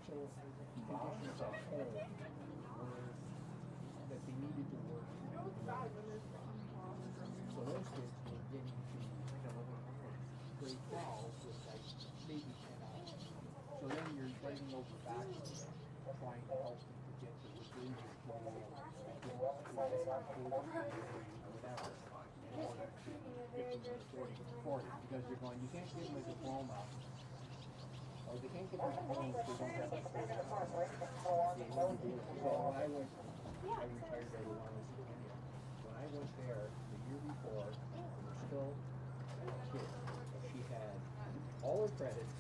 special conditions at home were that they needed to work. So those kids were getting to grade 12 with like maybe 10 hours. So then you're writing over backwards, trying to help them to get to the major goal or whatever, in order to get them to the 40, because you're going, you can't give them a diploma, or they can't get their diploma if they don't have a diploma. So when I went, I retired right when I was in Kenya. When I went there the year before, there was still a kid. She had all her credits.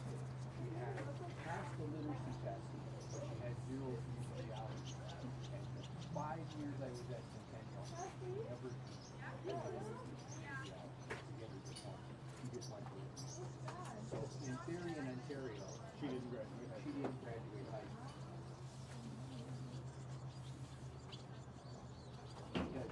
She had passed the literacy test, but she had 0 community hours. And the 5 years I was at Centennial, she never she just went through it. So in theory in Ontario, she didn't graduate high school. Because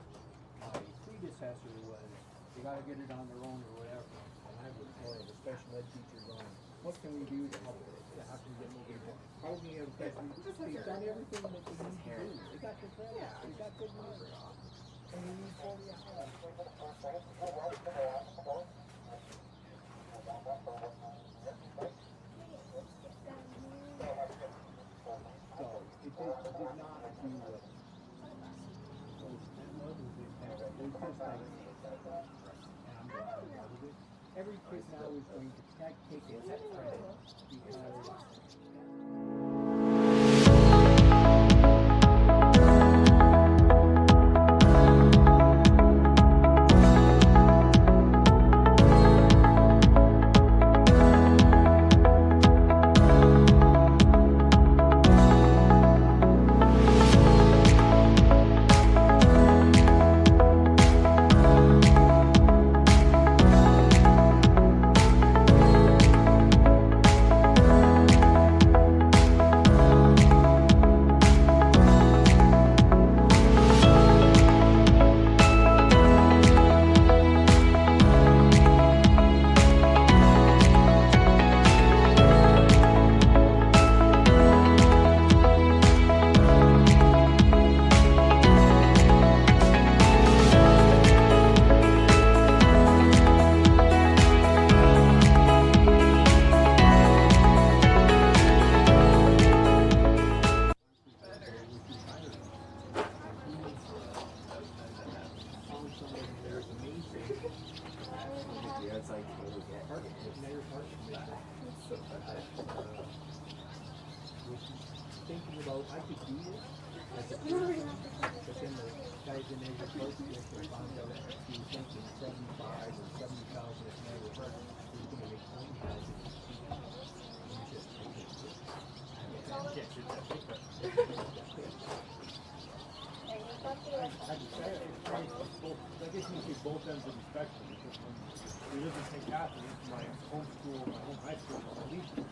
my predecessor was, they got to get it on their own or whatever. And I was more of a special ed teacher going, what can we do to help it? How can we get moving more? How can we get they've done everything that they need to do. They got the credit. They got good numbers. And we need 40 hours. So it did not do what and I'm glad about it. Every kid now is going to take a tech credit because thinking about I could do this as a person, but then the guys in agriculture found out that he was thinking 75 or 70,000 if never heard. He was going to make 20,000. I guess you see both ends of the spectrum because when we lived in St. Catharines, my home school, my home high school was collegiate.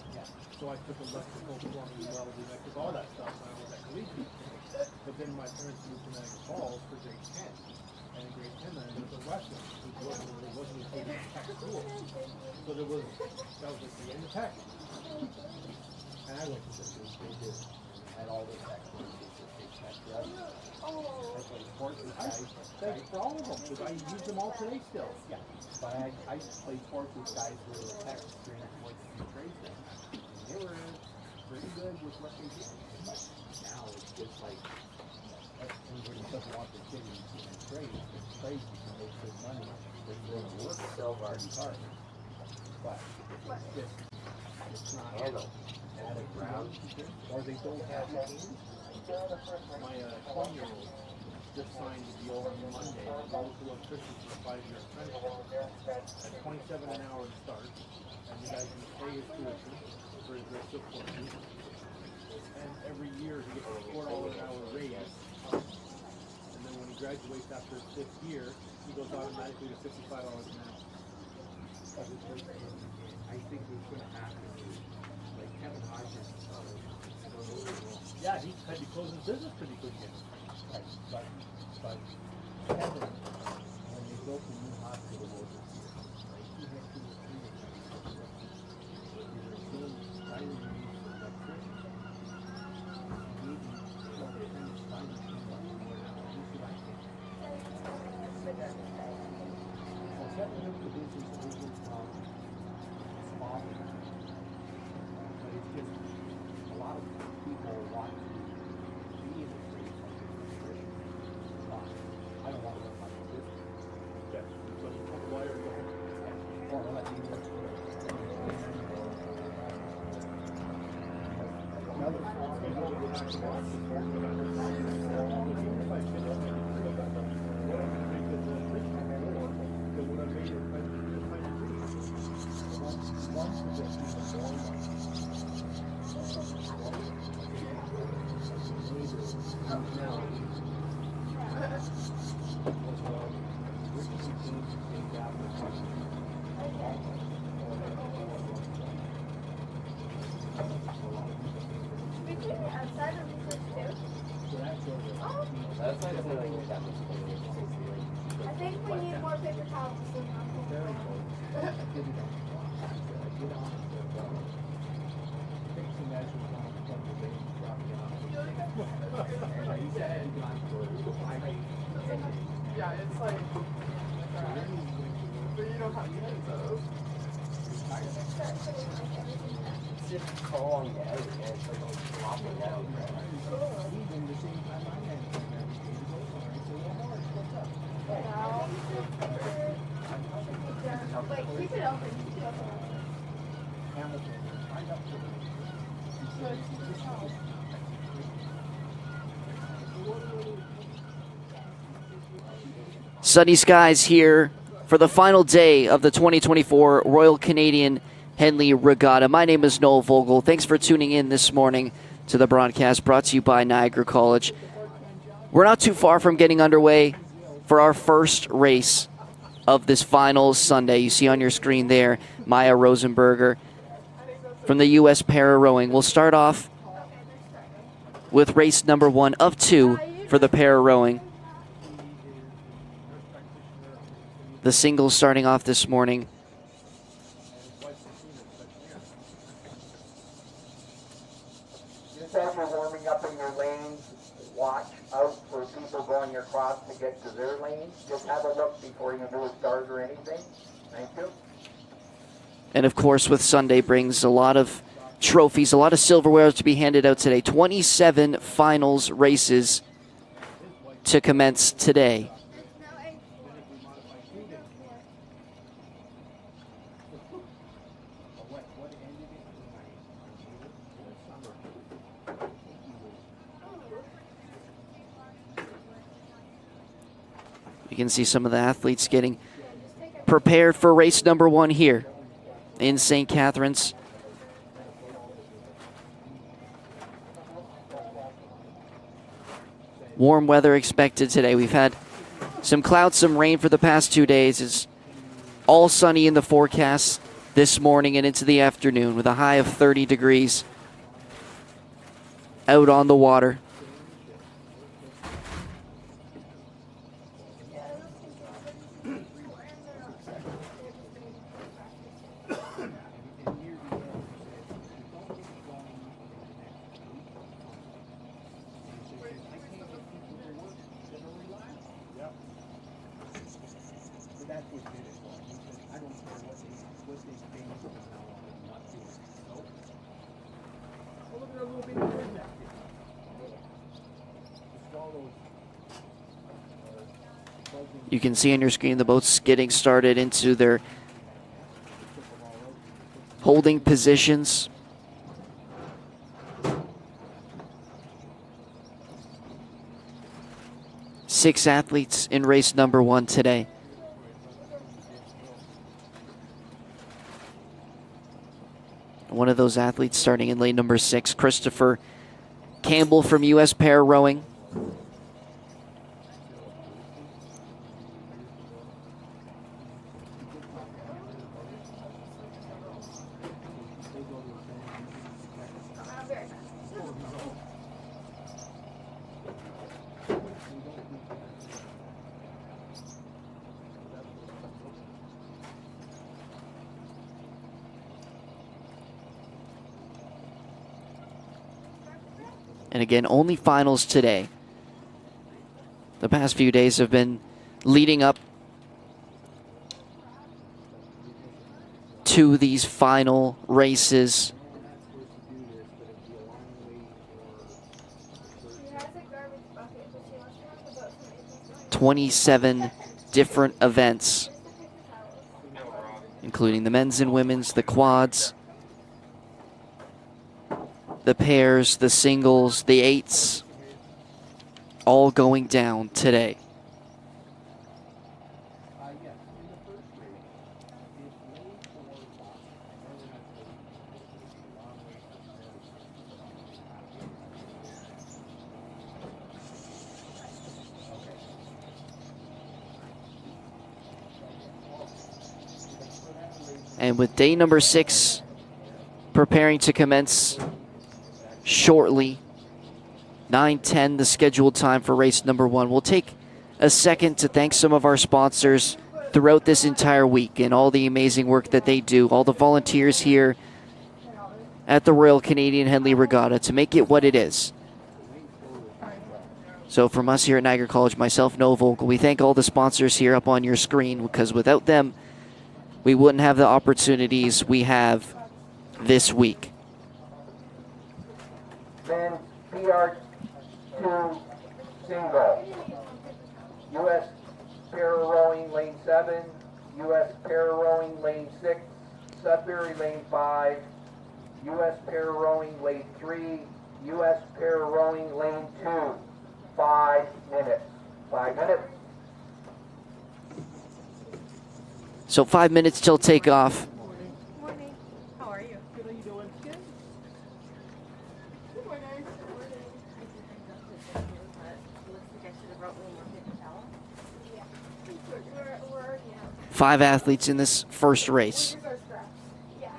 So I took electrical, plumbing, welding, I took all that stuff when I was at collegiate. But then my parents moved to Niagara Falls for grade 10. And in grade 10 then there was a Western, which wasn't included in tech school. So that was like the end of tech. And I went to this, they did. Had all the tech courses, tech, right? I played sports with guys. Thanks for all of them, because I use them all today still. Yeah. But I played sports with guys who were tech, trainers, and trades. And they were pretty good with what they did. But now it's just like, everybody doesn't want their kid in trades. It's trades, you can make good money. They go to work so hard. But it's just, it's not handled. Or they don't have the teams. My 20-year-old just signed a deal on Monday to go to electricity for a 5-year apprenticeship at $27 an hour to start, and the guy's going to pay his tuition for his rest of courses, and every year he gets a $4 an hour raise, and then when he graduates after his 5th year, he goes automatically to $55 an hour. I think what's going to happen is, like Kevin Hodges, yeah, he had to close his business pretty quick again. Right, but Kevin, when they built the new hospital over here, right, he had 2 or 3 of them. They were still hiring me for electricians. I think we need more paper towels. Yeah, it's like, but you don't have to use those. It's just falling down, and it's like flopping down. Wait, keep it open. Sunny skies here for the final day of the 2024 Royal Canadian Henley Regatta. My name is Noel Vogel. Thanks for tuning in this morning to the broadcast brought to you by Niagara College. We're not too far from getting underway for our first race of this final Sunday. You see on your screen there, Maya Rosenberger from the U.S. Pararowing. We'll start off with race number 1 of 2 for the Pararowing. The singles starting off this morning. Just as you're warming up in your lanes, watch out for people going across to get to their lanes. Just have a look before you do a start or anything. Thank you. And of course, with Sunday brings a lot of trophies, a lot of silverware to be handed out today. 27 finals races to commence today. You can see some of the athletes getting prepared for race number 1 here in St. Catharines. Warm weather expected today. We've had some clouds, some rain for the past 2 days. It's all sunny in the forecast this morning and into the afternoon with a high of 30 degrees out on the water. You can see on your screen the boats getting started into their holding positions. Six athletes in race number 1 today. One of those athletes starting in lane number 6, Christopher Campbell from U.S. Pararowing. And again, only finals today. The past few days have been leading up to these final races. She has a garbage bucket, but she wants to have the boat so maybe she's going 27 different events, to pick the towels. including the men's and women's, the quads, the pairs, the singles, the eights, all going down today. And with day number 6 preparing to commence shortly, 9:10 the scheduled time for race number 1. We'll take a second to thank some of our sponsors throughout this entire week and all the amazing work that they do, all the volunteers here at the Royal Canadian Henley Regatta to make it what it is. So from us here at Niagara College, myself, Noah Vogel, we thank all the sponsors here up on your screen, because without them, we wouldn't have the opportunities we have this week. Then PR2 single. U.S. Pararowing lane 7, U.S. Pararowing lane 6, Sudbury lane 5, U.S. Pararowing lane 3, U.S. Pararowing lane 2. 5 minutes. 5 minutes. So 5 minutes till takeoff. Morning. How are you? Good. How you doing? Good. Good morning. Yeah. We're already out. 5 athletes in this first race. Here's our scraps. Yeah.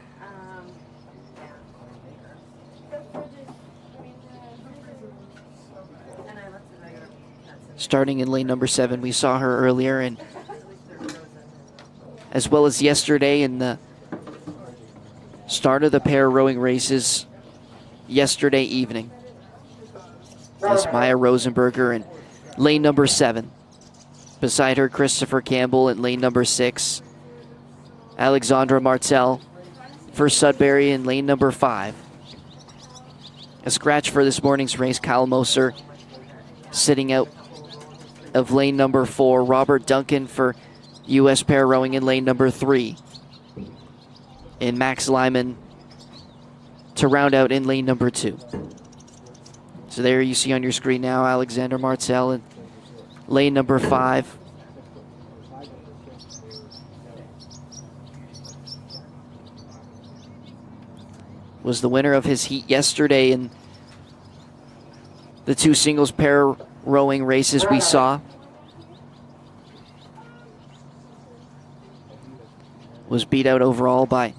The fridges. I mean, And I left the regular nuts Starting in lane number 7, we saw her earlier, and as well as yesterday in the start of the pair rowing races yesterday evening. That's Maya Rosenberger in lane number 7. Beside her, Christopher Campbell in lane number 6. Alexandra Martel for Sudbury in lane number 5. A scratch for this morning's race, Kyle Moser sitting out of lane number 4. Robert Duncan for U.S. pair rowing in lane number 3. And Max Lyman to round out in lane number 2. So there you see on your screen now Alexander Martel in lane number 5. Was the winner of his heat yesterday in the 2 singles pair rowing races we saw. Was beat out overall by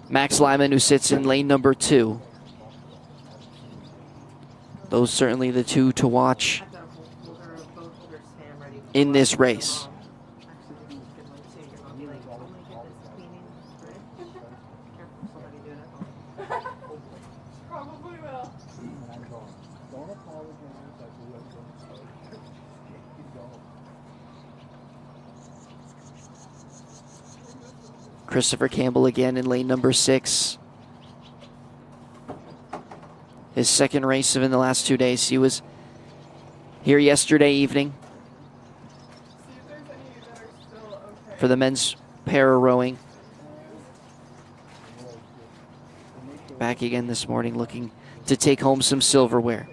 Max Lyman, who sits in lane number 2. Those certainly the two to watch in this race. Probably will. Christopher Campbell again in lane number 6. His second race in the last 2 days. He was here yesterday evening See if there's any that are still okay. for the men's para rowing. Back again this morning looking to take home some silverware.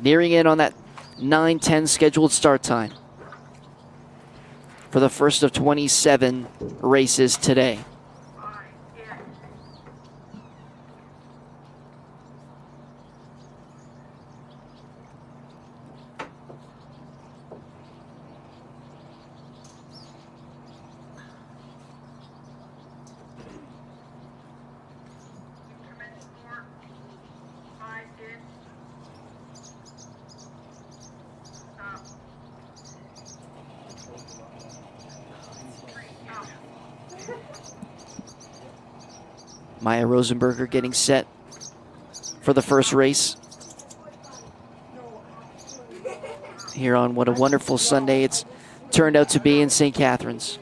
Nearing in on that 9:10 scheduled start time for the first of 27 races today. Maya Rosenberger getting set for the first race here on what a wonderful Sunday it's turned out to be in St. Catharines.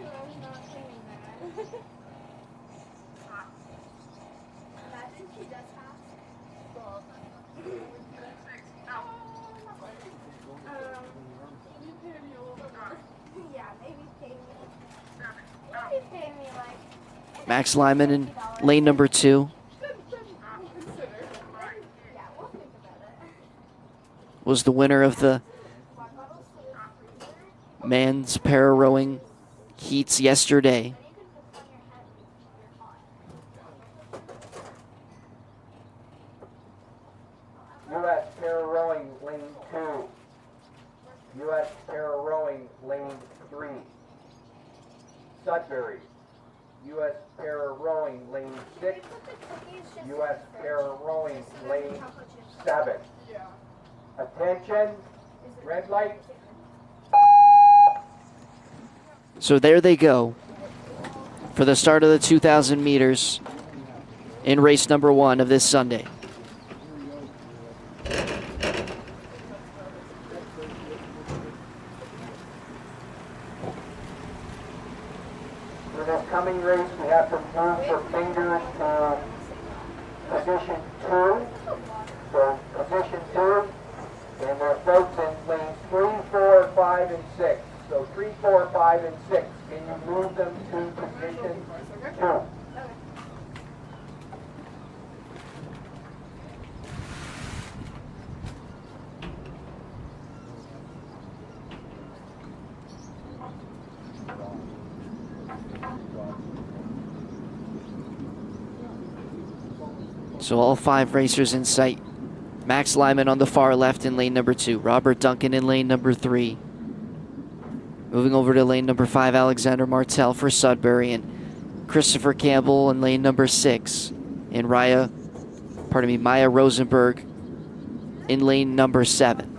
Max Lyman in lane number 2 was the winner of the men's para-rowing heats yesterday. U.S. Pararowing lane 2. U.S. Pararowing lane 3. Sudbury. U.S. Pararowing lane 6. U.S. Pararowing lane 7. Attention, red light. So there they go for the start of the 2,000 meters in race number 1 of this Sunday. For this coming race, we have to move for fingers to position 2. So position 2, and we're folks in lanes 3, 4, 5, and 6. So 3, 4, 5, and 6. Can you move them to position 2? So all 5 racers in sight. Max Lyman on the far left in lane number 2. Robert Duncan in lane number 3. Moving over to lane number 5, Alexander Martel for Sudbury, and Christopher Campbell in lane number 6. And Maya Rosenberg in lane number 7.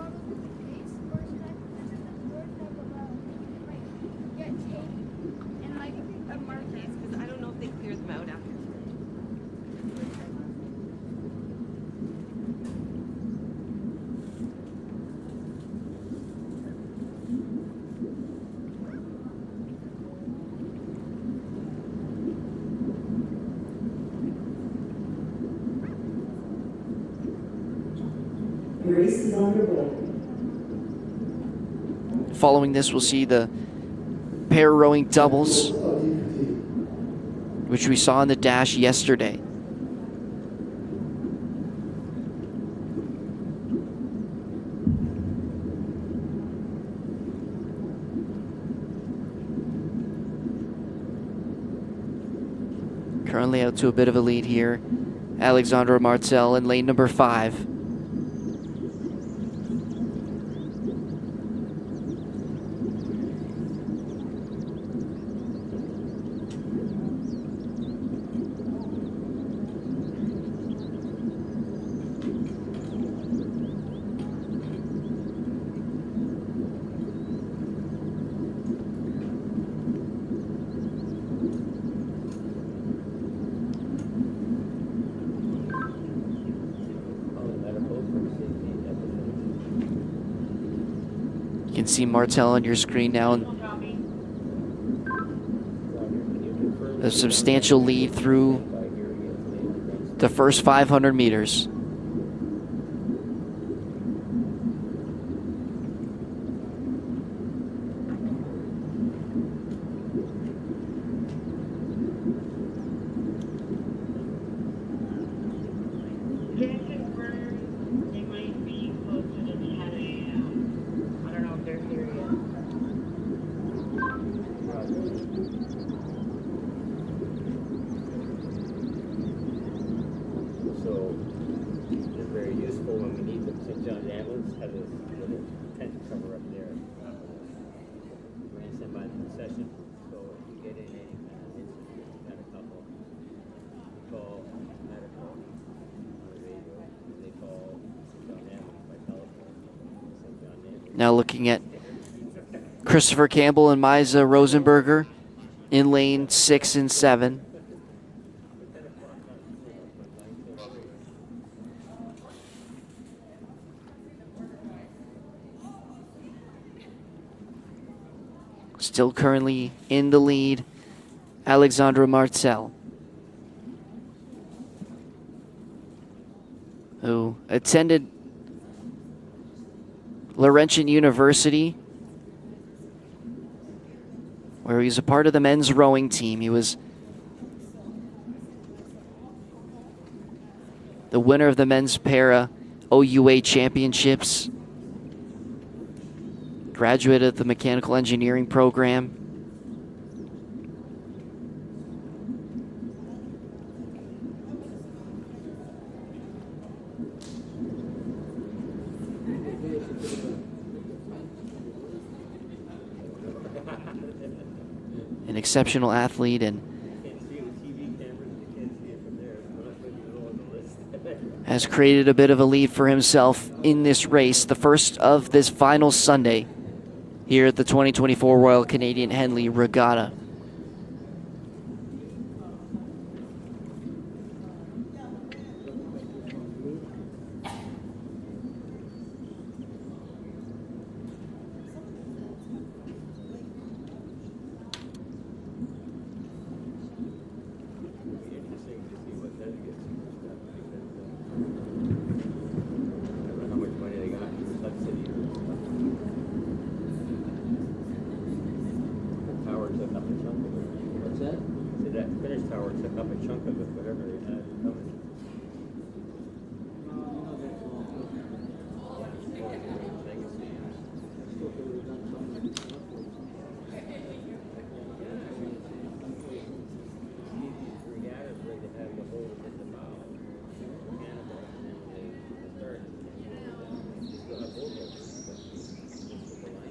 Because I don't know if they cleared them out after. The race is underway. Following this, we'll see the para-rowing doubles, which we saw in the dash yesterday. Currently out to a bit of a lead here. Alexandra Martel in lane number 5. You can see Martel on your screen now. A substantial lead through the first 500 meters. Now looking at Christopher Campbell and Maya Rosenberger in lane 6 and 7. still currently in the lead, Alexandra Martel, who attended Laurentian University, where he was a part of the men's rowing team. He was the winner of the men's para OUA championships, graduate of the mechanical engineering program. An exceptional athlete and has created a bit of a lead for himself in this race, the first of this final Sunday here at the 2024 Royal Canadian Henley Regatta.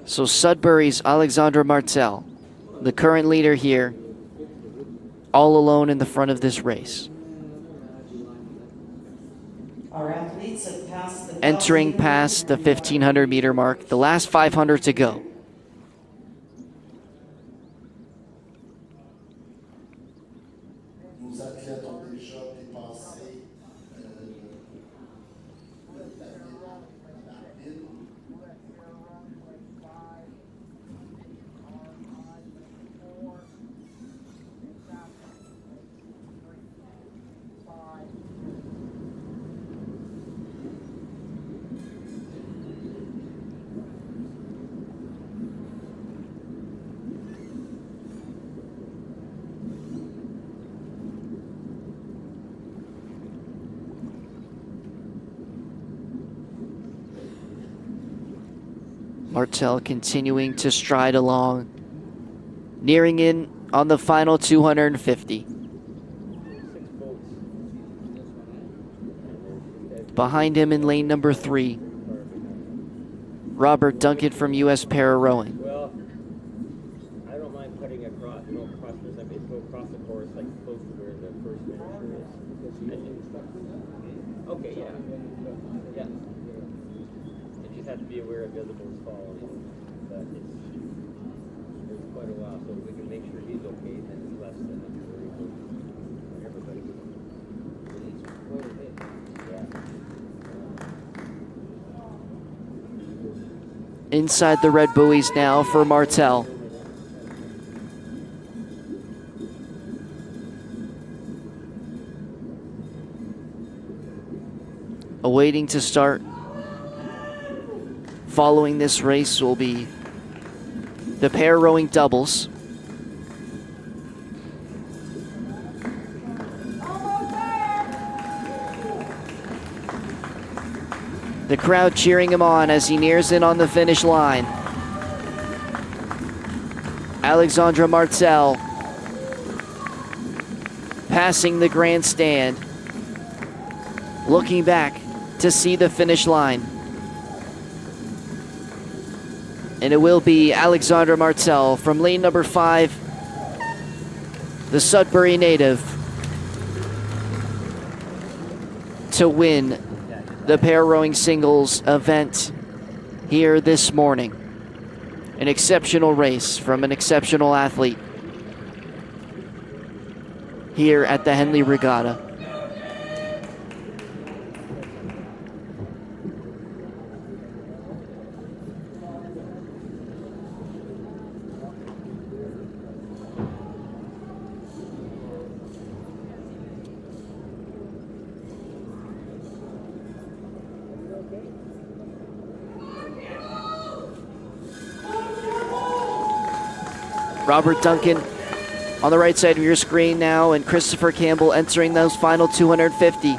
So Sudbury's Alexandra Martel, the current leader here, all alone in the front of this race. Our athletes have passed the Entering past the 1,500 meter mark, the last 500 to go. Nos athlètes ont déjà dépassé Martel continuing to stride along, nearing in on the final 250. Behind him in lane number 3, Robert Duncan from US Pararowing. Well, I don't mind cutting across, across this. I mean, go across the course, like close to where the first finisher is. Okay, yeah. Yeah. You just have to be aware of visibles following. But it's quite a while, so if we can make sure he's okay, then it's less than everybody. Yeah. Inside the red buoys now for Martel. Awaiting to start. Following this race will be the pair rowing doubles. The crowd cheering him on as he nears in on the finish line. Alexandra Martel passing the grandstand, looking back to see the finish line. And it will be Alexandra Martel from lane number 5, the Sudbury native, to win the pair rowing singles event here this morning. An exceptional race from an exceptional athlete here at the Henley Regatta. Robert Duncan on the right side of your screen now, and Christopher Campbell entering those final 250.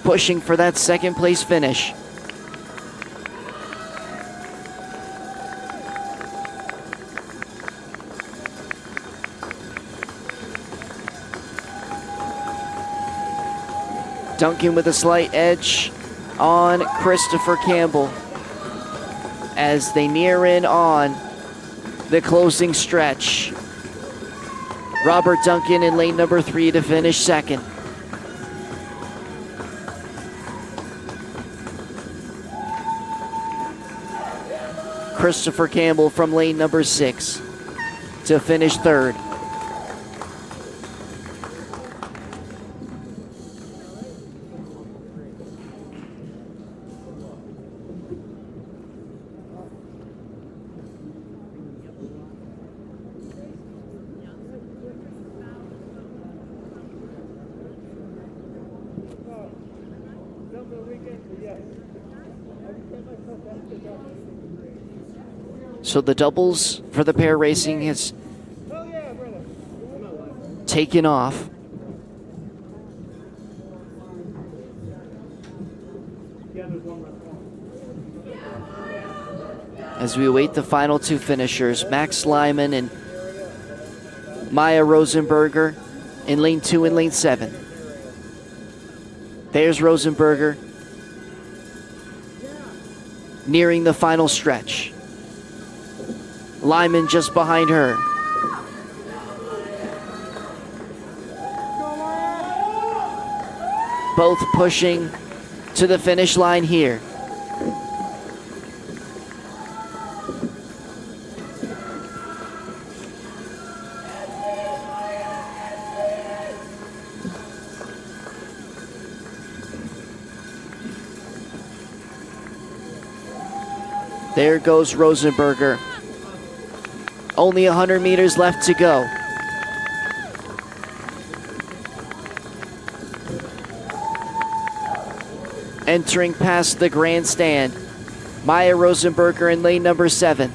Pushing for that second place finish. Duncan with a slight edge on Christopher Campbell as they near in on the closing stretch. Robert Duncan in lane number 3 to finish second. Christopher Campbell from lane number 6 to finish third. So the doubles for the pair racing has taken off. As we await the final two finishers, Max Lyman and Maya Rosenberger in lane 2 and lane 7. There's Rosenberger nearing the final stretch. Lyman just behind her. Both pushing to the finish line here. There goes Rosenberger. Only 100 meters left to go. Entering past the grandstand, Maya Rosenberger in lane number 7.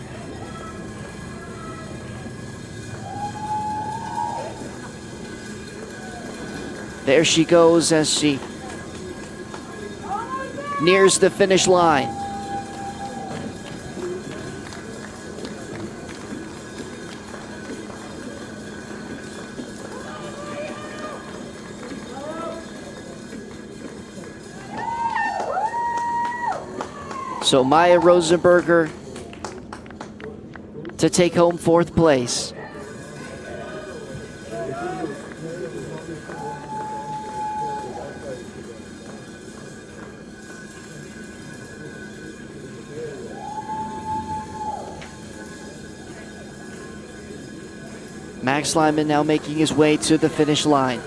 There she goes as she nears the finish line. So Maya Rosenberger to take home 4th place. Max Lyman now making his way to the finish line.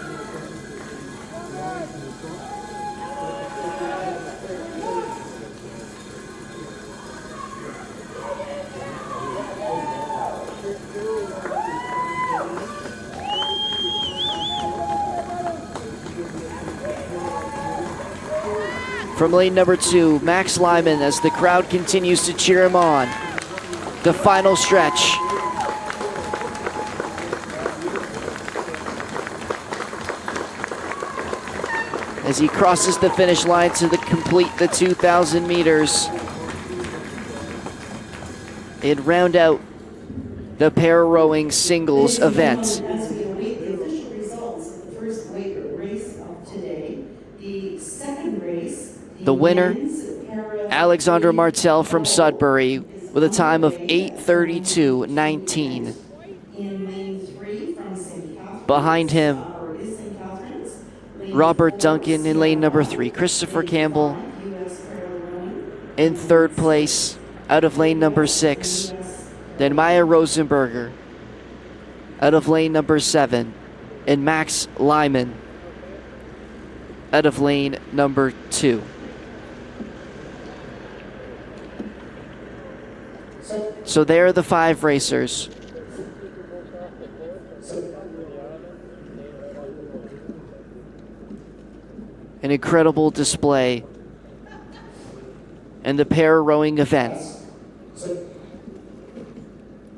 From lane number 2, Max Lyman as the crowd continues to cheer him on. The final stretch. As he crosses the finish line to complete the 2,000 meters and round out the Pararowing singles event. As we await the official results of the first race of today, the second race, The winner, Alexandra Martel from Sudbury, with a time of 8:32.19. in lane 3 from St. Catharines. Behind him, St. Catharines. Robert Duncan in lane number 3. Christopher Campbell in 3rd place out of lane number 6. Then Maya Rosenberger out of lane number 7. And Max Lyman out of lane number 2. So there are the 5 racers. an incredible display in the para rowing event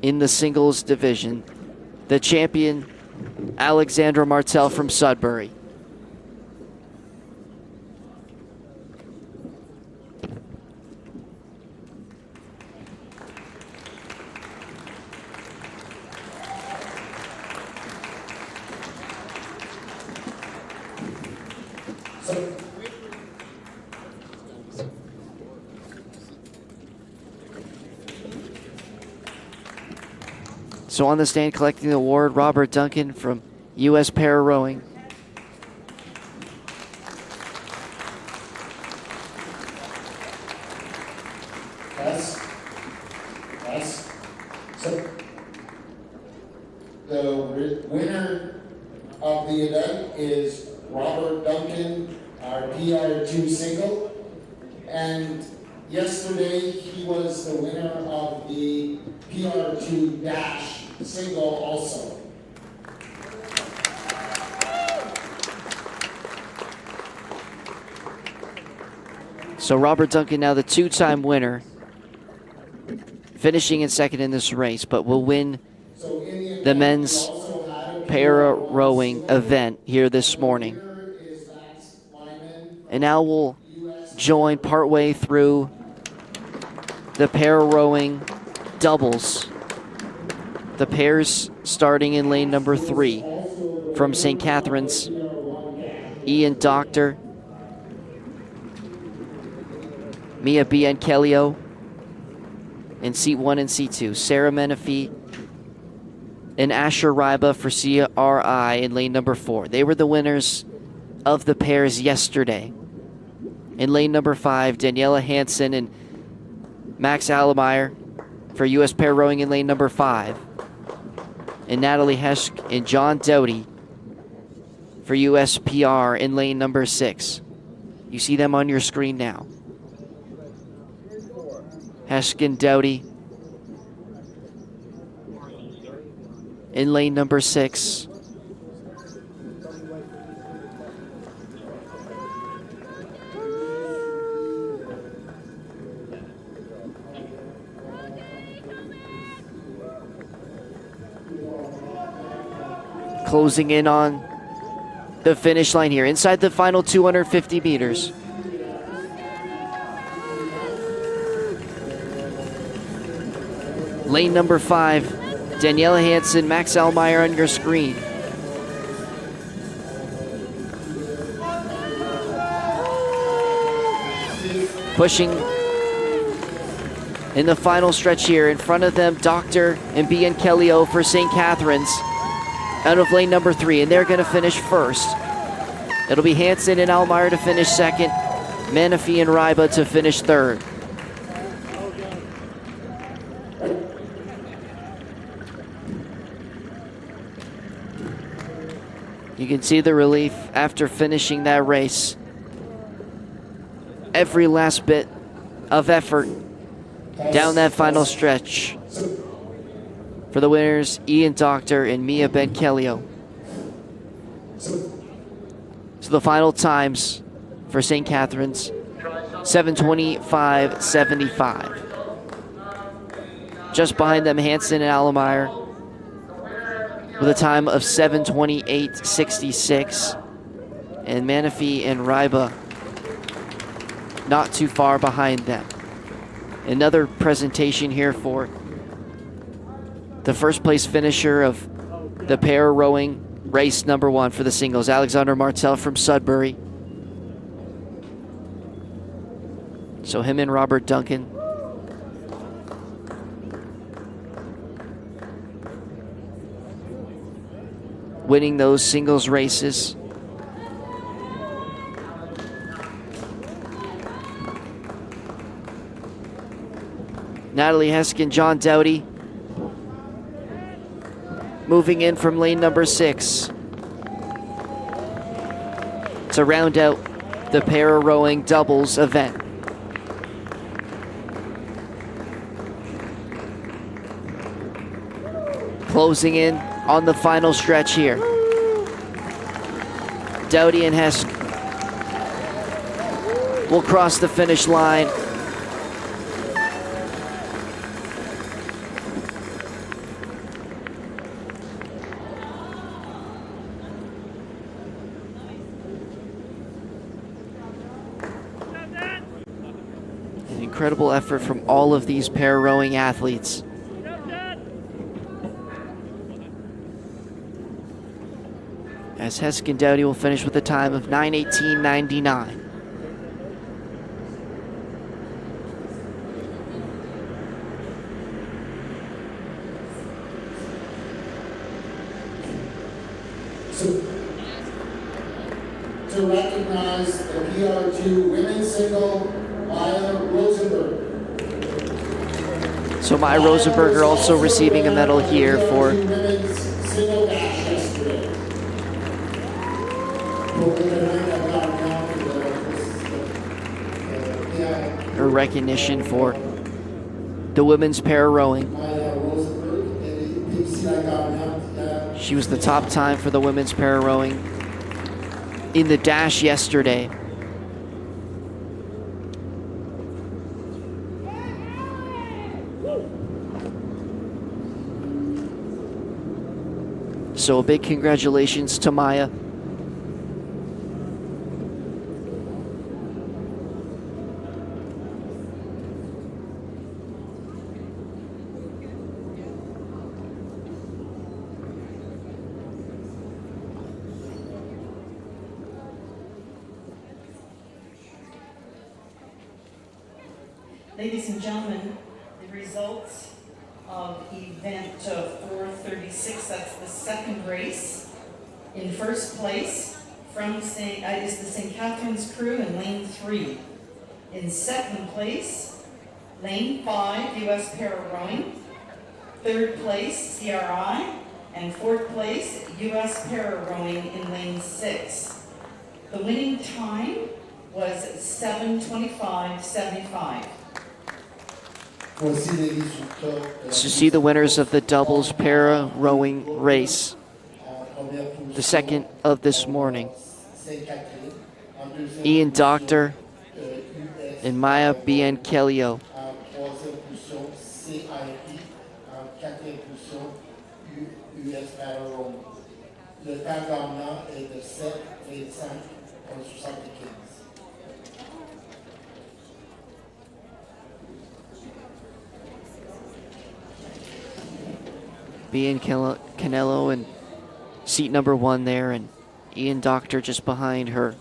in the singles division. The champion, Alexandra Martel from Sudbury. So on the stand collecting the award, Robert Duncan from U.S. Pararowing. So the winner of the event is Robert Duncan, our PR2 single. And yesterday he was the winner of the PR2 dash single also. So Robert Duncan now the two-time winner, finishing in second in this race, but will win the men's para rowing event here this morning. And now we'll join partway through the para rowing doubles. The pairs starting in lane number 3 from St. Catharines. Ian Doctor, Mia Bianchelio in seat 1 and seat 2. Sarah Menifee and Asher Ryba for CRI in lane number 4. They were the winners of the pairs yesterday. In lane number 5, Daniela Hansen and Max Allemeyer for U.S. Pair Rowing in lane number 5. And Natalie Hesk and John Doughty for USPR in lane number 6. You see them on your screen now. Hesk and Doughty in lane number 6. Closing in on the finish line here, inside the final 250 meters. Lane number 5, Daniela Hansen, Max Allemeyer on your screen. Pushing in the final stretch here. In front of them, Doctor and Bianchelio for St. Catharines out of lane number 3, and they're going to finish first. It'll be Hansen and Allemeyer to finish second, Menifee and Ryba to finish third. You can see the relief after finishing that race. Every last bit of effort down that final stretch for the winners, Ian Doctor and Mia Bianchelio. So the final times for St. Catharines, 7:25.75. Just behind them, Hansen and Allemeyer with a time of 7:28.66. And Menifee and Ryba not too far behind them. Another presentation here for the first place finisher of the pair rowing race number 1 for the singles, Alexander Martel from Sudbury. So him and Robert Duncan winning those singles races. Natalie Hesk and John Doughty moving in from lane number 6 to round out the para rowing doubles event. Closing in on the final stretch here. Doughty and Hesk will cross the finish line. An incredible effort from all of these para-rowing athletes. As Heskin Dowdy will finish with a time of 9:18.99. To recognize the PR2 women's single, Maya Rosenberg. So Maya Rosenberger also receiving a medal here for Women's single dash yesterday. her recognition for the women's para-rowing. She was the top time for the women's para-rowing in the dash yesterday. So a big congratulations to Maya. Ladies and gentlemen, the results of event 436, that's the second race. In first place is the St. Catharines crew in lane 3. In second place, lane 5, US Pararowing. Third place, CRI. And fourth place, US Pararowing in lane 6. The winning time was 7:25.75. To see the winners of the doubles para rowing race, the second of this morning. Ian Doctor and Maya Bianchellio. Le temps gagnant est de 7:25.75. Ian Canelo in seat number 1 there, and Ian Doctor just behind her.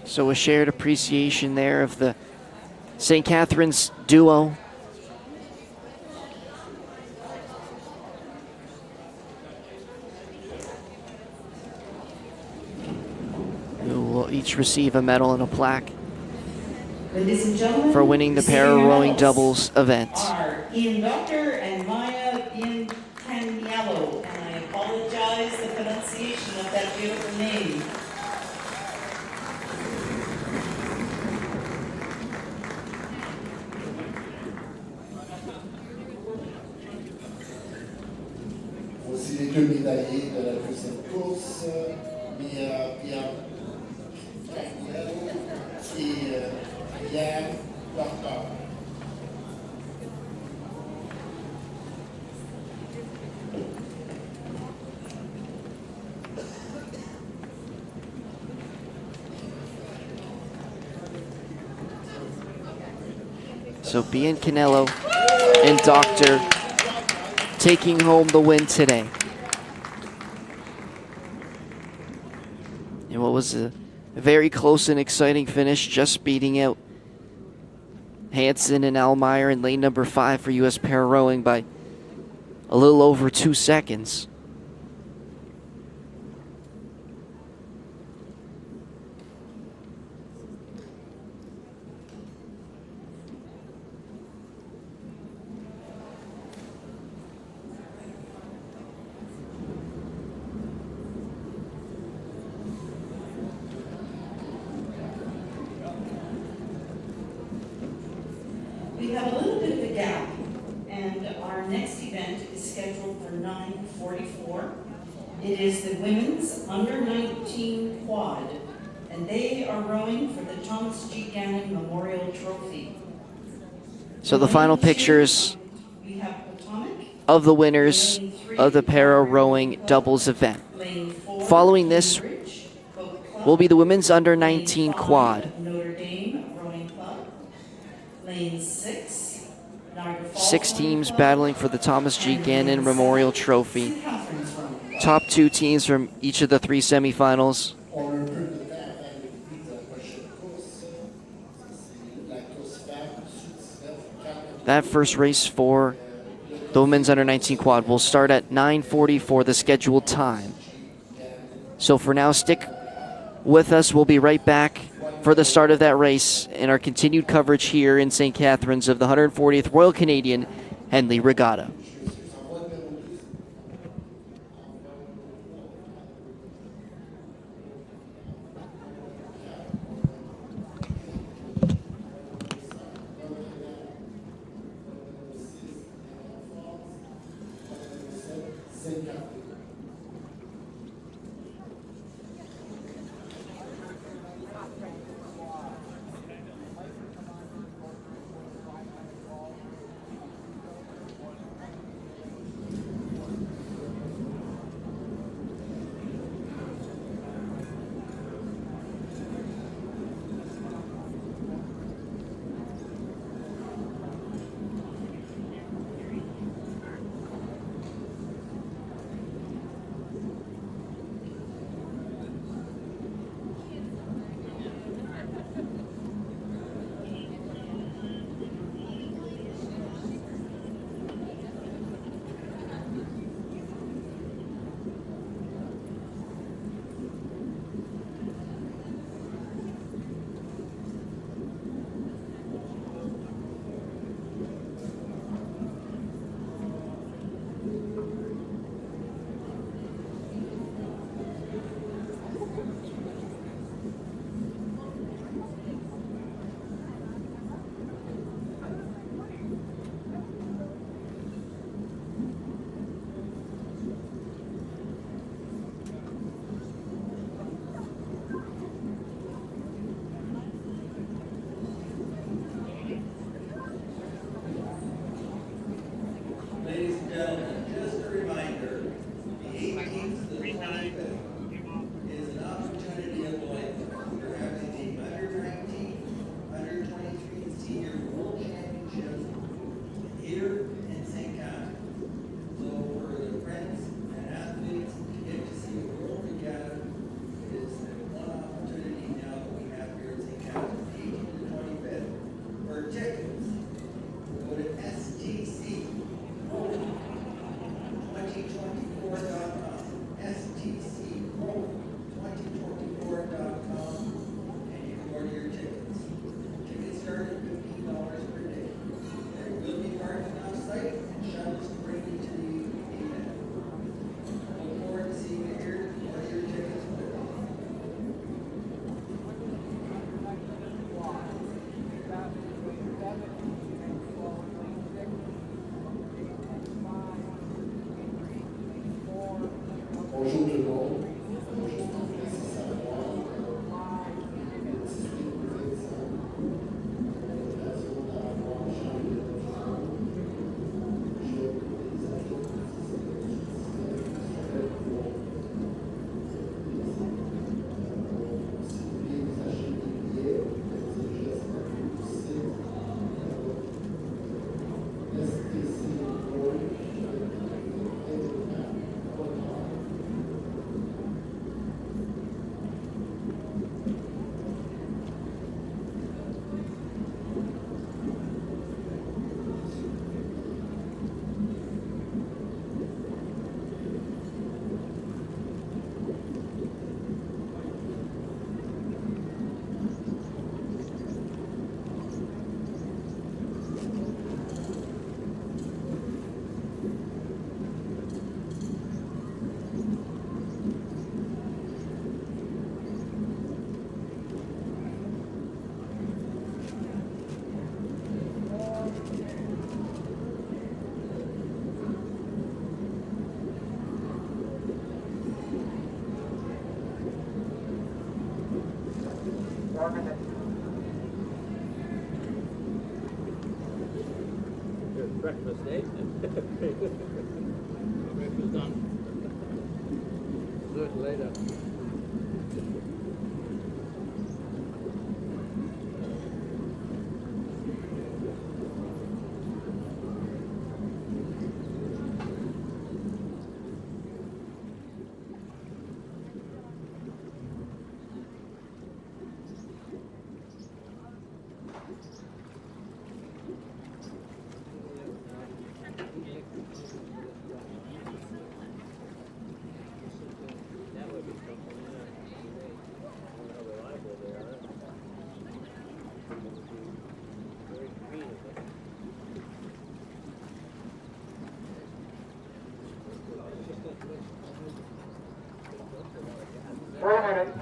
So a shared appreciation there of the St. Catharines duo. Who will each receive a medal and a plaque Ladies and gentlemen, for winning the para-rowing doubles event. Are Ian Doctor and Maya Bianchellio, and I apologize the pronunciation of that beautiful name. Voici les deux médaillés de la deuxième course, Mia Bianchellio et Ian Doctor. So Bianchellio and Doctor taking home the win today. And what was a very close and exciting finish, just beating out Hansen and Almeyer in lane number 5 for US Pararowing by a little over 2 seconds. We have a little bit of a gap, and our next event is scheduled for 9:44. It is the women's under 19 quad, and they are rowing for the Thomas G. Gannon Memorial Trophy. So the final pictures We have Potomac, of the winners of the Pararowing doubles event. Lane 4, Following this Cambridge Boat Club, will be the women's under Lane 19 5, quad. Notre Dame Rowing Club, Lane 6, Niagara Falls 6 Rowing teams Club, battling for the Thomas G. and Gannon Lane Memorial 7, Trophy. St. Catharines Rowing Club. Top 2 teams from each of the 3 semifinals. On un peu de temps avant le début de la prochaine course, la course femme sous 19, That first race for the women's under 19 quad will start at 9:44, the scheduled time. So for now, stick with us. We'll be right back for the start of that race and our continued coverage here in St. Catharines of the 140th Royal Canadian Henley Regatta. Breakfast, eh? Breakfast done. Do it later. That would be something, yeah. I wonder how reliable they are. Very green of them. 3 minutes.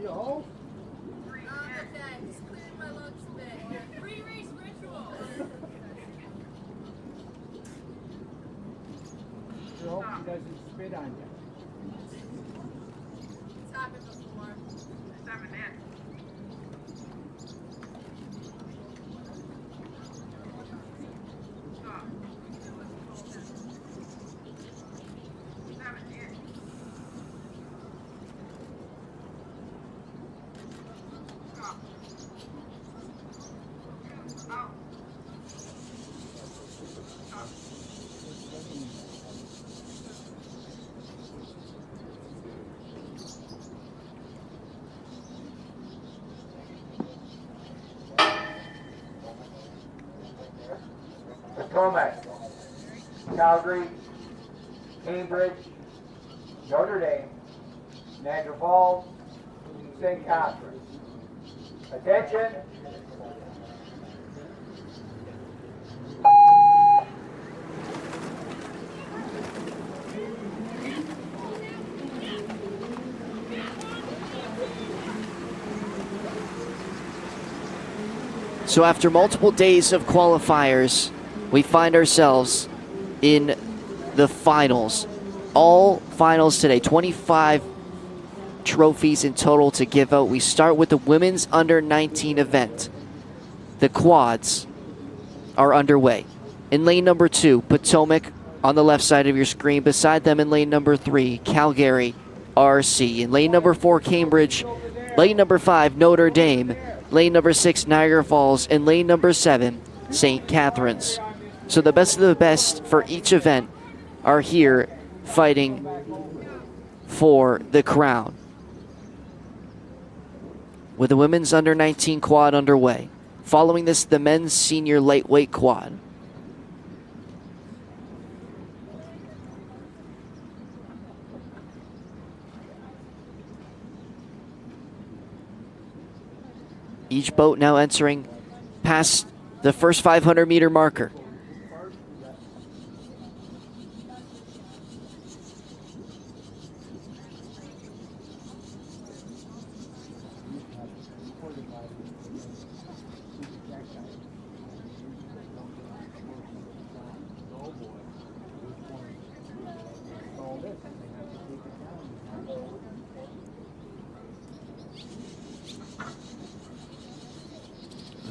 Yo. Just clearing my lungs a bit. Pre-race ritual. I hope she doesn't spit on you. It's happened before. It's happened there. Stop. It's happened here. Stop. Out. Stop. Potomac, Calgary, Cambridge, Notre Dame, Niagara Falls, St. Catharines. Attention. So after multiple days of qualifiers, we find ourselves in the finals. All finals today, 25 trophies in total to give out. We start with the women's under 19 event. The quads are underway. In lane number 2, Potomac on the left side of your screen. Beside them in lane number 3, Calgary RC. In lane number 4, Cambridge. Lane number 5, Notre Dame. Lane number 6, Niagara Falls. And lane number 7, St. Catharines. So the best of the best for each event are here fighting for the crown. With the women's under 19 quad underway. Following this, the men's senior lightweight quad. Each boat now entering past the first 500-meter marker.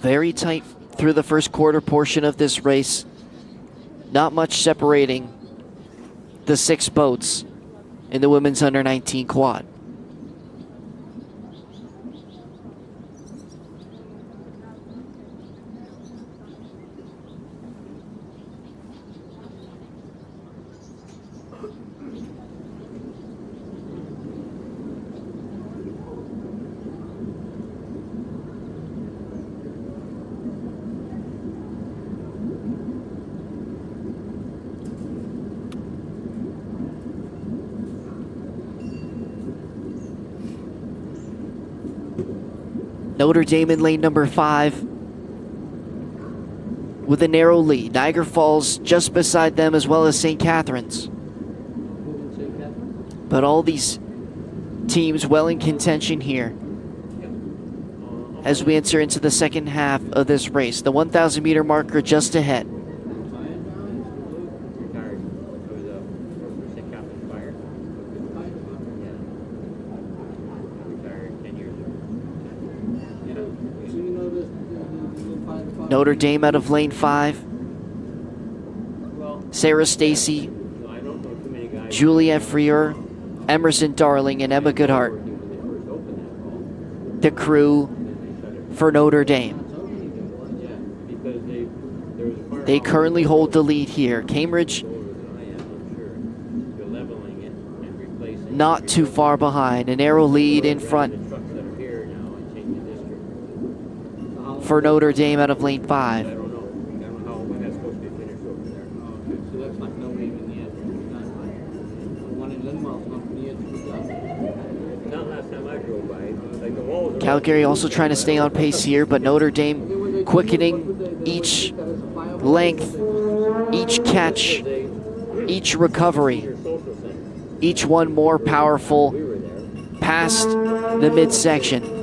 Very tight through the first quarter portion of this race. Not much separating the 6 boats in the women's under 19 quad. Notre Dame in lane number 5 with a narrow lead. Niagara Falls just beside them, as well as St. Catharines. But all these teams well in contention here as we enter into the second half of this race. The 1,000 meter marker just ahead. Notre Dame out of lane 5. Sarah Stacy, Juliette Freer, Emerson Darling, and Emma Goodhart. The crew for Notre Dame. They currently hold the lead here. Cambridge not too far behind. A narrow lead in front for Notre Dame out of lane 5. Calgary also trying to stay on pace here, but Notre Dame quickening each length, each catch, each recovery, each one more powerful past the midsection.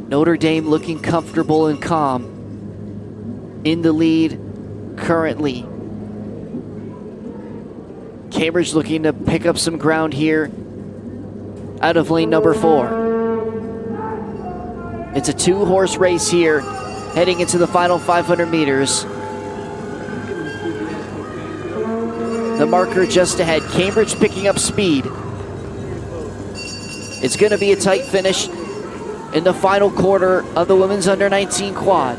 Notre Dame looking comfortable and calm in the lead currently. Cambridge looking to pick up some ground here out of lane number 4. It's a 2-horse race here heading into the final 500 meters. The marker just ahead. Cambridge picking up speed. It's going to be a tight finish in the final quarter of the women's under 19 quad.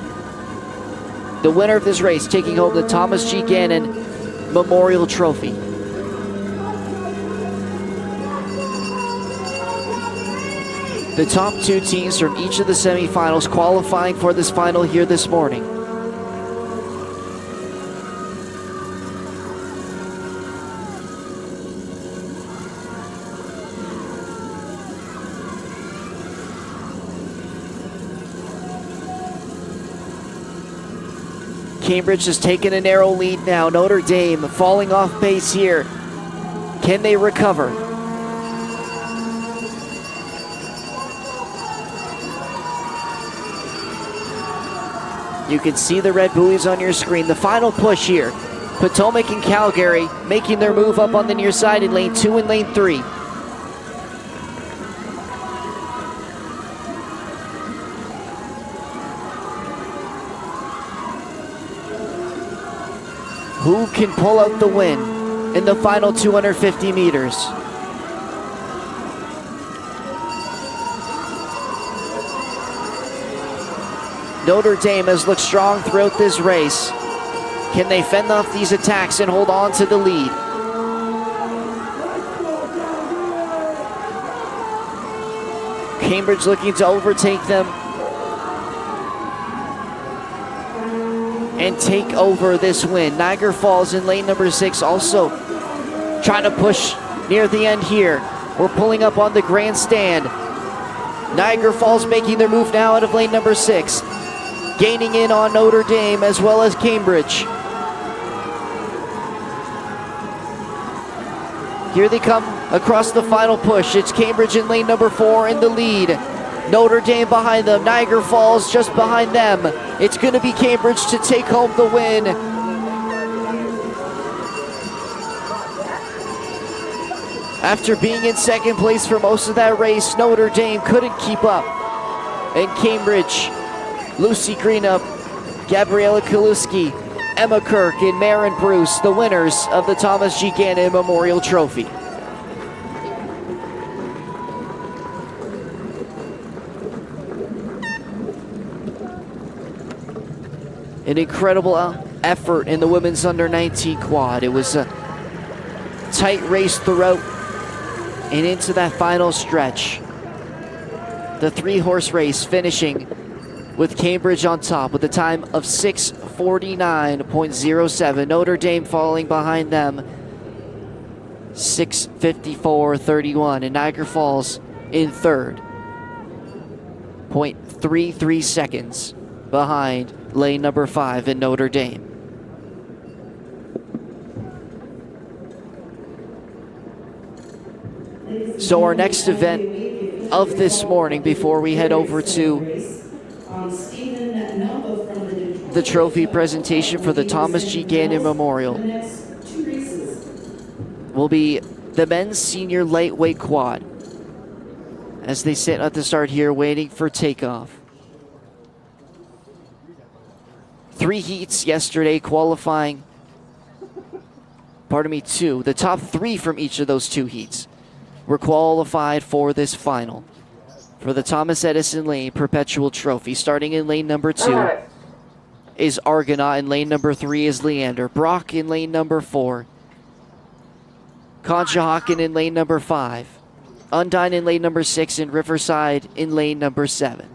The winner of this race taking home the Thomas G. Gannon Memorial Trophy. The top 2 teams from each of the semifinals qualifying for this final here this morning. Cambridge has taken a narrow lead now. Notre Dame falling off pace here. Can they recover? You can see the red buoys on your screen. The final push here. Potomac and Calgary making their move up on the near side in lane 2 and lane 3. Who can pull out the win in the final 250 meters? Notre Dame has looked strong throughout this race. Can they fend off these attacks and hold on to the lead? Cambridge looking to overtake them and take over this win. Niagara Falls in lane number 6 also trying to push near the end here. We're pulling up on the grandstand. Niagara Falls making their move now out of lane number 6. Gaining in on Notre Dame as well as Cambridge. Here they come across the final push. It's Cambridge in lane number 4 in the lead. Notre Dame behind them. Niagara Falls just behind them. It's going to be Cambridge to take home the win After being in second place for most of that race, Notre Dame couldn't keep up. And Cambridge, Lucy Greenup, Gabriella Kaluski, Emma Kirk, and Maren Bruce, the winners of the Thomas G. Gannon Memorial Trophy. An incredible effort in the women's under-19 quad. It was a tight race throughout and into that final stretch. The three-horse race finishing with Cambridge on top with a time of 6:49.07. Notre Dame falling behind them 6:54.31. And Niagara Falls in third. 0.33 seconds behind lane number 5 in Notre Dame. So our next event of this morning, before we head over to the trophy presentation for the Thomas G. Gannon Memorial, will be the men's senior lightweight quad as they sit at the start here waiting for takeoff. 3 heats yesterday qualifying, two. The top 3 from each of those 2 heats were qualified for this final for the Thomas Edison Lane Perpetual Trophy. Starting in lane number 2 is Argonaut, and lane number 3 is Leander. Brock in lane number 4. Conshohocken in lane number 5. Undine in lane number 6, and Riverside in lane number 7.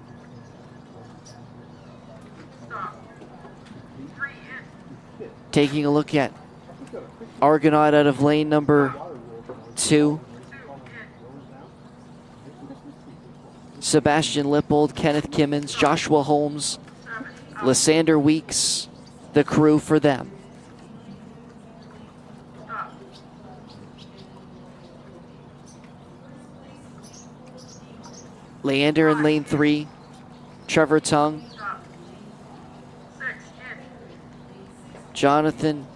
Taking a look at Argonaut out of lane number 2. Sebastian Lippold, Kenneth Kimmins, Joshua Holmes, Lysander Weeks, the crew for them. Leander in lane 3, Trevor Tung, Jonathan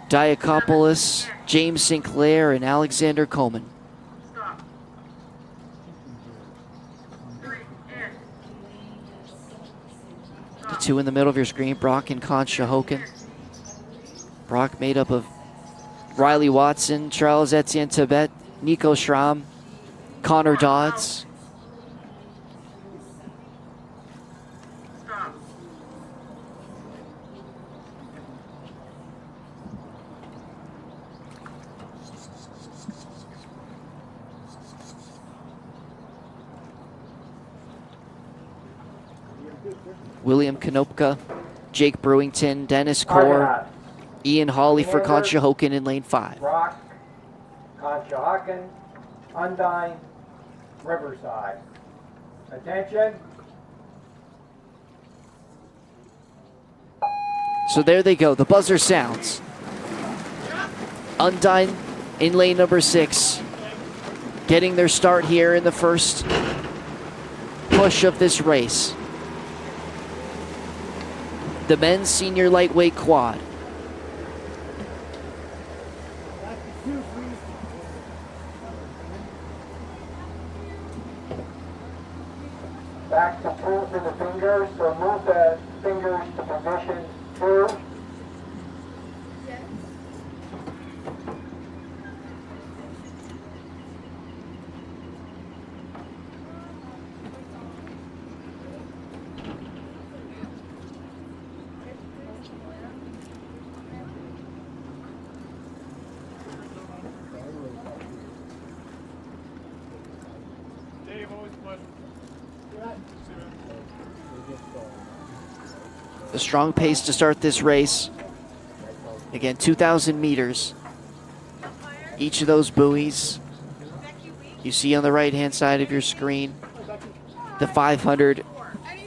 Diakopoulos, James Sinclair, and Alexander Coleman. The 2 in the middle of your screen, Brock and Conshohocken. Brock made up of Riley Watson, Charles Etienne Tibet, Nico Schramm, Connor Dodds. William Konopka, Jake Brewington, Dennis Core, Ian Hawley for Conshohocken in lane 5. Brock, Conshohocken, Undine, Riverside. Attention. So there they go, the buzzer sounds. Undine in lane number 6, getting their start here in the first push of this race. The men's senior lightweight quad. Back to 2 for the fingers, so move the fingers to position 2. A strong pace to start this race. Again, 2,000 meters. Each of those buoys you see on the right-hand side of your screen, the 500,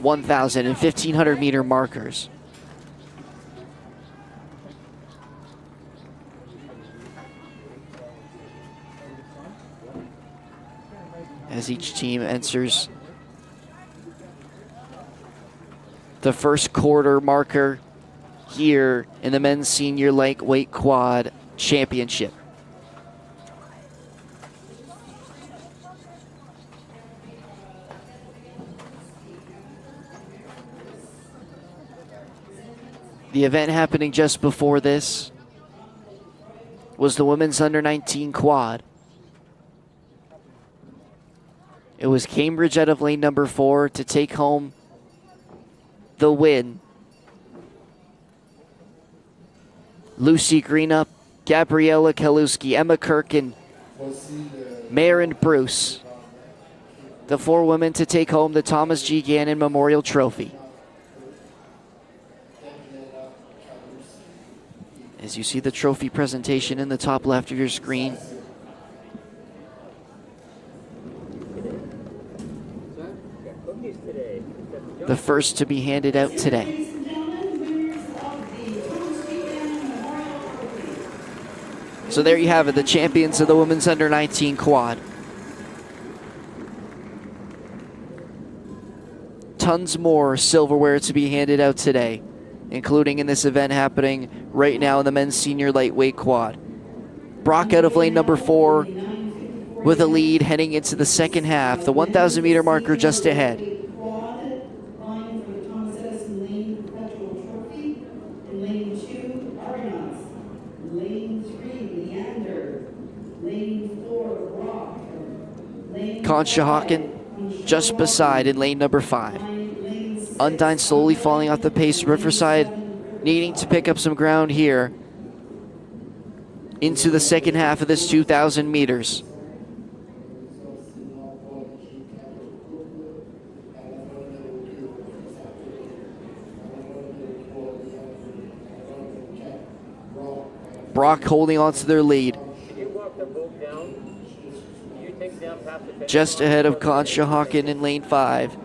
1,000, and 1,500 meter markers. As each team enters the first quarter marker here in the men's senior lightweight quad championship. The event happening just before this was the women's under-19 quad. It was Cambridge out of lane number 4 to take home the win. Lucy Greenup, Gabriella Kaluski, Emma Kirk, and Maren Bruce. The 4 women to take home the Thomas G. Gannon Memorial Trophy. As you see the trophy presentation in the top left of your screen. The first to be handed out today. So there you have it, the champions of the women's under-19 quad. Tons more silverware to be handed out today, including in this event happening right now in the men's senior lightweight quad. Brock out of lane number 4 with a lead heading into the second half. The 1,000 meter marker just ahead. Conshohocken just beside in lane number 5. Undyne slowly falling off the pace. Riverside needing to pick up some ground here into the second half of this 2,000 meters. Brock holding on to their lead. Just ahead of Conshohocken in lane 5.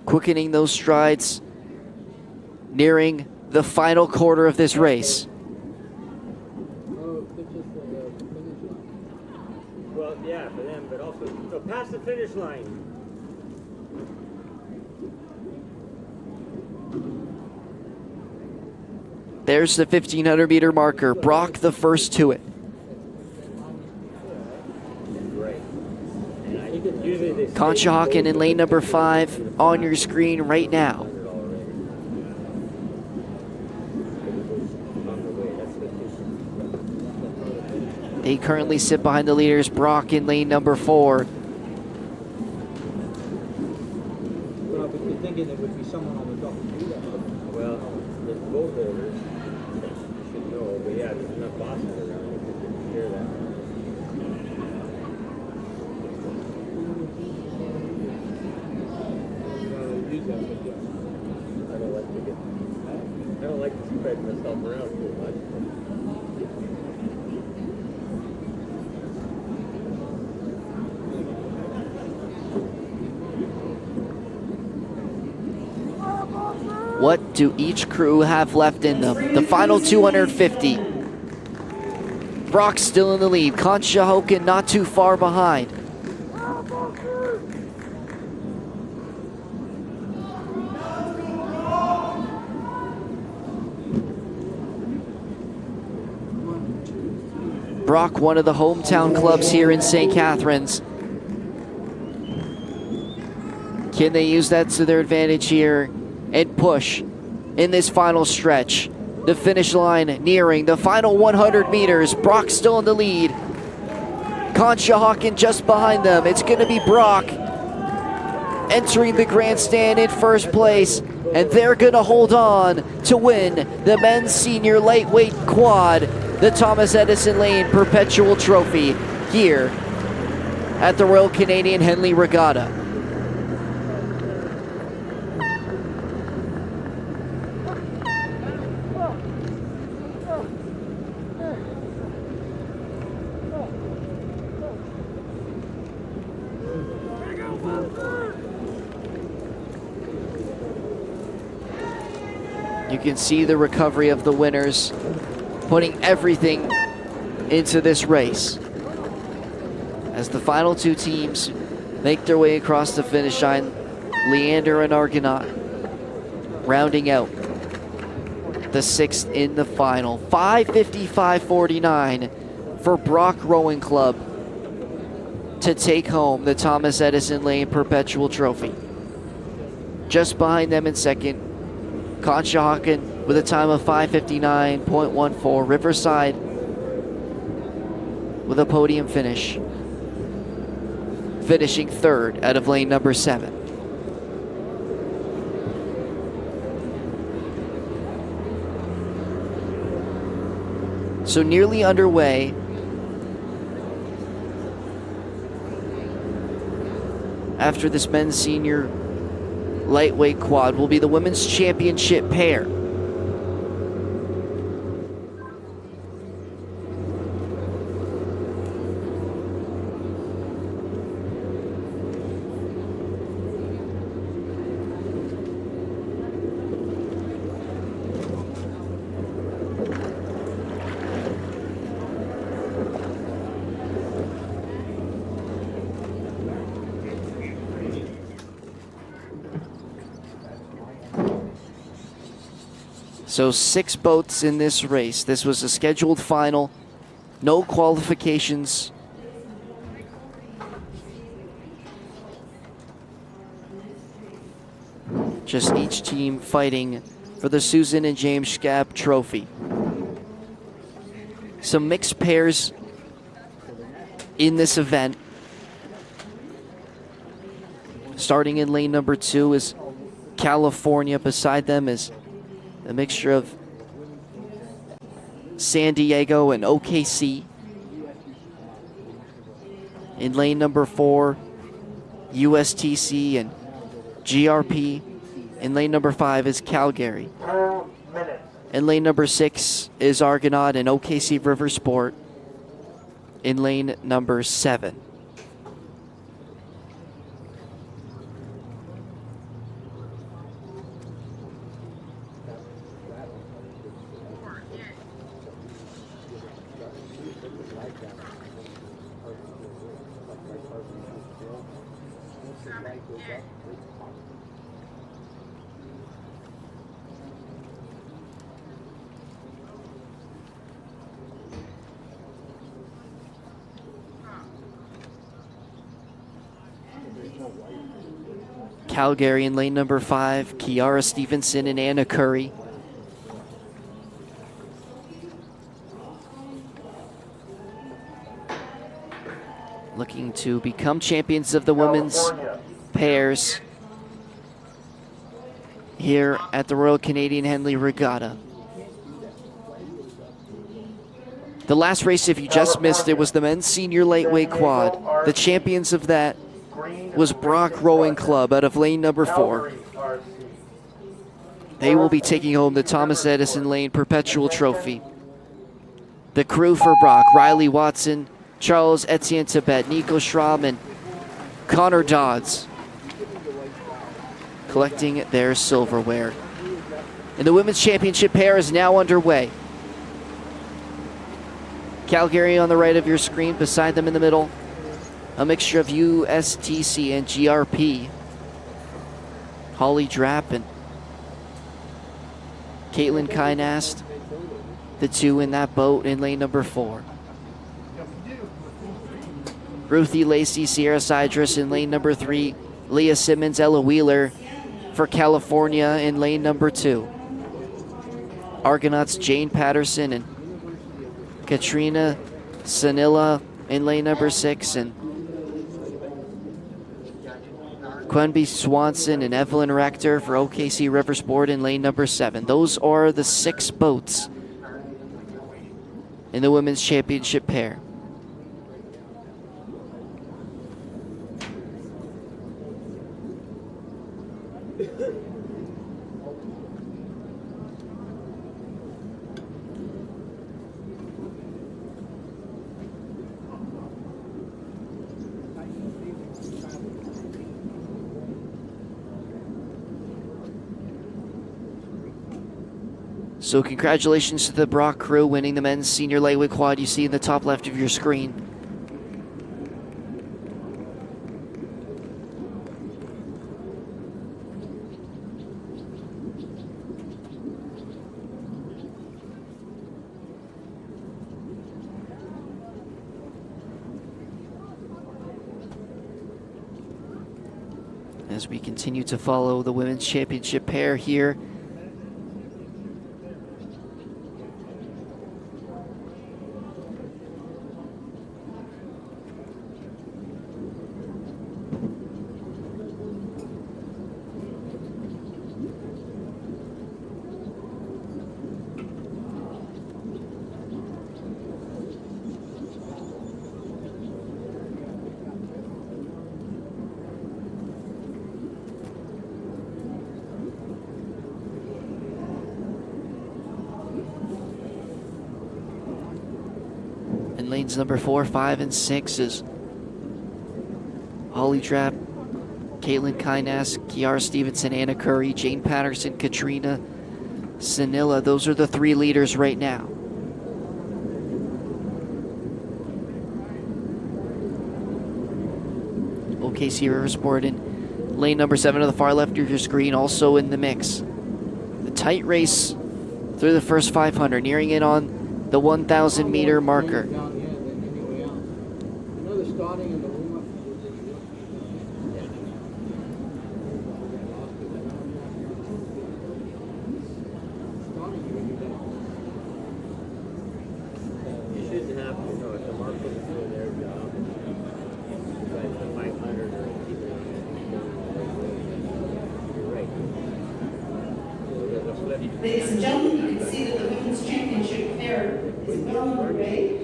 Quickening those strides, nearing the final quarter of this race. Well, yeah, for them, but also past the finish line. There's the 1,500 meter marker. Brock the first to it. Conshohocken in lane number 5 on your screen right now. They currently sit behind the leaders. Brock in lane number 4. Well, but you're thinking there would be someone on the top to do that. Well, the boat holders should know, but yeah, there's enough bosses around that could share that. I don't like to spread myself around too much. What do each crew have left in them? The final 250. Brock still in the lead. Conshohocken not too far behind. Brock, one of the hometown clubs here in St. Catharines. Can they use that to their advantage here and push in this final stretch? The finish line nearing the final 100 meters. Brock still in the lead. Conshohocken just behind them. It's going to be Brock entering the grandstand in first place, and they're going to hold on to win the men's senior lightweight quad, the Thomas Edison Lane Perpetual Trophy here at the Royal Canadian Henley Regatta. You can see the recovery of the winners, putting everything into this race. As the final 2 teams make their way across the finish line, Leander and Argonaut rounding out the 6th in the final. 5:55.49 for Brock Rowing Club to take home the Thomas Edison Lane Perpetual Trophy. Just behind them in second, Conshohocken with a time of 5:59.14. Riverside with a podium finish, finishing third out of lane number 7. So nearly underway. After this men's senior lightweight quad will be the women's championship pair. So 6 boats in this race. This was a scheduled final. No qualifications. Just each team fighting for the Susan and James Schaap Trophy. Some mixed pairs in this event. Starting in lane number 2 is California. Beside them is a mixture of San Diego and OKC. In lane number 4, USTC and GRP. In lane number 5 is Calgary. In lane number 6 is Argonaut and OKC River Sport. In lane number 7. Calgary in lane number 5, Kiara Stevenson and Anna Curry. Looking to become champions of the women's pairs here at the Royal Canadian Henley Regatta. The last race, if you just missed it, was the men's senior lightweight quad. The champions of that was Brock Rowing Club out of lane number 4. They will be taking home the Thomas Edison Lane Perpetual Trophy. The crew for Brock: Riley Watson, Charles Etienne Tibet, Nico Schramm, and Connor Dodds, collecting their silverware. And the women's championship pair is now underway. Calgary on the right of your screen, beside them in the middle, a mixture of USTC and GRP. Holly Drapp and Caitlin Kynast, the two in that boat in lane number 4. Ruthie Lacey, Sierra Sidrus in lane number 3. Leah Simmons, Ella Wheeler for California in lane number 2. Argonauts Jane Patterson and Katrina Sanilla in lane number 6, and Quenby Swanson and Evelyn Rector for OKC River Sport in lane number 7. Those are the 6 boats in the women's championship pair. So congratulations to the Brock crew winning the men's senior lightweight quad you see in the top left of your screen. as we continue to follow the women's championship pair here. Lanes number 4, 5, and 6 is Holly Trapp, Caitlin Kynas, Kiara Stevenson, Anna Curry, Jane Patterson, Katrina Sanilla. Those are the 3 leaders right now. OKC Riversport in lane number 7 to the far left of your screen, also in the mix. A tight race through the first 500, nearing in on the 1,000 meter marker. Starting in the warm-up. You shouldn't have to, if the mark was doing their job, like the 500 or keep it on. You're right. There's a flip. Ladies and gentlemen, you can see that the women's championship pair is well underway.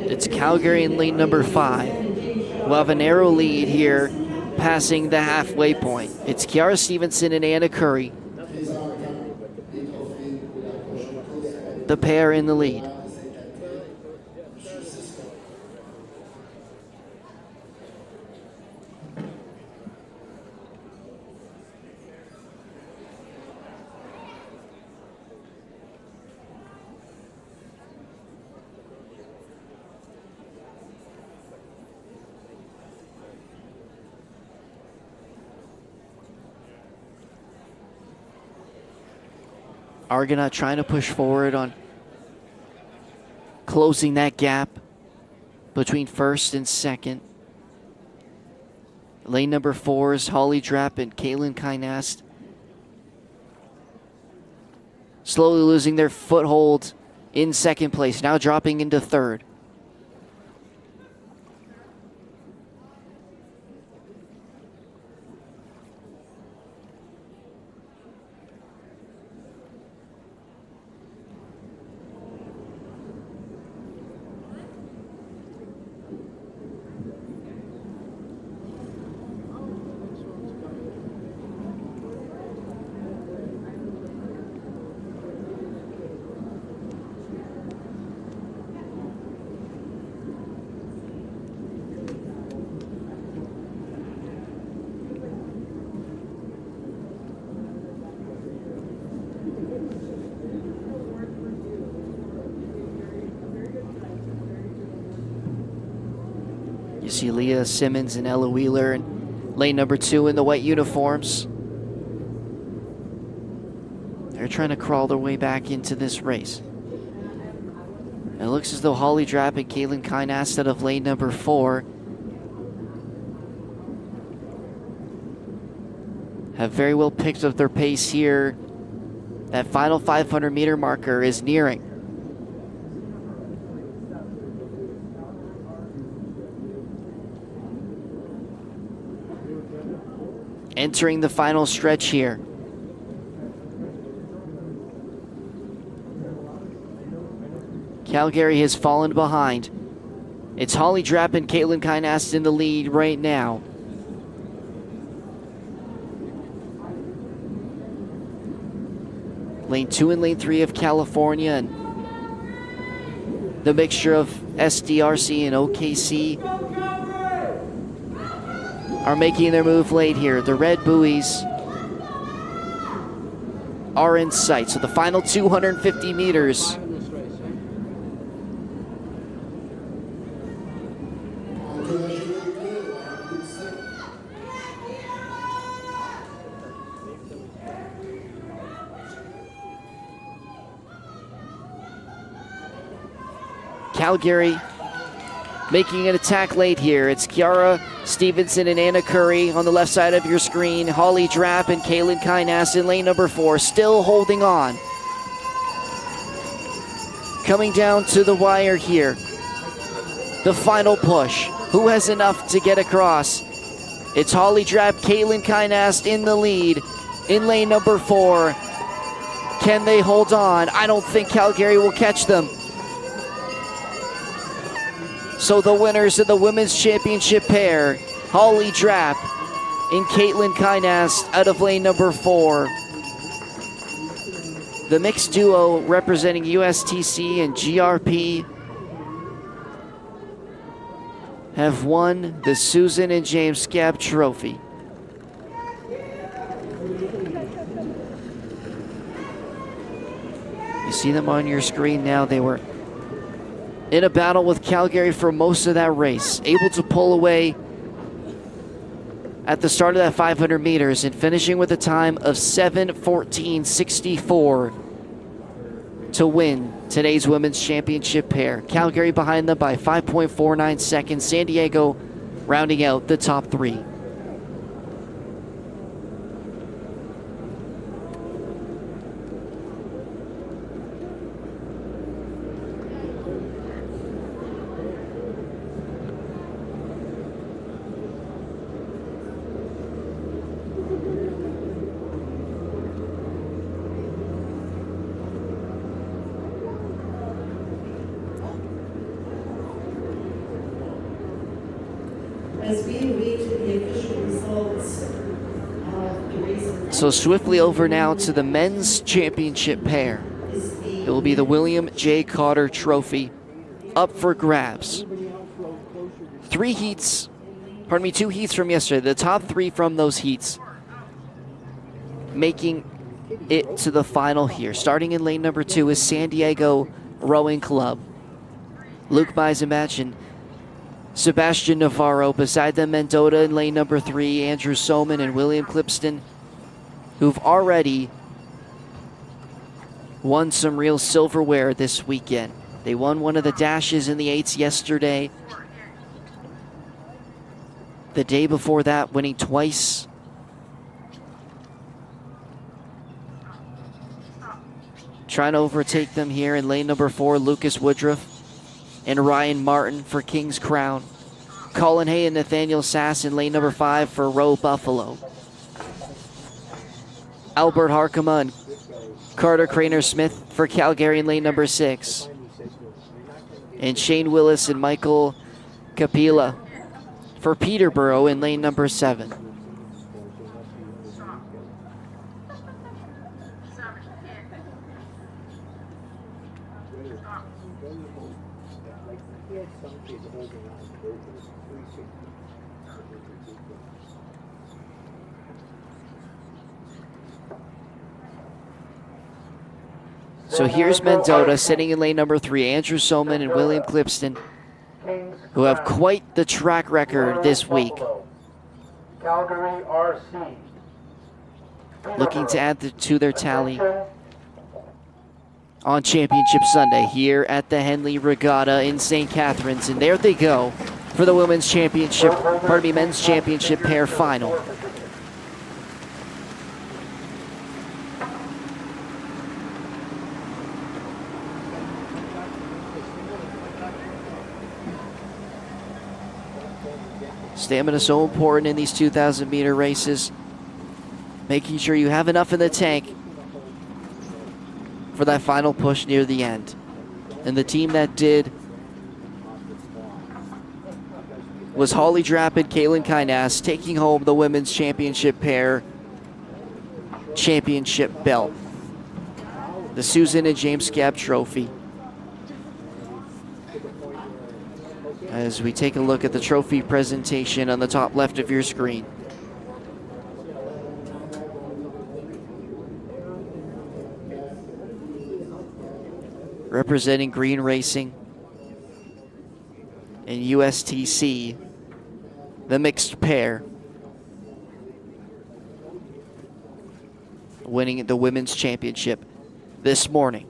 It's Calgary in lane number 5. We'll have a narrow lead here, passing the halfway point. It's Kiara Stevenson and Anna Curry, the pair in the lead. Argonaut trying to push forward on closing that gap between first and second. Lane number 4 is Holly Trapp and Caitlin Kynast. Slowly losing their foothold in second place, now dropping into third. You see Leah Simmons and Ella Wheeler in lane number 2 in the white uniforms. They're trying to crawl their way back into this race. And it looks as though Holly Trapp and Caitlin Kynast out of lane number 4 have very well picked up their pace here. That final 500 meter marker is nearing. Entering the final stretch here. Calgary has fallen behind. It's Holly Trapp and Caitlin Kynast in the lead right now. Lane 2 and lane 3 of California, and the mixture of SDRC and OKC are making their move late here. The red buoys are in sight. So the final 250 meters. Calgary making an attack late here. It's Kiara Stevenson and Anna Curry on the left side of your screen. Holly Drapp and Kaylin Kynas in lane number 4, still holding on. Coming down to the wire here. The final push. Who has enough to get across? It's Holly Drapp, Kaylin Kynas in the lead in lane number 4. Can they hold on? I don't think Calgary will catch them. So the winners of the women's championship pair, Holly Drapp and Caitlin Kynas out of lane number 4. The mixed duo representing USTC and GRP have won the Susan and James Scab Trophy. You see them on your screen now. They were in a battle with Calgary for most of that race, able to pull away at the start of that 500 meters and finishing with a time of 7:14.64 to win today's women's championship pair. Calgary behind them by 5.49 seconds. San Diego rounding out the top 3. As we await the official results of the race, So swiftly over now to the men's championship pair. It will be the William J. Cotter Trophy up for grabs. 2 heats from yesterday. The top 3 from those heats making it to the final here. Starting in lane number 2 is San Diego Rowing Club. Luke Meisenbach and Sebastian Navarro. Beside them, Mendota in lane number 3, Andrew Soman and William Clipston, who've already won some real silverware this weekend. They won one of the dashes in the 8s yesterday. The day before that, winning twice. Trying to overtake them here in lane number 4, Lucas Woodruff and Ryan Martin for King's Crown. Colin Hay and Nathaniel Sass in lane number 5 for Row Buffalo. Albert Harkema and Carter Craner-Smith for Calgary in lane number 6. And Shane Willis and Michael Capilla for Peterborough in lane number 7. So here's Mendota sitting in lane number 3, Andrew Soman and William Clipston, who have quite the track record this week. Calgary RC. Looking to add to their tally on Championship Sunday here at the Henley Regatta in St. Catharines. And there they go for the men's championship pair final. Stamina is so important in these 2,000 meter races. Making sure you have enough in the tank for that final push near the end. And the team that did was Holly Drapp and Caitlin Kynas, taking home the women's championship pair championship belt. The Susan and James Scab Trophy. As we take a look at the trophy presentation on the top left of your screen. Representing Green Racing and USTC, the mixed pair, winning the women's championship this morning.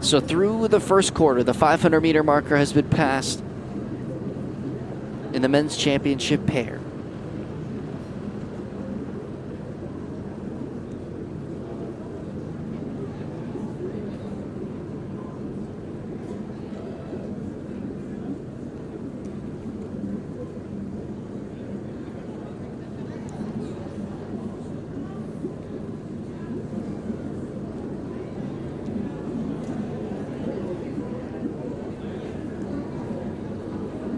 So through the first quarter, the 500-meter marker has been passed in the men's championship pair.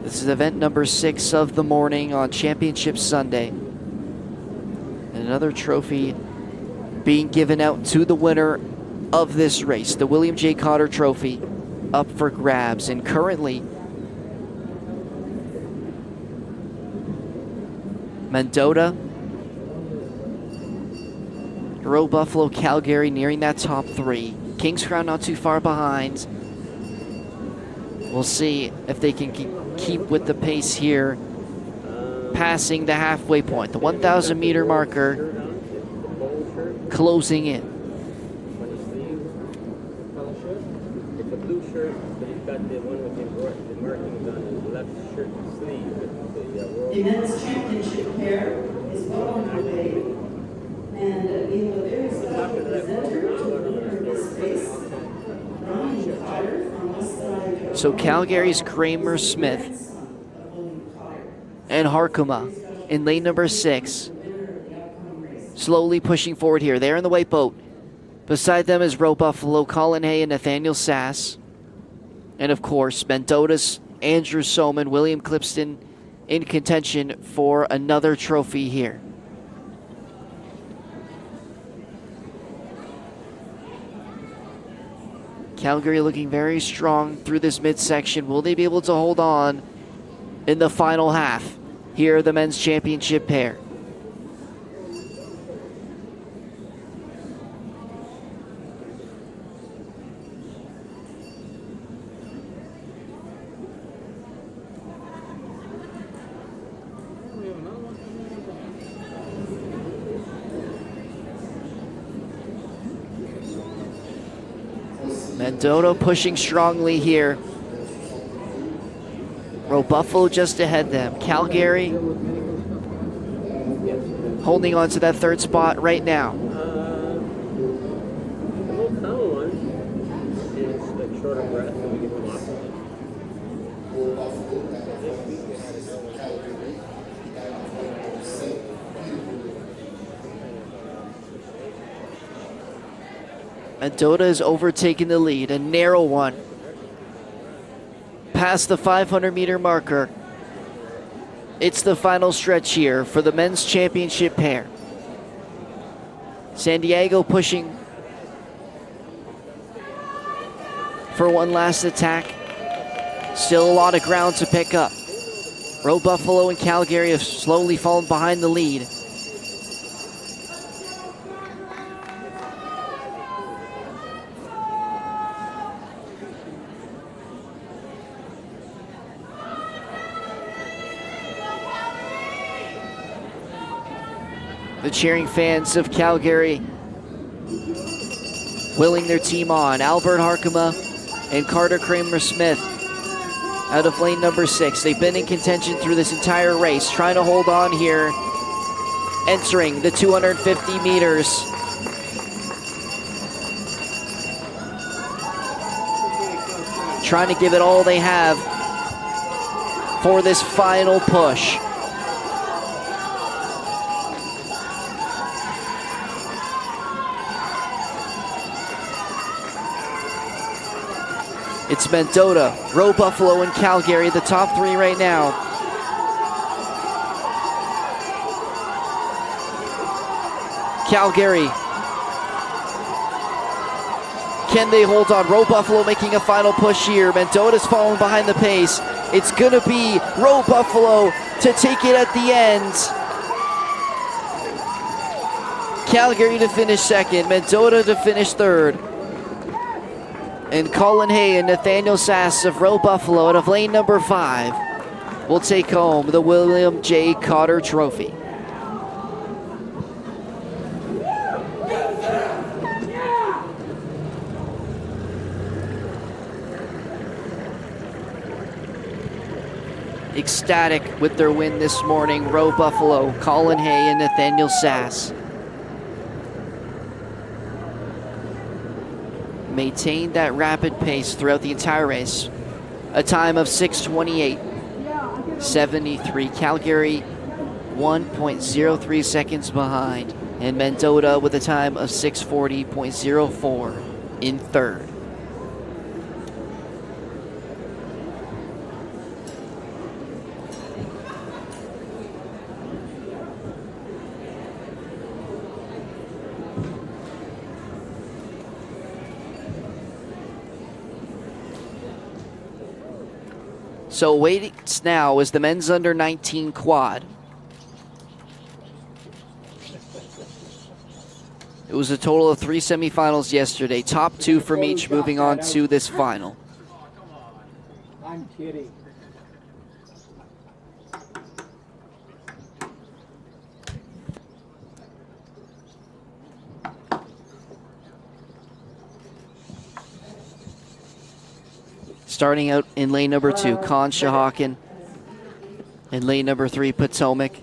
This is event number 6 of the morning on Championship Sunday. And another trophy being given out to the winner of this race, the William J. Cotter Trophy, up for grabs. And currently, Mendota, Row Buffalo, Calgary nearing that top 3. Kings Crown not too far behind. We'll see if they can keep with the pace here, passing the halfway point, the 1,000-meter marker, closing in. It's a blue shirt, but he's got the one with the markings on his left shirt sleeve. The men's championship pair is well on the way, and there is a presenter to the leader of this race, Ron Cotter from West. So Calgary's Kramer Smith and Harkuma in lane number 6, slowly pushing forward here. They're in the white boat. Beside them is Row Buffalo, Colin Hay, and Nathaniel Sass. And of course, Mendota's Andrew Soman, William Clipston in contention for another trophy here. Calgary looking very strong through this midsection. Will they be able to hold on in the final half? Here are the men's championship pair. Mendota pushing strongly here. Row Buffalo just ahead them. Calgary holding on to that third spot right now. The most common one is like short of breath, and we get them off. Mendota is overtaking the lead, a narrow one. Past the 500-meter marker. It's the final stretch here for the men's championship pair. San Diego pushing for one last attack. Still a lot of ground to pick up. Row Buffalo and Calgary have slowly fallen behind the lead. The cheering fans of Calgary willing their team on. Albert Harkema and Carter Kramer Smith out of lane number 6. They've been in contention through this entire race, trying to hold on here, entering the 250 meters. Trying to give it all they have for this final push. It's Mendota, Row Buffalo, and Calgary, the top 3 right now. Calgary. Can they hold on? Row Buffalo making a final push here. Mendota's falling behind the pace. It's going to be Row Buffalo to take it at the end. Calgary to finish second. Mendota to finish third. And Colin Hay and Nathaniel Sass of Row Buffalo out of lane number 5 will take home the William J. Cotter Trophy. ecstatic with their win this morning. Row Buffalo, Colin Hay and Nathaniel Sass maintained that rapid pace throughout the entire race. A time of 6:28.73. Calgary 1.03 seconds behind, and Mendota with a time of 6:40.04 in third. So waits now is the men's under 19 quad. It was a total of 3 semifinals yesterday. Top 2 from each moving on to this final. I'm kidding. Starting out in lane number 2, Conshohocken. In lane number 3, Potomac.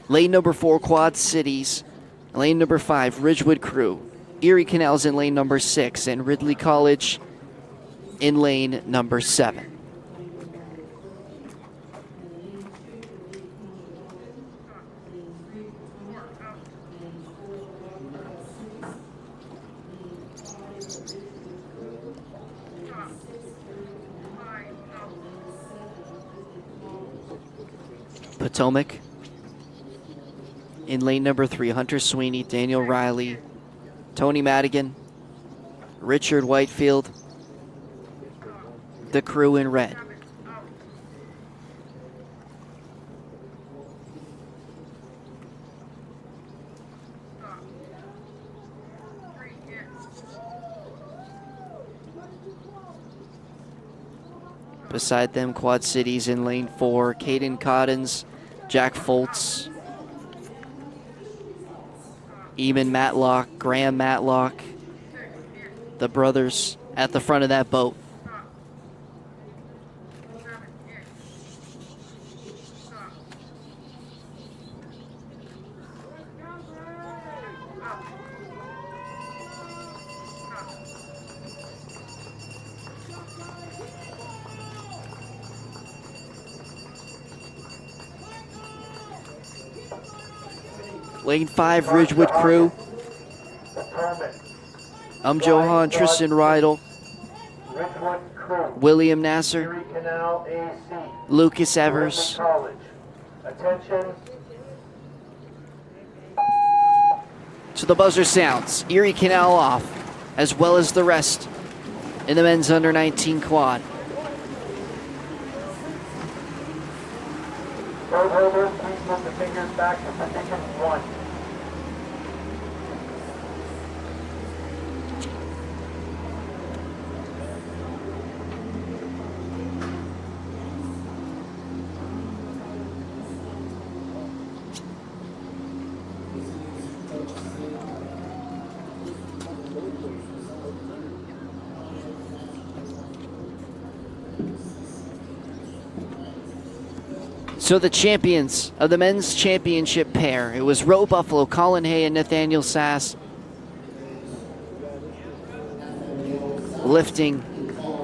Lane number 4, Quad Cities. Lane number 5, Ridgewood Crew. Erie Canals in lane number 6, and Ridley College in lane number 7. Potomac. In lane number 3, Hunter Sweeney, Daniel Riley, Tony Madigan, Richard Whitefield, the crew in red. Beside them, Quad Cities in lane 4, Caden Cottons, Jack Foltz, Eamon Matlock, Graham Matlock, the brothers at the front of that boat. Lane 5, Ridgewood Crew. Johan Tristan Rydell, William Nasser, Lucas Evers. So the buzzer sounds. Erie Canal off, as well as the rest in the men's under 19 quad. Road holders, please move the fingers back to position 1. So the champions of the men's championship pair, it was Row Buffalo, Colin Hay and Nathaniel Sass, lifting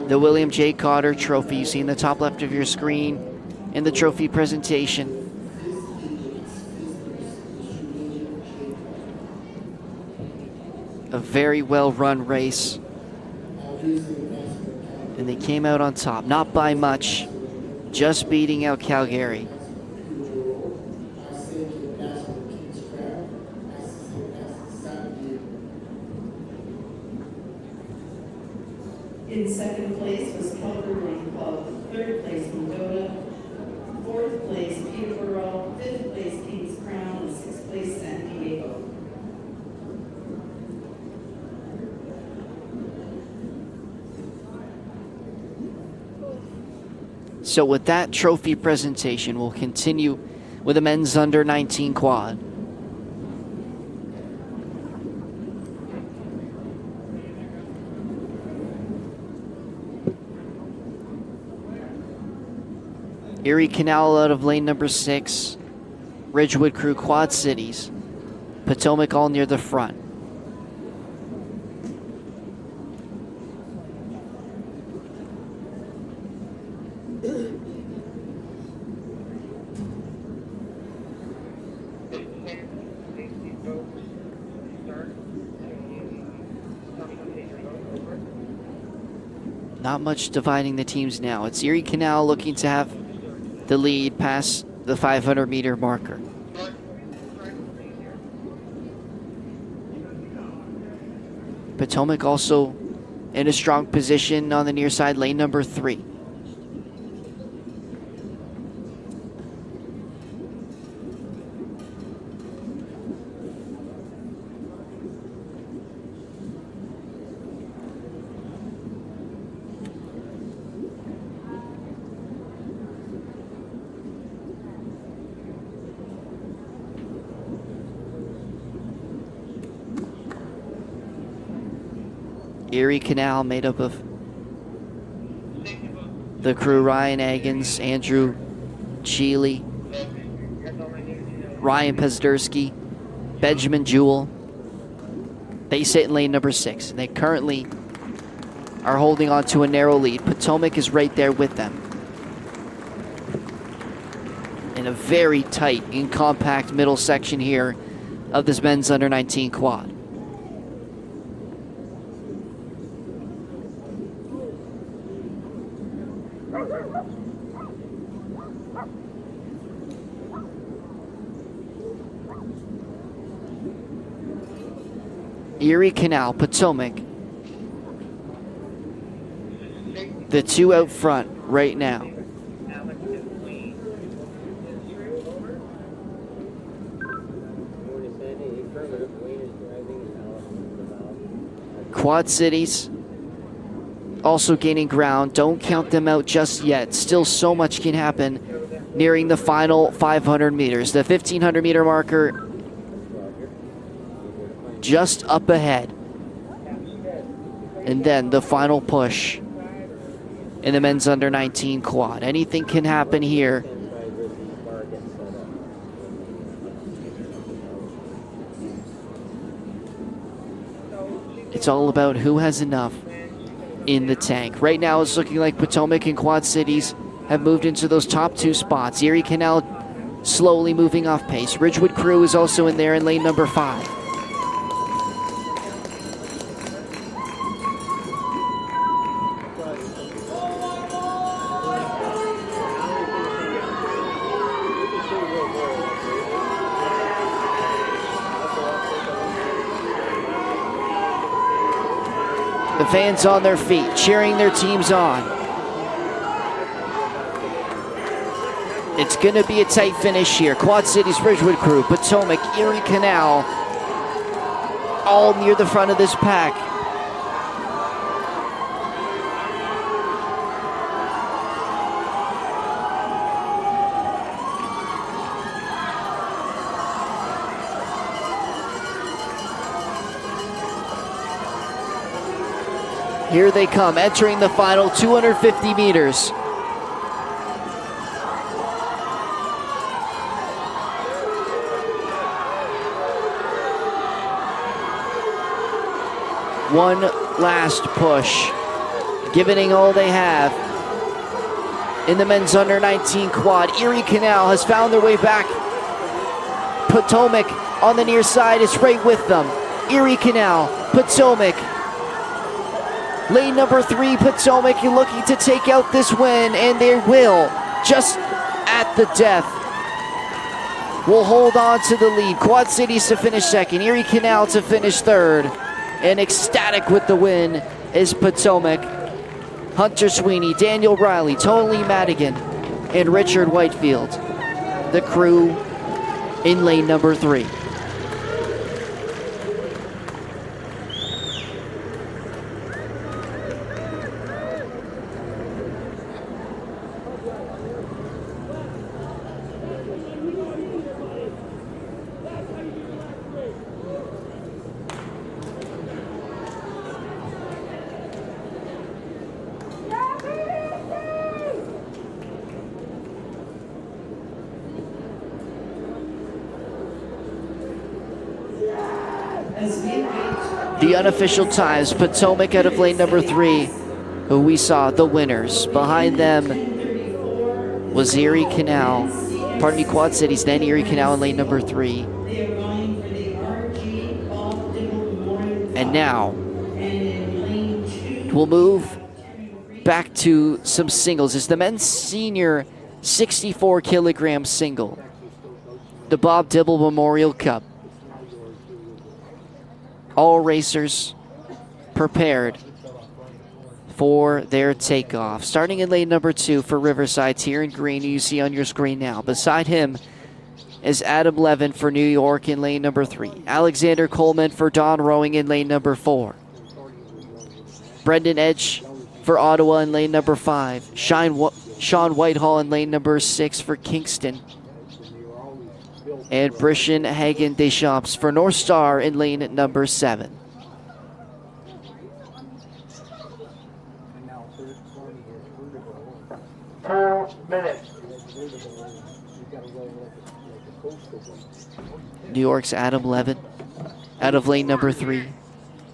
the William J. Cotter Trophy. You see in the top left of your screen in the trophy presentation. A very well-run race. And they came out on top, not by much, just beating out Calgary. In second place was Pararowing Club, third place Mendota, fourth place Peterborough, fifth place Kings Crown, and sixth place San Diego. So with that trophy presentation, we'll continue with the men's under 19 quad. Erie Canal out of lane number 6. Ridgewood Crew, Quad Cities. Potomac all near the front. Not much dividing the teams now. It's Erie Canal looking to have the lead past the 500-meter marker. Potomac also in a strong position on the near side, lane number 3. Erie Canal made up of the crew: Ryan Agins, Andrew Cheely, Ryan Pezderski, Benjamin Jewell. They sit in lane number 6. They currently are holding on to a narrow lead. Potomac is right there with them in a very tight and compact middle section here of this men's under 19 quad. Erie Canal, Potomac, the two out front right now. Quad Cities also gaining ground. Don't count them out just yet. Still so much can happen nearing the final 500 meters. The 1,500 meter marker just up ahead. And then the final push in the men's under 19 quad. Anything can happen here. It's all about who has enough in the tank. Right now it's looking like Potomac and Quad Cities have moved into those top 2 spots. Erie Canal slowly moving off pace. Ridgewood Crew is also in there in lane number 5. The fans on their feet, cheering their teams on. It's going to be a tight finish here. Quad Cities, Ridgewood Crew, Potomac, Erie Canal, all near the front of this pack. Here they come, entering the final 250 meters. One last push, giving all they have in the men's under 19 quad. Erie Canal has found their way back. Potomac on the near side is right with them. Erie Canal, Potomac. Lane number 3, Potomac looking to take out this win, and they will, just at the death. Will hold on to the lead. Quad Cities to finish 2nd, Erie Canal to finish 3rd, and ecstatic with the win is Potomac. Hunter Sweeney, Daniel Riley, Tony Madigan, and Richard Whitefield, the crew in lane number 3. The unofficial times, Potomac out of lane number 3, who we saw the winners. Behind them was Erie Canal, pardon me, Quad Cities, then Erie Canal in lane number 3. And now, we'll move back to some singles. It's the men's senior 64 kilogram single, the Bob Dibble Memorial Cup. All racers prepared for their takeoff. Starting in lane number 2 for Riverside, Tyron Green, who you see on your screen now. Beside him is Adam Levin for New York in lane number 3. Alexander Coleman for Don Rowing in lane number 4. Brendan Edge for Ottawa in lane number 5. Sean Whitehall in lane number 6 for Kingston. And Brishan Hagen Deschamps for North Star in lane number 7. New York's Adam Levin out of lane number 3.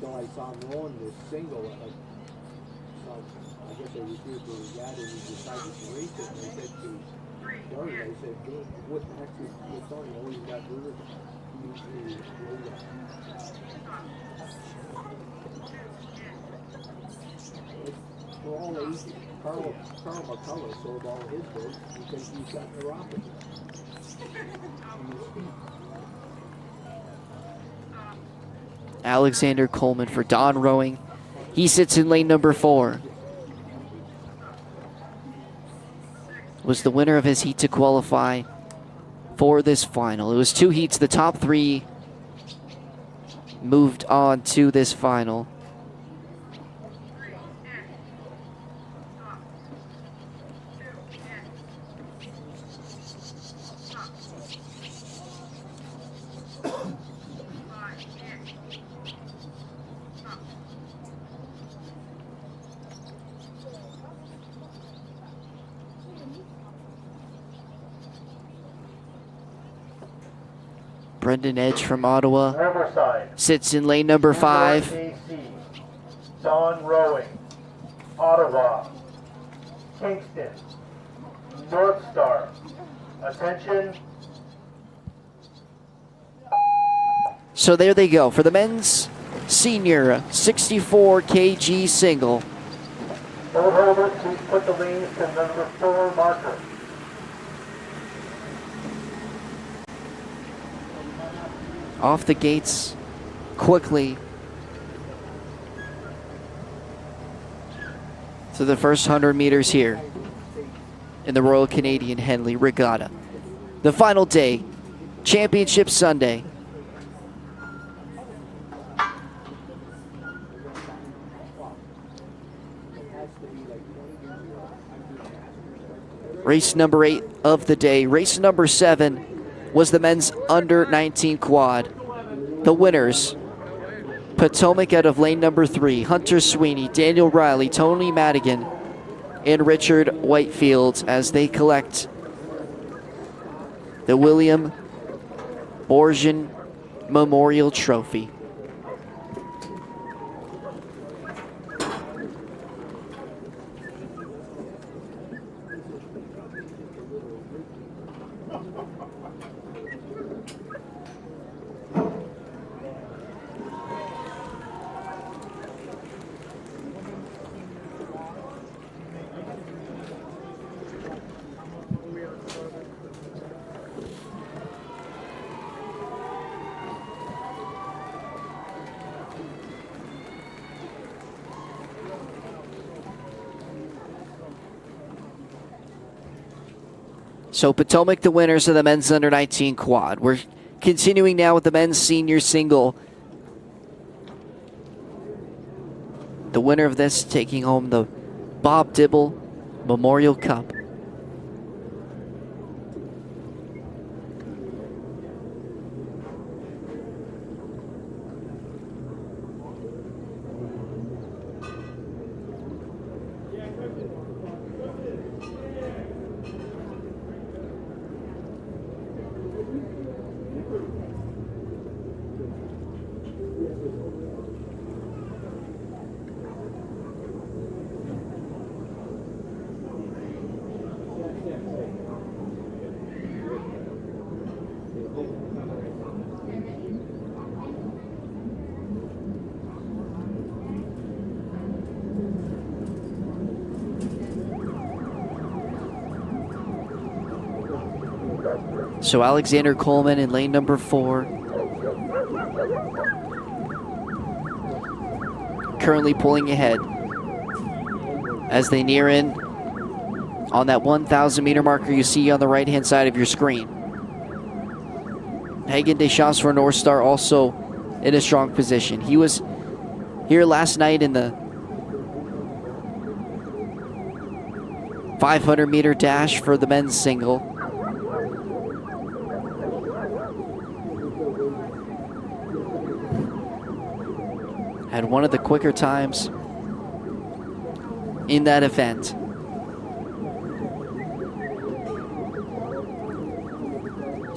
So I saw him rolling this single. I guess I was here for Regatta and he decided to race it. And I said to Dory, I said, what the heck is this on? Oh, you got River. You need to roll that. For all ages, Carl McCullough sold all his boats because he's got neuropathy. Alexander Coleman for Don Rowing. He sits in lane number 4. Was the winner of his heat to qualify for this final. It was 2 heats. The top 3 moved on to this final. Brendan Edge from Ottawa Riverside sits in lane number 5. AC, Don Rowing, Ottawa, Kingston, North Star. Attention. So there they go for the men's senior 64 kg single. Boat holders, please put the lanes to number 4 marker. Off the gates quickly to the first 100 meters here in the Royal Canadian Henley Regatta. The final day, Championship Sunday. Race number 8 of the day. Race number 7 was the men's under 19 quad. The winners, Potomac out of lane number 3, Hunter Sweeney, Daniel Riley, Tony Madigan, and Richard Whitefield as they collect the William Borgen Memorial Trophy. So Potomac, the winners of the men's under 19 quad. We're continuing now with the men's senior single. The winner of this taking home the Bob Dibble Memorial Cup. So Alexander Coleman in lane number 4. Currently pulling ahead as they near in on that 1,000 meter marker you see on the right hand side of your screen. Hagen Deschamps for North Star also in a strong position. He was here last night in the 500 meter dash for the men's single. Had one of the quicker times in that event.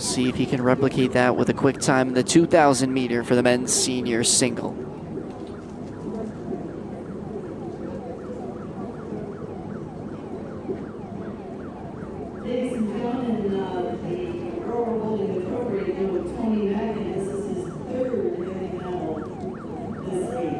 See if he can replicate that with a quick time in the 2,000 meter for the men's senior single. Ladies and gentlemen, the Royal holding the trophy with Tony Maggin. This is his third heavy medal this week.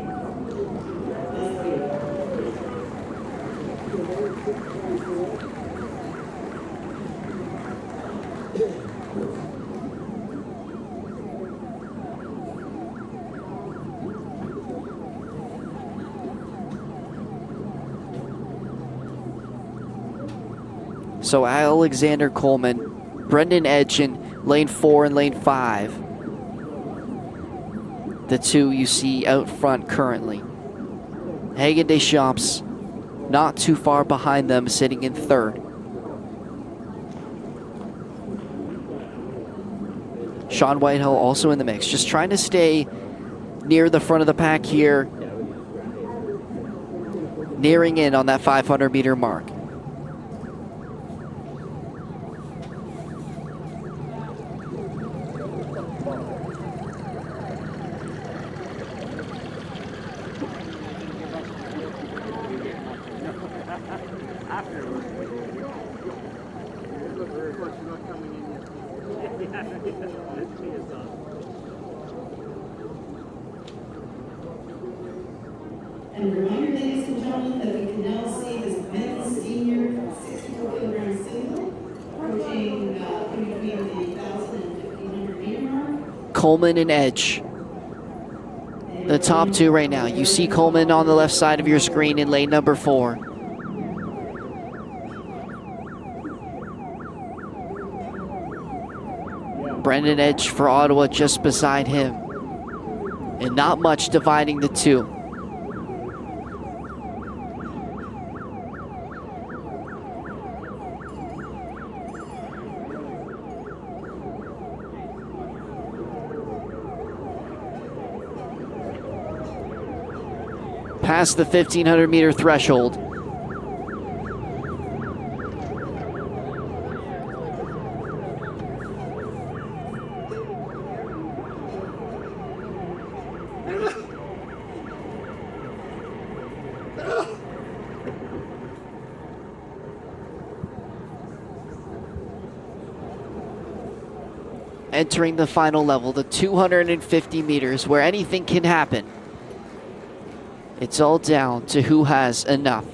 So Alexander Coleman, Brendan Edge in lane 4 and lane 5. The two you see out front currently. Hagen Deschamps not too far behind them, sitting in 3rd. Sean Whitehill also in the mix, just trying to stay near the front of the pack here, nearing in on that 500 meter mark. And reminder, ladies and gentlemen, that we can now see this men's senior 64 kilogram single approaching in between the 1,000 and 1,500 meter mark. Coleman and Edge, the top two right now. You see Coleman on the left side of your screen in lane number 4. Brendan Edge for Ottawa just beside him. And not much dividing the two. Past the 1,500 meter threshold. Entering the final level, the 250 meters, where anything can happen. It's all down to who has enough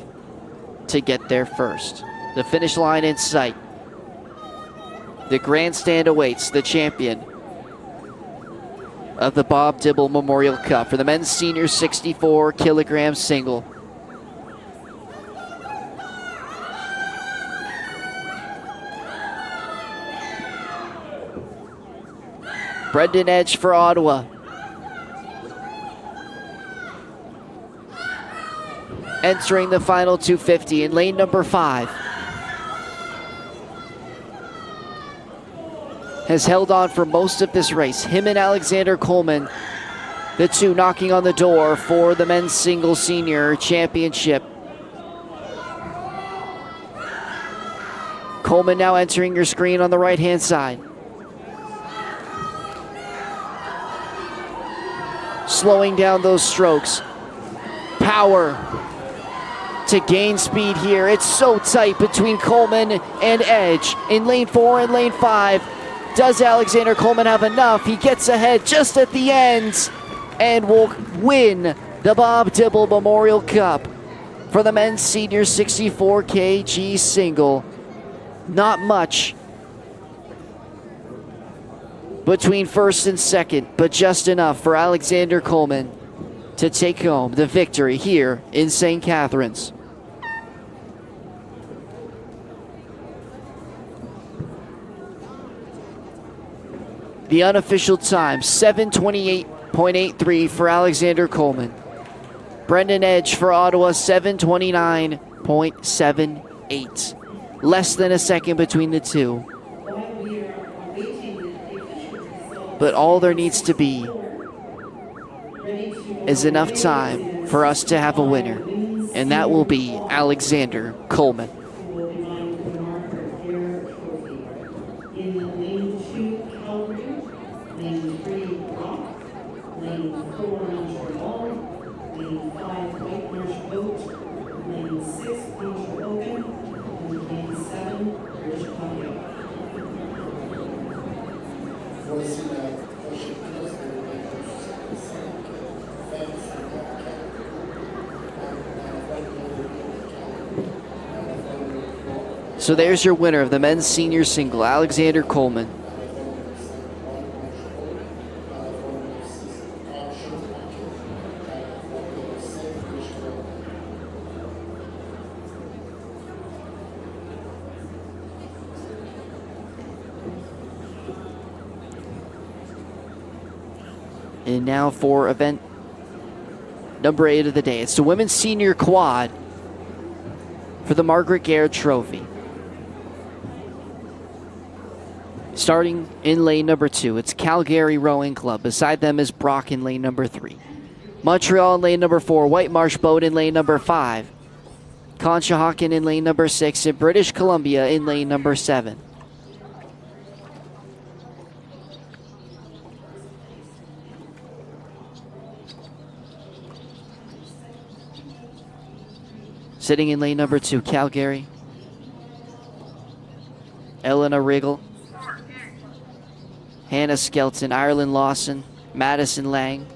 to get there first. The finish line in sight. The grandstand awaits the champion of the Bob Dibble Memorial Cup for the men's senior 64 kilogram single. Brendan Edge for Ottawa. Entering the final 250 in lane number 5. Has held on for most of this race. Him and Alexander Coleman, the two knocking on the door for the men's single senior championship. Coleman now entering your screen on the right-hand side. Slowing down those strokes. Power to gain speed here. It's so tight between Coleman and Edge in lane 4 and lane 5. Does Alexander Coleman have enough? He gets ahead just at the end and will win the Bob Dibble Memorial Cup for the men's senior 64 kg single. Not much between first and second, but just enough for Alexander Coleman to take home the victory here in St. Catharines. The unofficial time, 7:28.83 for Alexander Coleman. Brendan Edge for Ottawa, 7:29.78. Less than a second between the two. But all there needs to be is enough time for us to have a winner, and that will be Alexander Coleman. So there's your winner of the men's senior single, Alexander Coleman. And now for event number 8 of the day. It's the women's senior quad for the Margaret Gare Trophy. Starting in lane number 2, it's Calgary Rowing Club. Beside them is Brock in lane number 3. Montreal in lane number 4, White Marsh Boat in lane number 5. Conshohocken in lane number 6, and British Columbia in lane number 7. Sitting in lane number 2, Calgary. Elena Riggle. Hannah Skelton, Ireland Lawson, Madison Lang.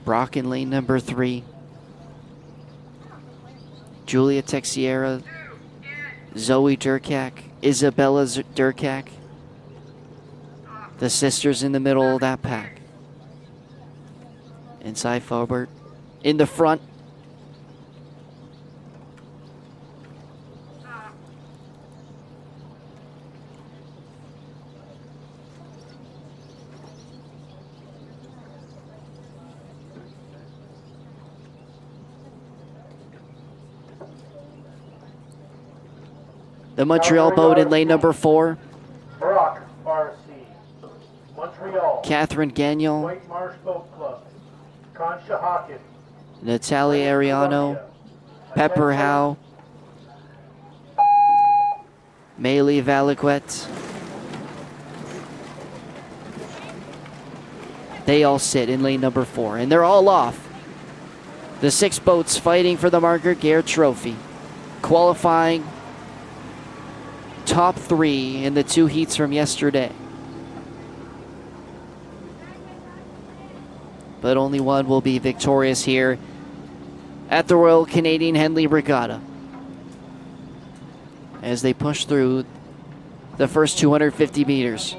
Brock in lane number 3. Julia Texiera, Zoe Durkak, Isabella Durkak. The sisters in the middle of that pack. Inside forward. In the front. The Montreal boat in lane number 4. Brock, RC. Montreal. Catherine Gagnon. White Marsh Boat Club. Conshohocken. Natalia Ariano. Pepper Howe. Maylee Valiquette. They all sit in lane number 4, and they're all off. The 6 boats fighting for the Margaret Gare Trophy. Qualifying top 3 in the 2 heats from yesterday. But only one will be victorious here at the Royal Canadian Henley Regatta as they push through the first 250 meters.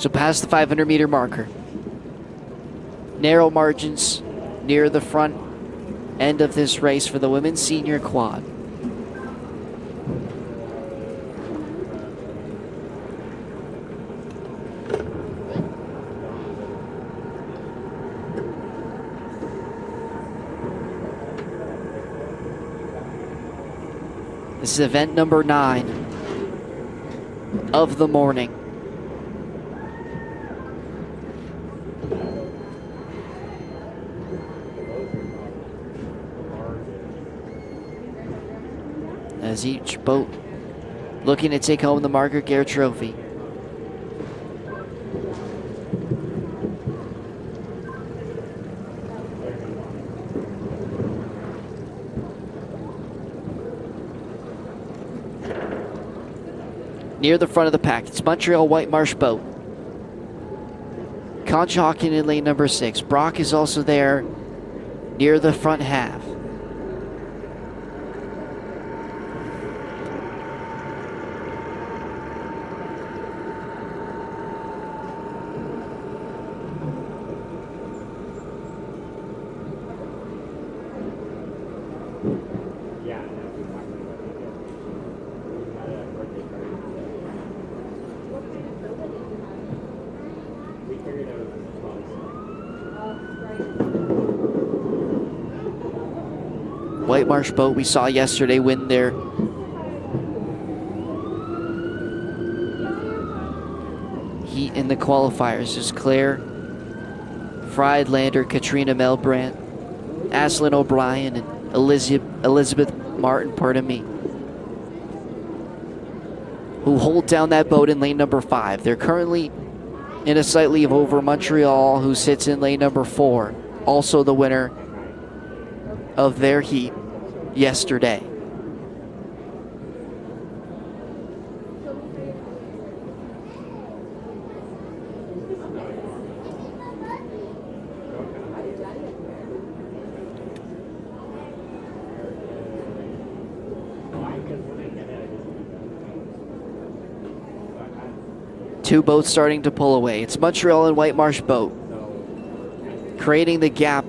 So past the 500-meter marker. Narrow margins near the front end of this race for the women's senior quad. This is event number 9 of the morning. As each boat looking to take home the Margaret Gare Trophy. Near the front of the pack, it's Montreal White Marsh boat. Conshohocken in lane number 6. Brock is also there near the front half. White Marsh boat we saw yesterday win their heat in the qualifiers. There's Claire Friedlander, Katrina Melbrandt, Ashlyn O'Brien, and Elizabeth Martin, who hold down that boat in lane number 5. They're currently in a sight lead over Montreal, who sits in lane number 4, also the winner of their heat yesterday. Two boats starting to pull away. It's Montreal and White Marsh boat creating the gap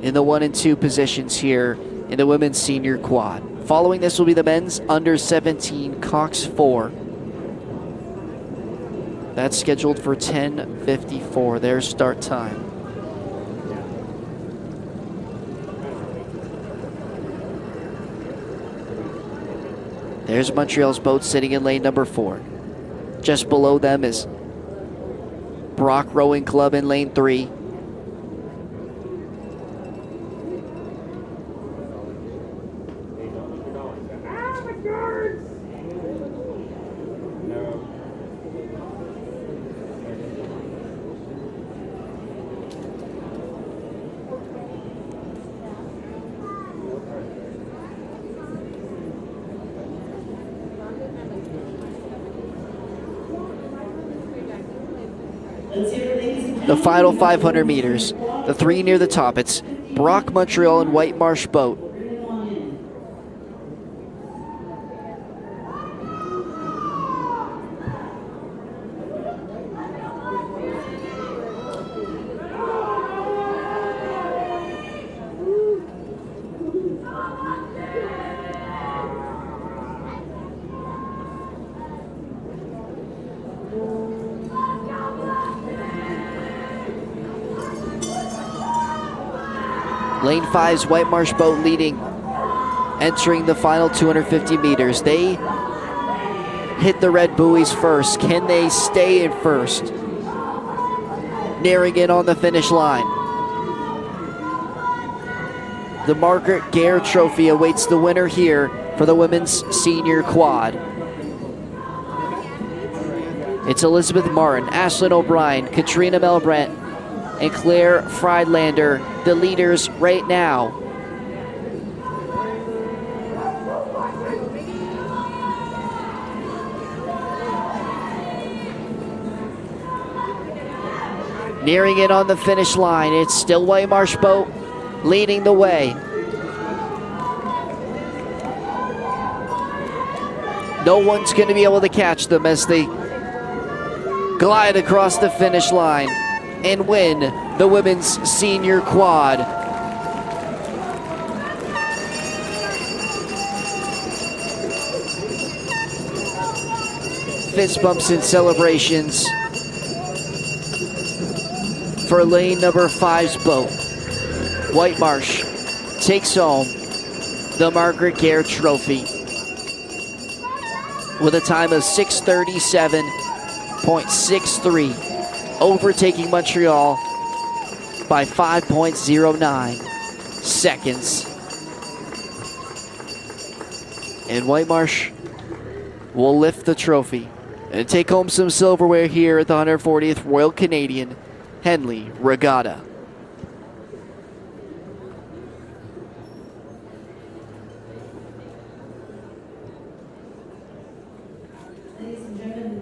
in the 1 and 2 positions here in the women's senior quad. Following this will be the men's under 17 Cox 4. That's scheduled for 10:54, their start time. There's Montreal's boat sitting in lane number 4. Just below them is Brock Rowing Club in lane 3. The final 500 meters, the 3 near the top. It's Brock, Montreal, and White Marsh boat. Lane 5's White Marsh boat leading, entering the final 250 meters. They hit the red buoys first. Can they stay in first? Nearing in on the finish line. The Margaret Gare Trophy awaits the winner here for the women's senior quad. It's Elizabeth Martin, Ashlyn O'Brien, Katrina Melbrandt, and Claire Friedlander, the leaders right now. Nearing in on the finish line, it's still White Marsh boat leading the way. No one's going to be able to catch them as they glide across the finish line and win the women's senior quad. Fist bumps and celebrations for lane number 5's boat. White Marsh takes home the Margaret Gare Trophy with a time of 6:37.63, overtaking Montreal by 5.09 seconds. And White Marsh will lift the trophy and take home some silverware here at the 140th Royal Canadian Henley Regatta. Ladies and gentlemen,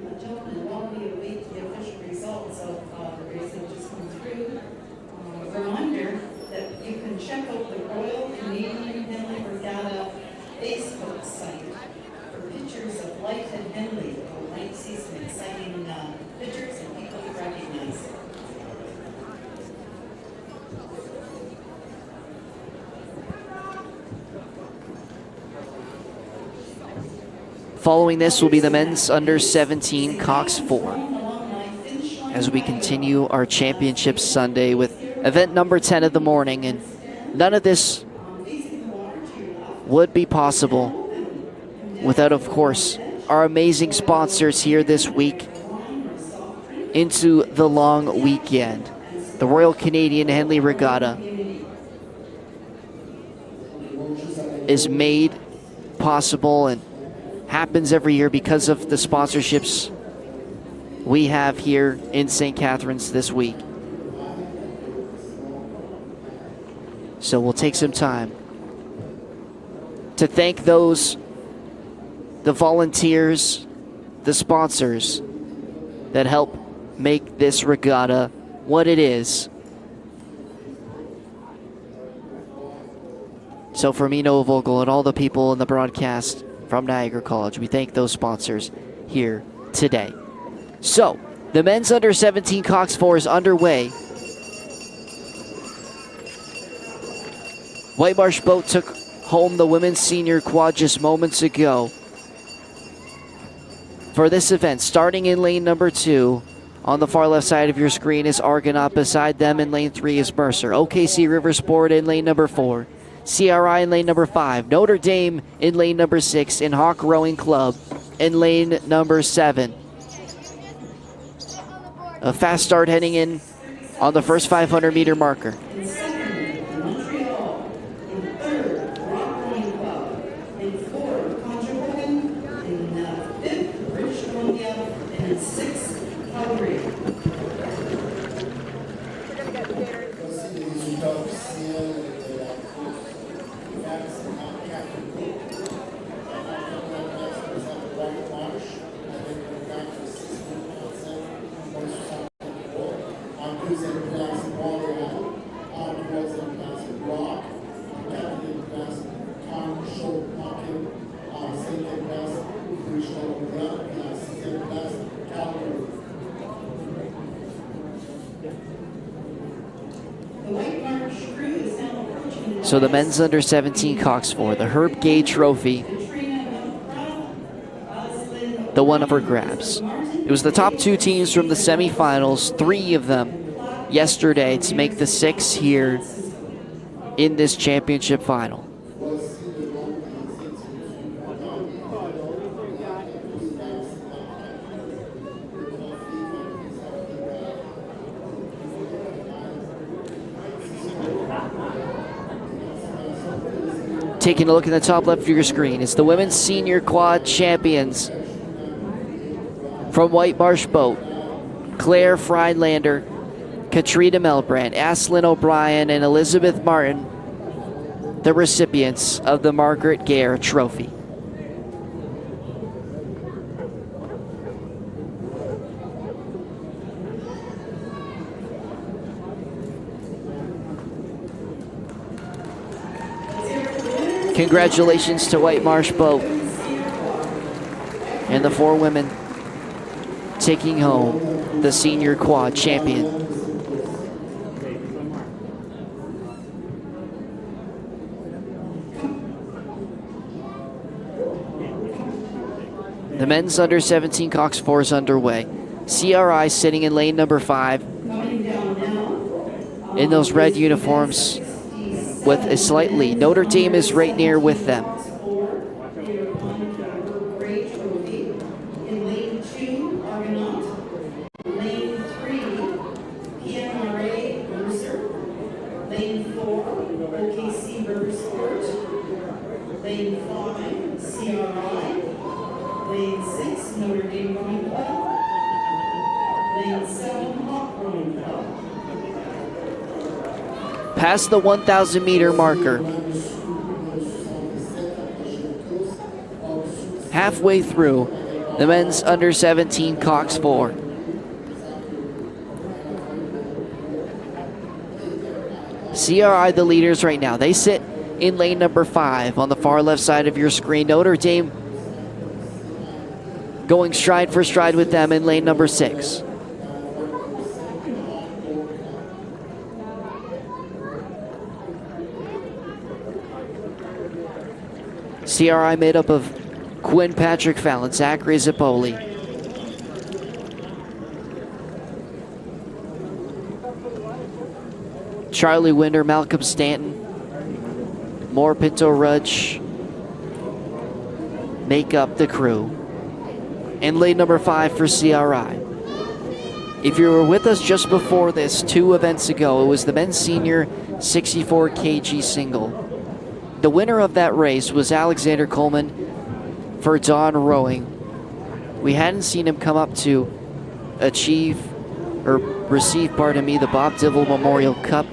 while we await the official results of the race that just come through, a reminder that you can check out the Royal Canadian Henley Regatta Facebook site for pictures of life at Henley. You might see some exciting pictures and people you recognize. Following this will be the men's under 17 Cox 4 as we continue our championship Sunday with event number 10 of the morning, and none of this would be possible without, of course, our amazing sponsors here this week into the long weekend. The Royal Canadian Henley Regatta is made possible and happens every year because of the sponsorships we have here in St. Catharines this week. So we'll take some time to thank the volunteers, the sponsors that help make this regatta what it is. So for me, Noah Vogel, and all the people in the broadcast from Niagara College, we thank those sponsors here today. So, the men's under 17 Cox 4 is underway. White Marsh Boat took home the women's senior quad just moments ago. For this event, starting in lane number 2, on the far left side of your screen is Argonaut. Beside them in lane 3 is Mercer. OKC River Sport in lane number 4. CRI in lane number 5, Notre Dame in lane number 6, and Hawk Rowing Club in lane number 7. A fast start heading in on the first 500-meter marker. In second, Montreal. In third, Rock Rowing Club. In fourth, Conjuring. In fifth, British Columbia. And in sixth, Calgary. So the men's under 17 Cox 4, the Herb Gay Trophy, the one for grabs. It was the top 2 teams from the semifinals, 3 of them yesterday, to make the 6 here in this championship final. Taking a look at the top left of your screen, it's the women's senior quad champions from White Marsh Boat. Claire Friedlander, Katrina Melbrand, Aslyn O'Brien, and Elizabeth Martin, the recipients of the Margaret Gare Trophy. Congratulations to White Marsh Boat. And the 4 women taking home the senior quad champion. The men's under 17 cox 4 is underway. CRI sitting in lane number 5 in those red uniforms with a slight lead. Notre Dame is right near with them. In lane 2, Argonaut. Lane 3, PMRA Mercer. Lane 4, OKC River Sport. Lane 5, CRI. Lane 6, Notre Dame Rowing Club. Lane 7, Hawk Rowing Club. Past the 1,000 meter marker. Halfway through the men's under 17 cox 4. CRI the leaders right now. They sit in lane number 5 on the far left side of your screen. Notre Dame going stride for stride with them in lane number 6. CRI made up of Quinn Patrick Fallon, Zachary Zappoli, Charlie Winder, Malcolm Stanton, Moore Pinto Rudge make up the crew. And lane number 5 for CRI. If you were with us just before this, 2 events ago, it was the men's senior 64 kg single. The winner of that race was Alexander Coleman for Dawn Rowing. We hadn't seen him come up to receive, pardon me, the Bob Dibble Memorial Cup,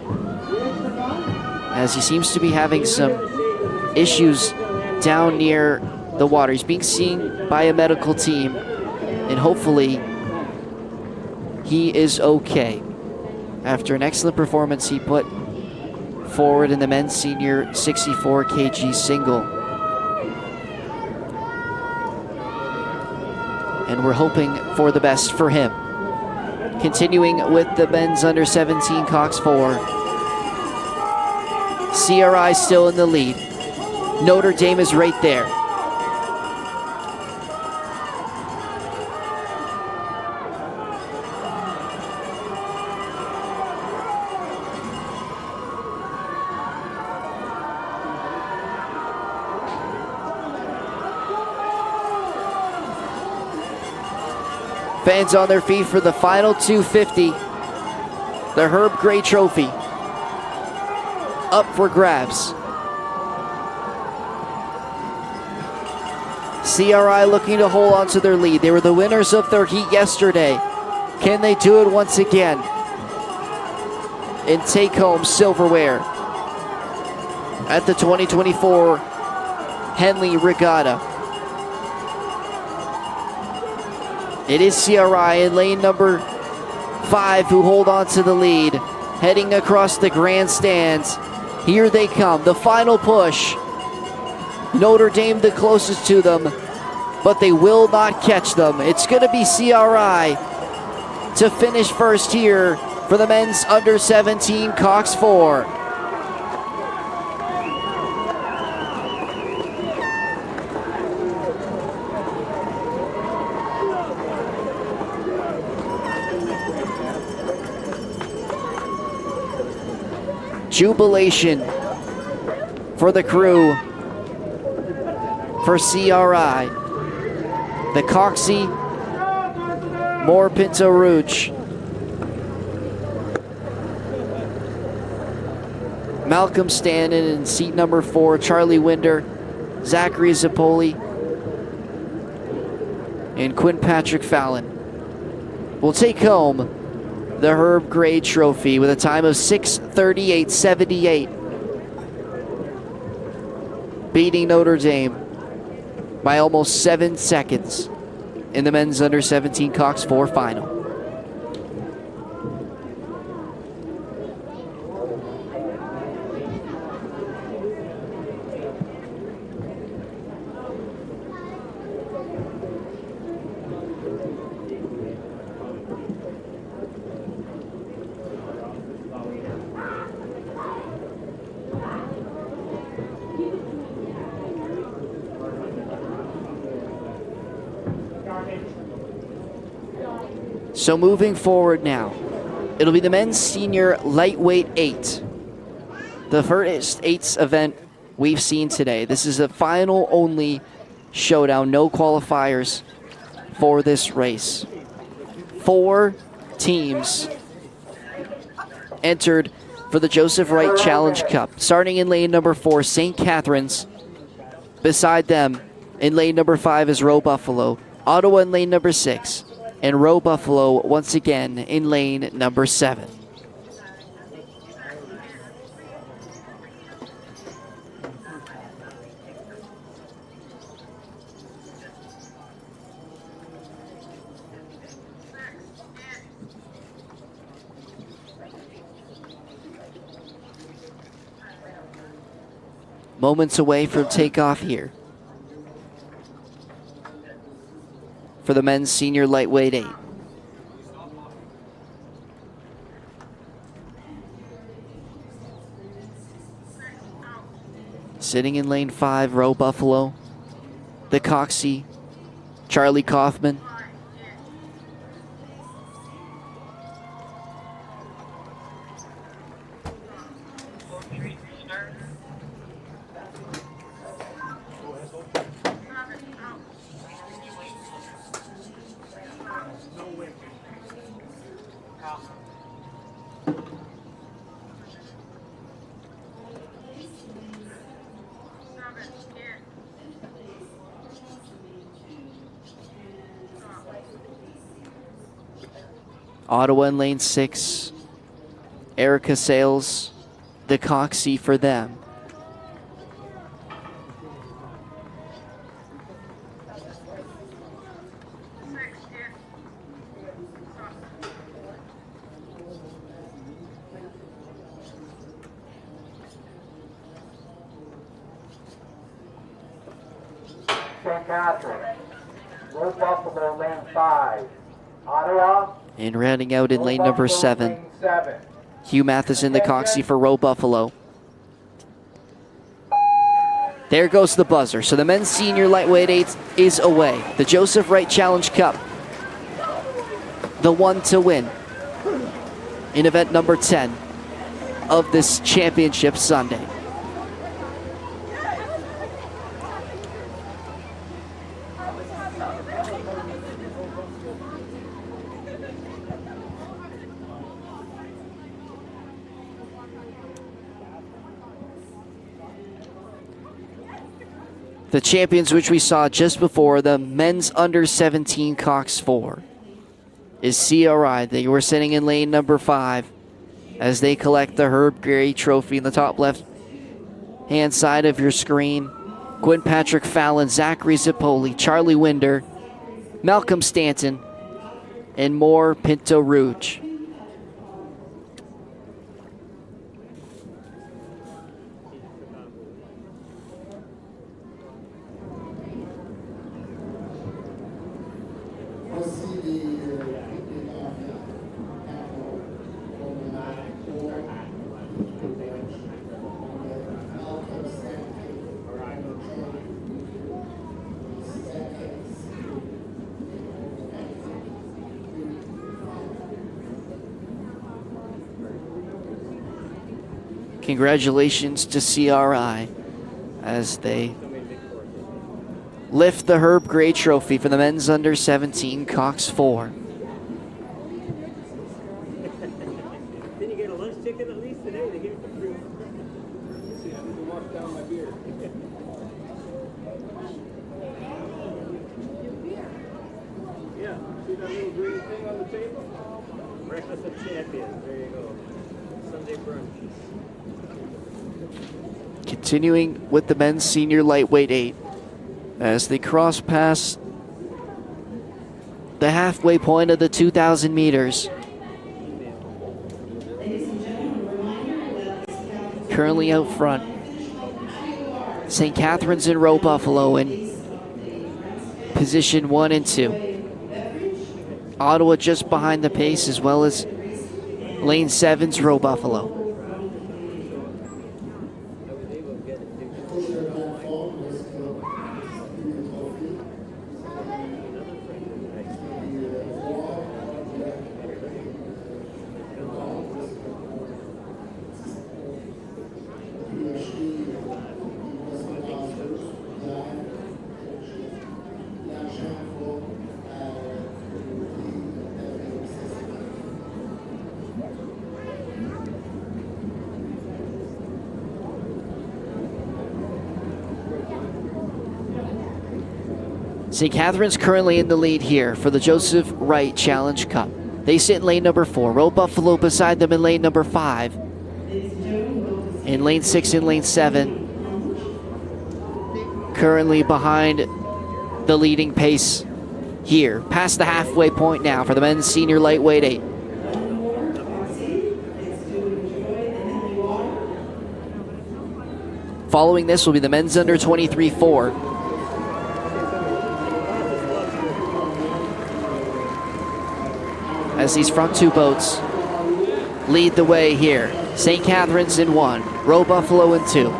as he seems to be having some issues down near the water. He's being seen by a medical team, and hopefully he is okay. After an excellent performance he put forward in the men's senior 64 kg single. And we're hoping for the best for him. Continuing with the men's under 17 cox 4. CRI still in the lead. Notre Dame is right there. Fans on their feet for the final 250. The Herb Gray Trophy up for grabs. CRI looking to hold on to their lead. They were the winners of their heat yesterday. Can they do it once again and take home silverware at the 2024 Henley Regatta? It is CRI in lane number 5 who hold on to the lead, heading across the grandstands. Here they come, the final push. Notre Dame the closest to them, but they will not catch them. It's going to be CRI to finish first here for the men's under 17 cox 4. Jubilation for the crew for CRI. The Coxie, Moore Pinto Rouge, Malcolm Stanton in seat number 4, Charlie Winder, Zachary Zappoli, and Quinn Patrick Fallon will take home the Herb Gray Trophy with a time of 6:38.78, beating Notre Dame by almost 7 seconds in the men's under 17 cox 4 final. So moving forward now, it'll be the men's senior lightweight 8. The first 8s event we've seen today. This is a final only showdown, no qualifiers for this race. 4 teams entered for the Joseph Wright Challenge Cup. Starting in lane number 4, St. Catharines. Beside them, in lane number 5 is Row Buffalo. Ottawa in lane number 6. And Row Buffalo once again in lane number 7. Moments away from takeoff here for the men's senior lightweight 8. Sitting in lane 5, Row Buffalo, the Coxie, Charlie Kaufman. Ottawa in lane 6. Erica Sales, the Coxie for them. St. Catharines, Row Buffalo, lane 5. Ottawa. And rounding out in lane number 7, Hugh Matheson, the Coxie for Row Buffalo. There goes the buzzer. So the men's senior lightweight 8 is away. The Joseph Wright Challenge Cup, the one to win in event number 10 of this championship Sunday. The champions, which we saw just before, the men's under 17 Cox 4, is CRI. They were sitting in lane number 5 as they collect the Herb Gray Trophy in the top left hand side of your screen. Gwen Patrick Fallon, Zachary Zipoli, Charlie Winder, Malcolm Stanton, and more Pinto Rouge. Congratulations to CRI as they lift the Herb Gray Trophy for the men's under 17 Cox 4. Did you get a lunch ticket at least today? They gave it for free. See, I need to wash down my beer. Yeah, see that little green thing on the table? Breakfast of Champions, there you go. Sunday brunch. Continuing with the men's senior lightweight 8 as they cross past the halfway point of the 2,000 meters. Currently out front, St. Catharines and Row Buffalo in position 1 and 2. Ottawa just behind the pace, as well as lane 7's Row Buffalo. St. Catherine's currently in the lead here for the Joseph Wright Challenge Cup. They sit in lane number 4. Row Buffalo beside them in lane number 5. In lane 6 and lane 7. Currently behind the leading pace here. Past the halfway point now for the men's senior lightweight 8. Following this will be the men's under 23 4. As these front two boats lead the way here. St. Catherine's in 1, Row Buffalo in 2.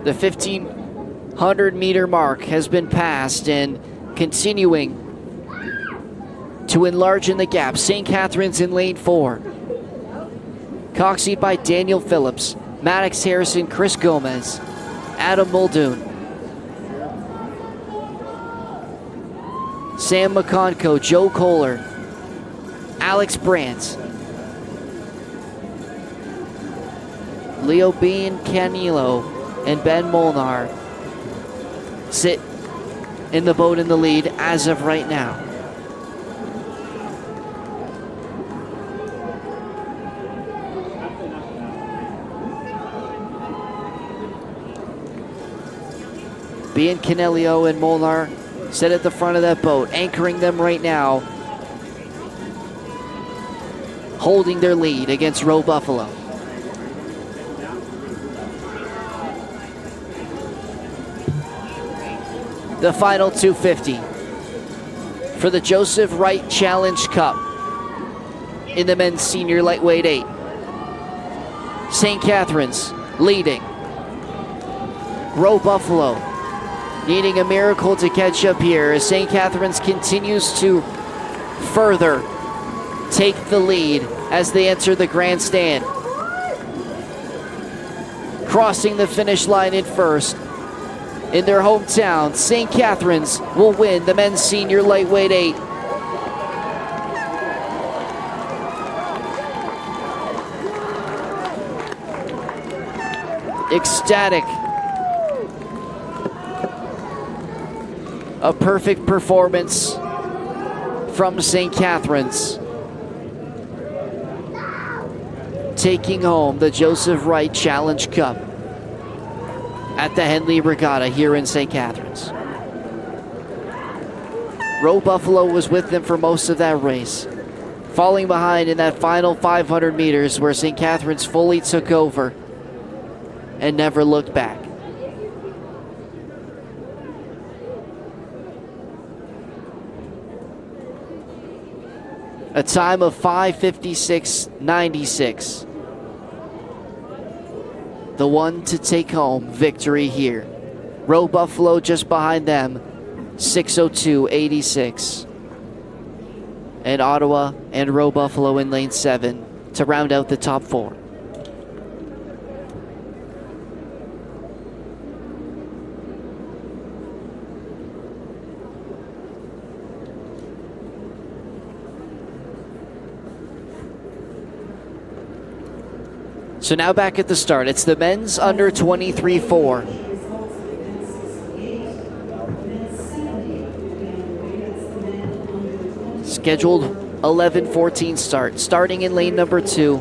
The 1,500-meter mark has been passed and continuing to enlarge in the gap. St. Catherine's in lane 4. Coxed by Daniel Phillips, Maddox Harrison, Chris Gomez, Adam Muldoon, Sam McConco, Joe Kohler, Alex Brandt, Leo Bean Canilo, and Ben Molnar sit in the boat in the lead as of right now. Bean Canelio and Molnar sit at the front of that boat, anchoring them right now, holding their lead against Row Buffalo. The final 250 for the Joseph Wright Challenge Cup in the men's senior lightweight 8. St. Catherine's leading. Row Buffalo needing a miracle to catch up here as St. Catherine's continues to further take the lead as they enter the grandstand. Crossing the finish line in first. In their hometown, St. Catherine's will win the men's senior lightweight 8. Ecstatic. A perfect performance from St. Catherine's, taking home the Joseph Wright Challenge Cup at the Henley Regatta here in St. Catherine's. Row Buffalo was with them for most of that race, falling behind in that final 500 meters where St. Catherine's fully took over and never looked back. A time of 5:56.96. The one to take home victory here. Row Buffalo just behind them, 6:02.86. And Ottawa and Row Buffalo in lane 7 to round out the top 4. So now back at the start, it's the men's under 23 4. Scheduled 11:14 start, starting in lane number 2.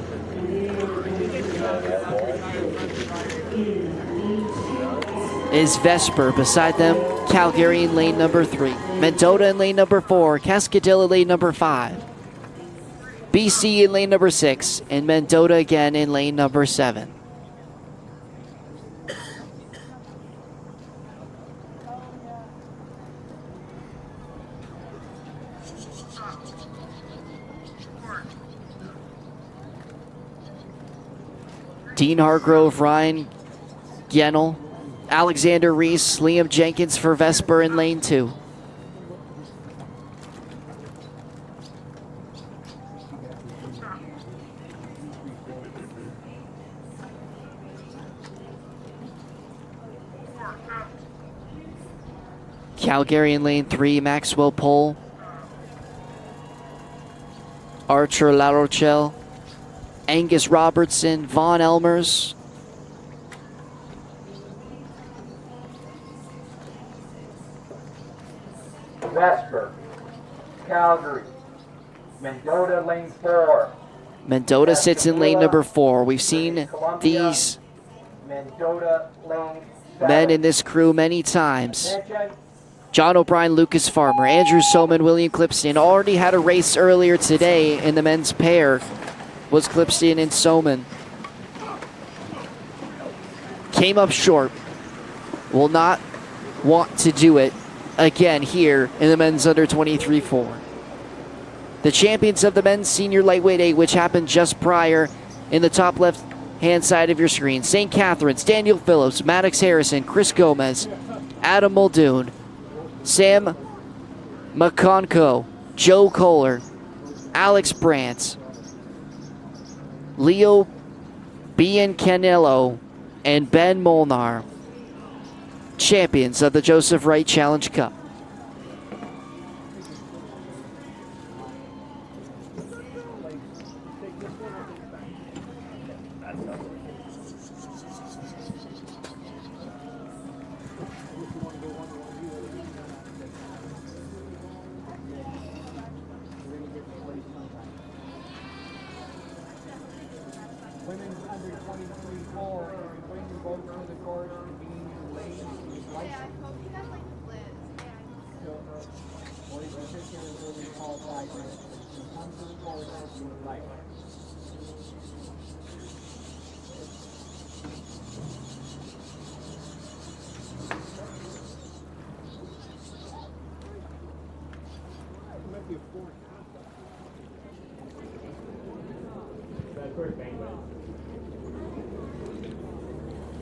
Is Vesper, beside them Calgary in lane number 3. Mendota in lane number 4, Cascadilla in lane number 5. BC in lane number 6, and Mendota again in lane number 7. Dean Hargrove, Ryan Gienel, Alexander Reese, Liam Jenkins for Vesper in lane 2. Calgary in lane 3, Maxwell Pole, Archer La Rochelle, Angus Robertson, Vaughn Elmers, Vesper, Calgary, Mendota lane 4. Mendota sits in lane number 4. We've seen these Mendota lane 7. men in this crew many times. John O'Brien, Lucas Farmer, Andrew Soman, William Clipston already had a race earlier today in the men's pair. Was Clipston and Soman. Came up short. Will not want to do it again here in the men's under 23-4. The champions of the men's senior lightweight 8, which happened just prior in the top left hand side of your screen. St. Catharines, Daniel Phillips, Maddox Harrison, Chris Gomez, Adam Muldoon, Sam McConco, Joe Kohler, Alex Brandt, Leo Biancanello, and Ben Molnar, champions of the Joseph Wright Challenge Cup. Women's under 23-4, when you go to the course, being your lane is licensed. Boys particularly will be qualified to come to the course as you would like. Might be a four.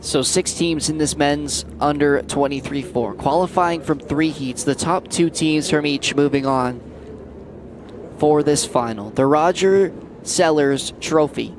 So 6 teams in this men's under 23-4, qualifying from 3 heats. The top 2 teams from each moving on for this final. The Roger Sellers Trophy.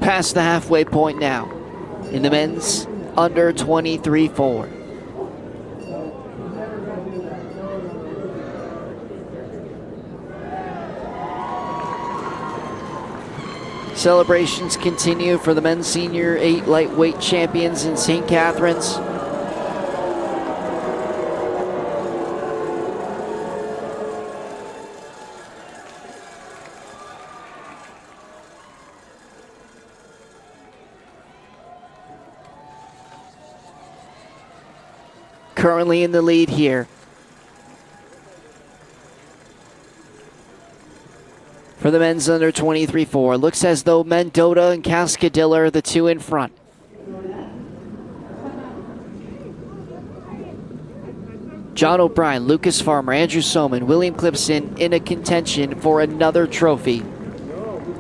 Past the halfway point now in the men's under 23-4. Celebrations continue for the men's senior 8 lightweight champions in St. Catharines. Currently in the lead here. For the men's under 23-4. Looks as though Mendota and Cascadilla are the 2 in front. John O'Brien, Lucas Farmer, Andrew Soman, William Clipson in a contention for another trophy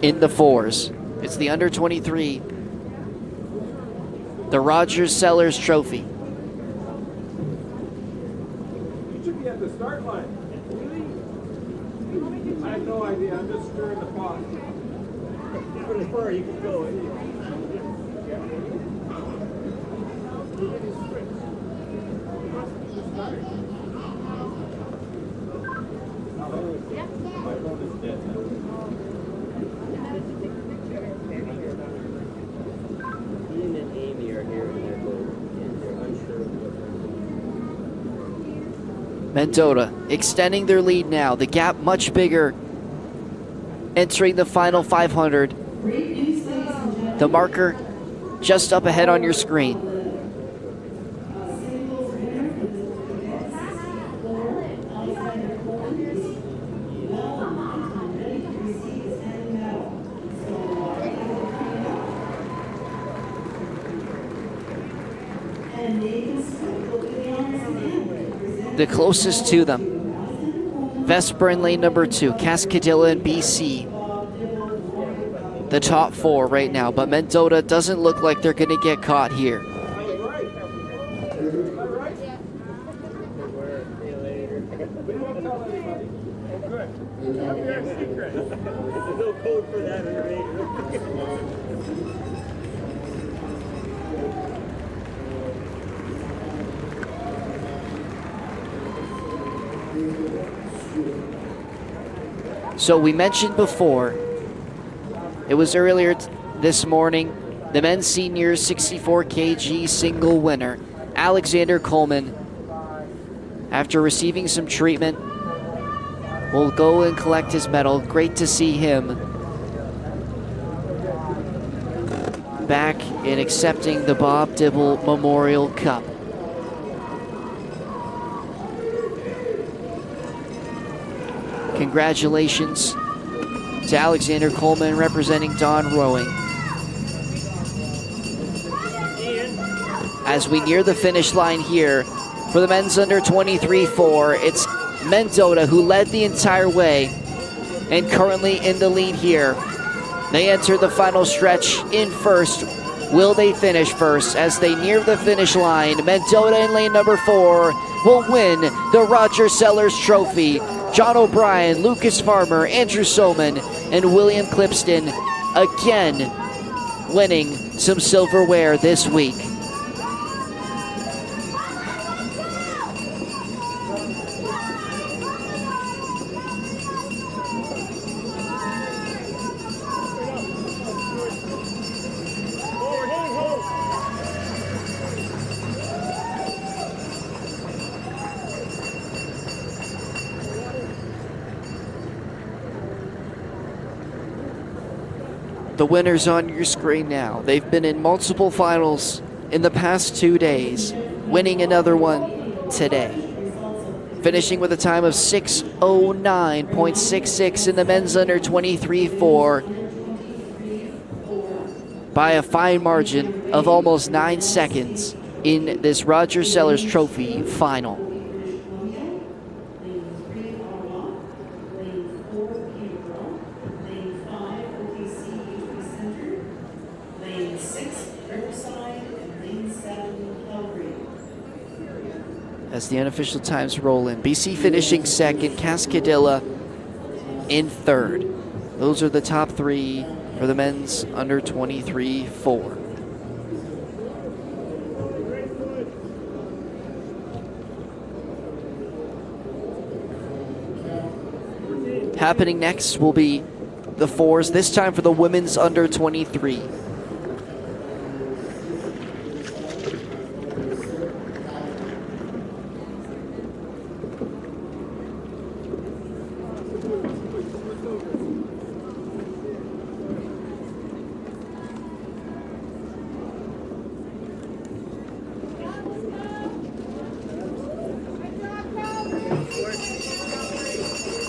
in the 4s. It's the under 23, the Rogers Sellers Trophy. At the start line. I have no idea. I'm just stirring the pot. Pretty far you can go. My phone is dead now. Ian and Amy are here in their boat, and they're unsure of what Mendota extending their lead now. The gap much bigger entering the final 500. The marker just up ahead on your screen. The closest to them, Vesper in lane number 2, Cascadilla and BC. The top 4 right now, but Mendota doesn't look like they're going to get caught here. So we mentioned before, it was earlier this morning, the men's senior 64 kg single winner, Alexander Coleman, after receiving some treatment, will go and collect his medal. Great to see him back in accepting the Bob Dibble Memorial Cup. Congratulations to Alexander Coleman representing Don Rowing. As we near the finish line here for the men's under 23-4, it's Mendota who led the entire way and currently in the lead here. They enter the final stretch in first. Will they finish first? As they near the finish line, Mendota in lane number 4 will win the Roger Sellers Trophy. John O'Brien, Lucas Farmer, Andrew Soman, and William Clipston again winning some silverware this week. The winners on your screen now. They've been in multiple finals in the past 2 days, winning another one today. Finishing with a time of 6:09.66 in the men's under 23-4 by a fine margin of almost 9 seconds in this Roger Sellers Trophy final. As the unofficial times roll in, BC finishing second, Cascadilla in third. Those are the top 3 for the men's under 23-4. Happening next will be the 4s, this time for the women's under 23.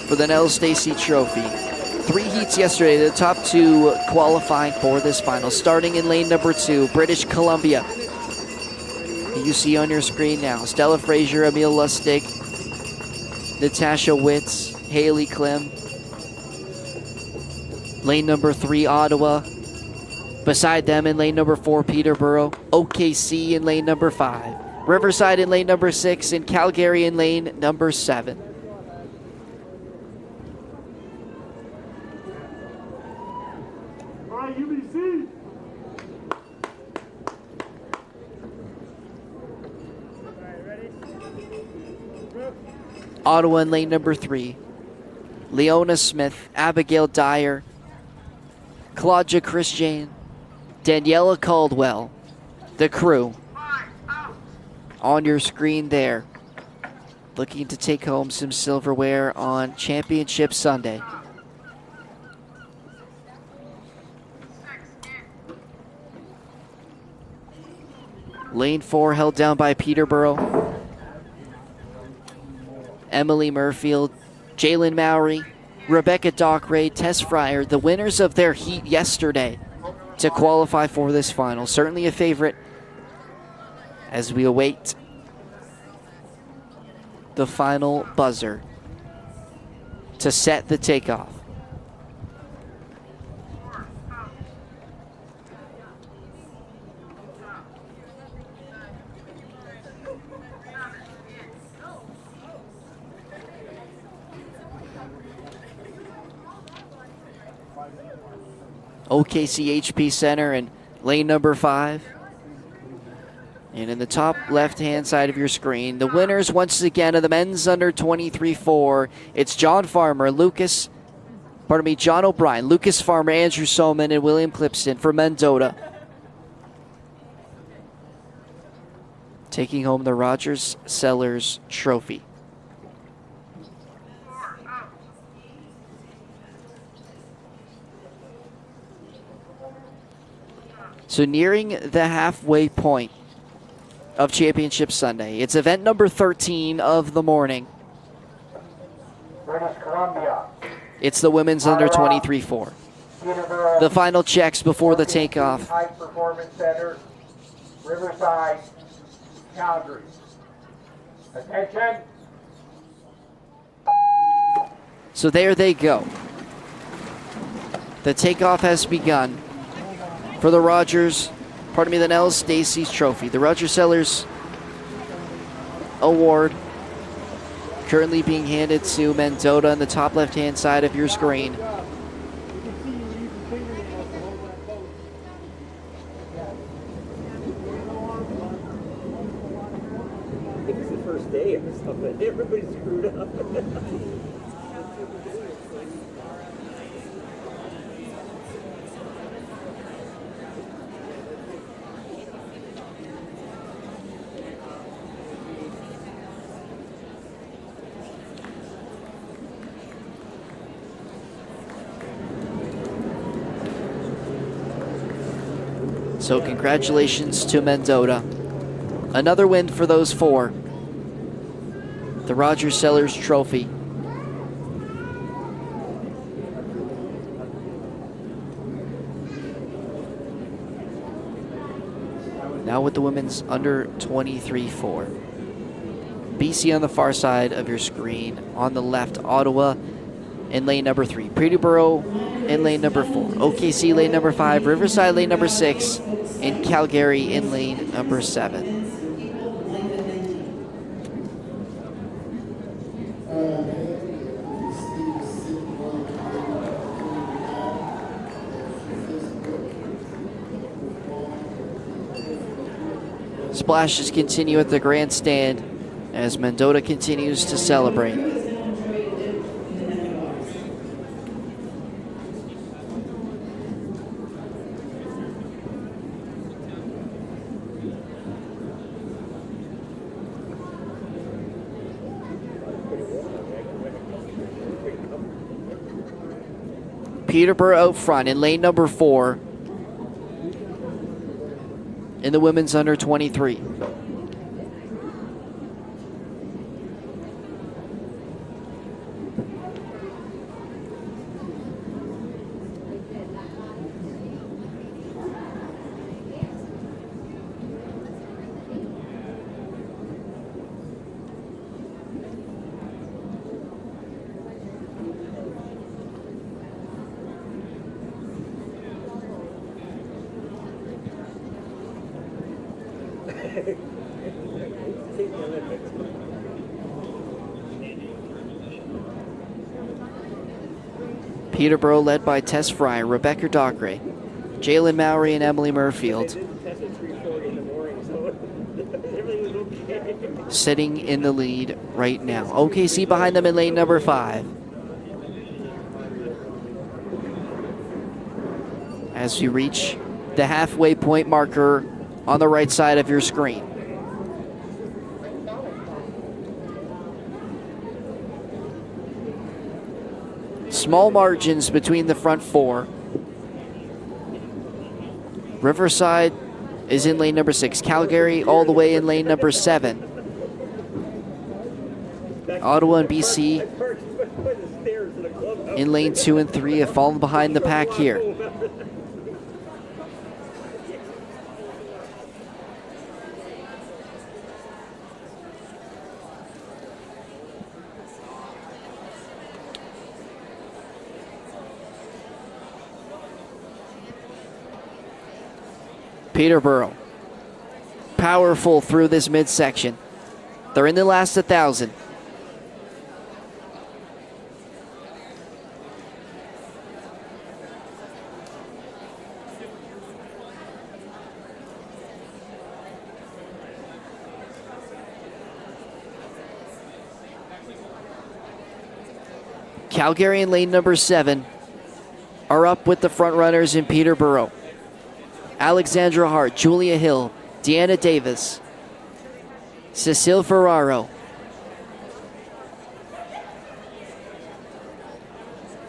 For the Nell Stacy Trophy. 3 heats yesterday, the top 2 qualifying for this final. Starting in lane number 2, British Columbia. You see on your screen now, Stella Frazier, Emil Lustig, Natasha Witz, Haley Klim. Lane number 3, Ottawa. Beside them in lane number 4, Peterborough. OKC in lane number 5. Riverside in lane number 6, and Calgary in lane number 7. Ottawa in lane number 3. Leona Smith, Abigail Dyer, Claudia Christian, Daniela Caldwell, the crew on your screen there. looking to take home some silverware on Championship Sunday. Lane 4 held down by Peterborough. Emily Murfield, Jalen Mowry, Rebecca Dockray, Tess Fryer, the winners of their heat yesterday to qualify for this final. Certainly a favorite as we await the final buzzer to set the takeoff. OKC HP Center and lane number 5. And in the top left-hand side of your screen, the winners once again of the men's under 23-4. It's John O'Brien, Lucas Farmer, Andrew Soman, and William Clipston for Mendota. Taking home the Rogers Sellers Trophy. So nearing the halfway point of Championship Sunday. It's event number 13 of the morning. British Columbia. It's the women's under 23-4. Peterborough. The final checks before the takeoff. High Performance Center. Riverside. Calgary. Attention. So there they go. The takeoff has begun for the the Nels Stacey's Trophy. The Roger Sellers Award currently being handed to Mendota on the top left-hand side of your screen. It's the first day or something. Everybody's screwed up. So congratulations to Mendota. Another win for those 4. The Roger Sellers Trophy. Now with the women's under 23-4. BC on the far side of your screen. On the left, Ottawa in lane number 3. Peterborough in lane number 4. OKC lane number 5. Riverside lane number 6. And Calgary in lane number 7. Splashes continue at the grandstand as Mendota continues to celebrate. Peterborough out front in lane number 4 in the women's under 23. Peterborough led by Tess Fry, Rebecca Dockray, Jalen Mowry, and Emily Murfield. Sitting in the lead right now. OKC behind them in lane number 5. As you reach the halfway point marker on the right side of your screen. Small margins between the front four. Riverside is in lane number 6. Calgary all the way in lane number 7. Ottawa and BC in lane 2 and 3 have fallen behind the pack here. Peterborough, powerful through this midsection. They're in the last 1,000. Calgary in lane number 7 are up with the front runners in Peterborough. Alexandra Hart, Julia Hill, Deanna Davis, Cecile Ferraro.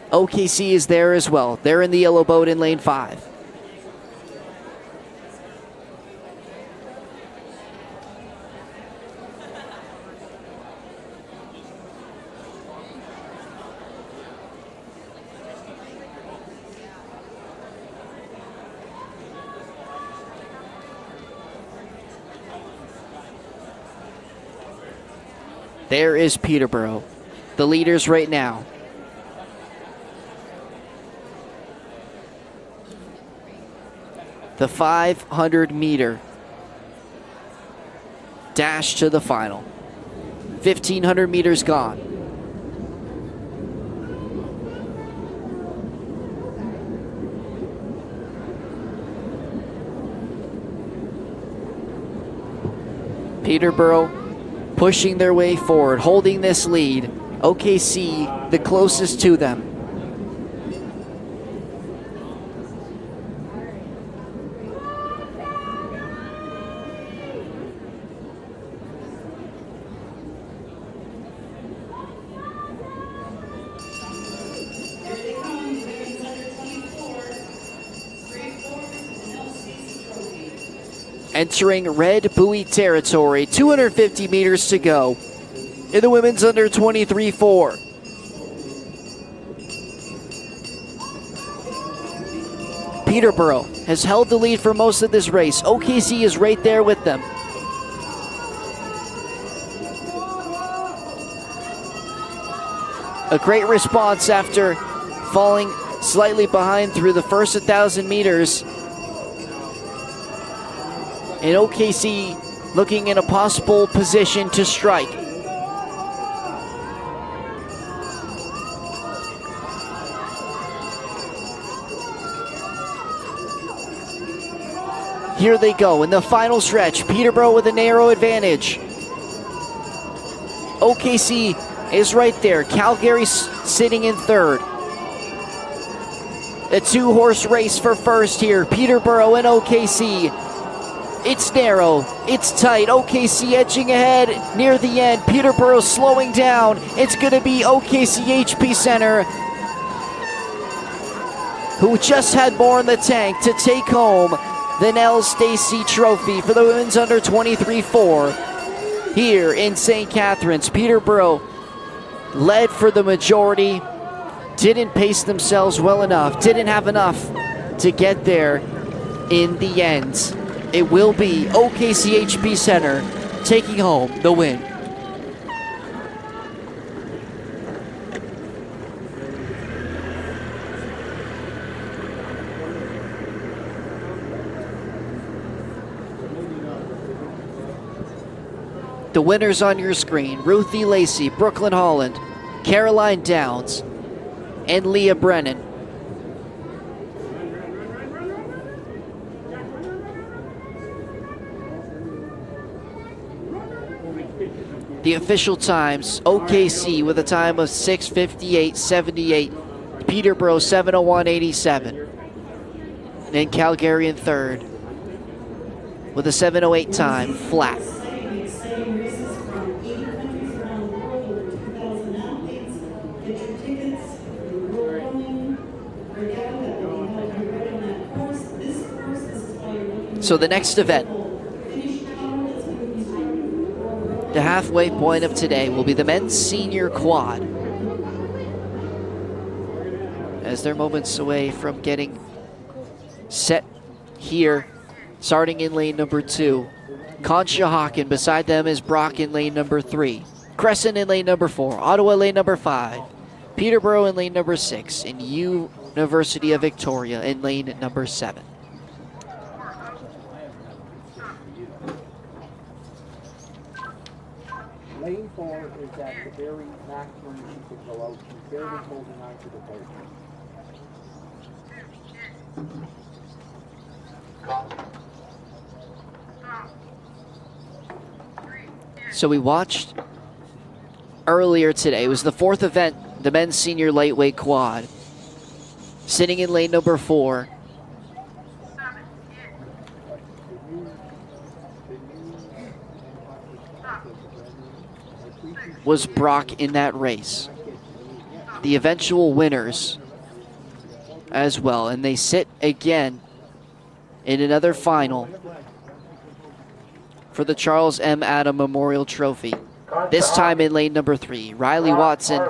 OKC is there as well. They're in the yellow boat in lane 5. There is Peterborough, the leaders right now. The 500-meter dash to the final. 1,500 meters gone. Peterborough pushing their way forward, holding this lead. OKC the closest to them. Entering red buoy territory, 250 meters to go in the women's under 23-4. Peterborough has held the lead for most of this race. OKC is right there with them. A great response after falling slightly behind through the first 1,000 meters. And OKC looking in a possible position to strike. Here they go in the final stretch. Peterborough with a narrow advantage. OKC is right there. Calgary sitting in third. A two-horse race for first here. Peterborough and OKC. It's narrow, it's tight. OKC edging ahead near the end. Peterborough slowing down. It's going to be OKC HP Center, who just had more in the tank to take home the Nell Stacy Trophy for the women's under 23-4 here in St. Catharines. Peterborough led for the majority, didn't pace themselves well enough, didn't have enough to get there in the end. It will be OKC HP Center taking home the win. The winners on your screen: Ruthie Lacey, Brooklyn Holland, Caroline Downs, and Leah Brennan. The official times: OKC with a time of 6:58.78, Peterborough 7:01.87, and Calgary in third with a 7:08 time flat. So the next event, the halfway point of today, will be the men's senior quad. As they're moments away from getting set here, starting in lane number 2. Conshohocken, beside them is Brock in lane number 3. Crescent in lane number 4. Ottawa lane number 5. Peterborough in lane number 6. And University of Victoria in lane number 7. Lane 4 is at the very maximum she could go out. She's barely holding on to the boat. So we watched earlier today. It was the 4th event, the men's senior lightweight quad. Sitting in lane number 4. Was Brock in that race. The eventual winners as well. And they sit again in another final for the Charles M. Adam Memorial Trophy. This time in lane number 3. Riley Watson,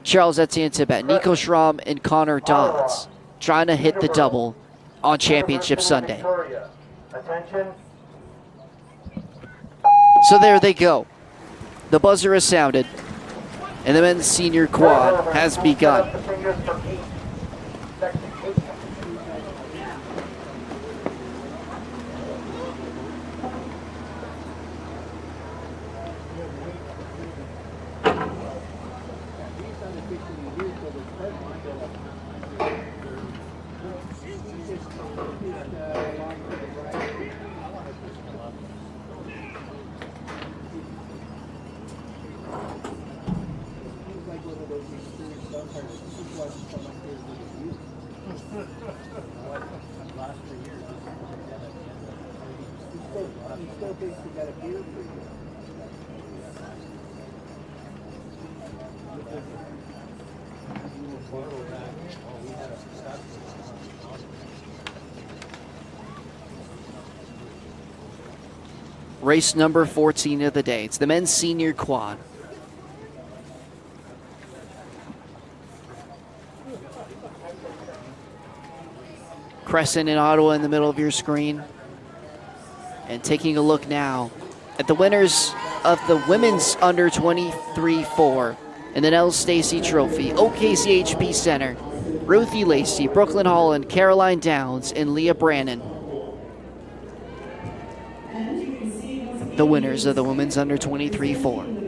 Charles Etienne Tibet, Nico Schramm, and Connor Dodds trying to hit the double on Championship Sunday. So there they go. The buzzer has sounded, and the men's senior quad has begun. Race number 14 of the day. It's the men's senior quad. Crescent in Ottawa in the middle of your screen. And taking a look now at the winners of the women's under 23-4 and the Nell Stacy Trophy. OKCHP Center, Ruthie Lacey, Brooklyn Holland, Caroline Downs, and Leah Brannon. The winners of the women's under 23-4.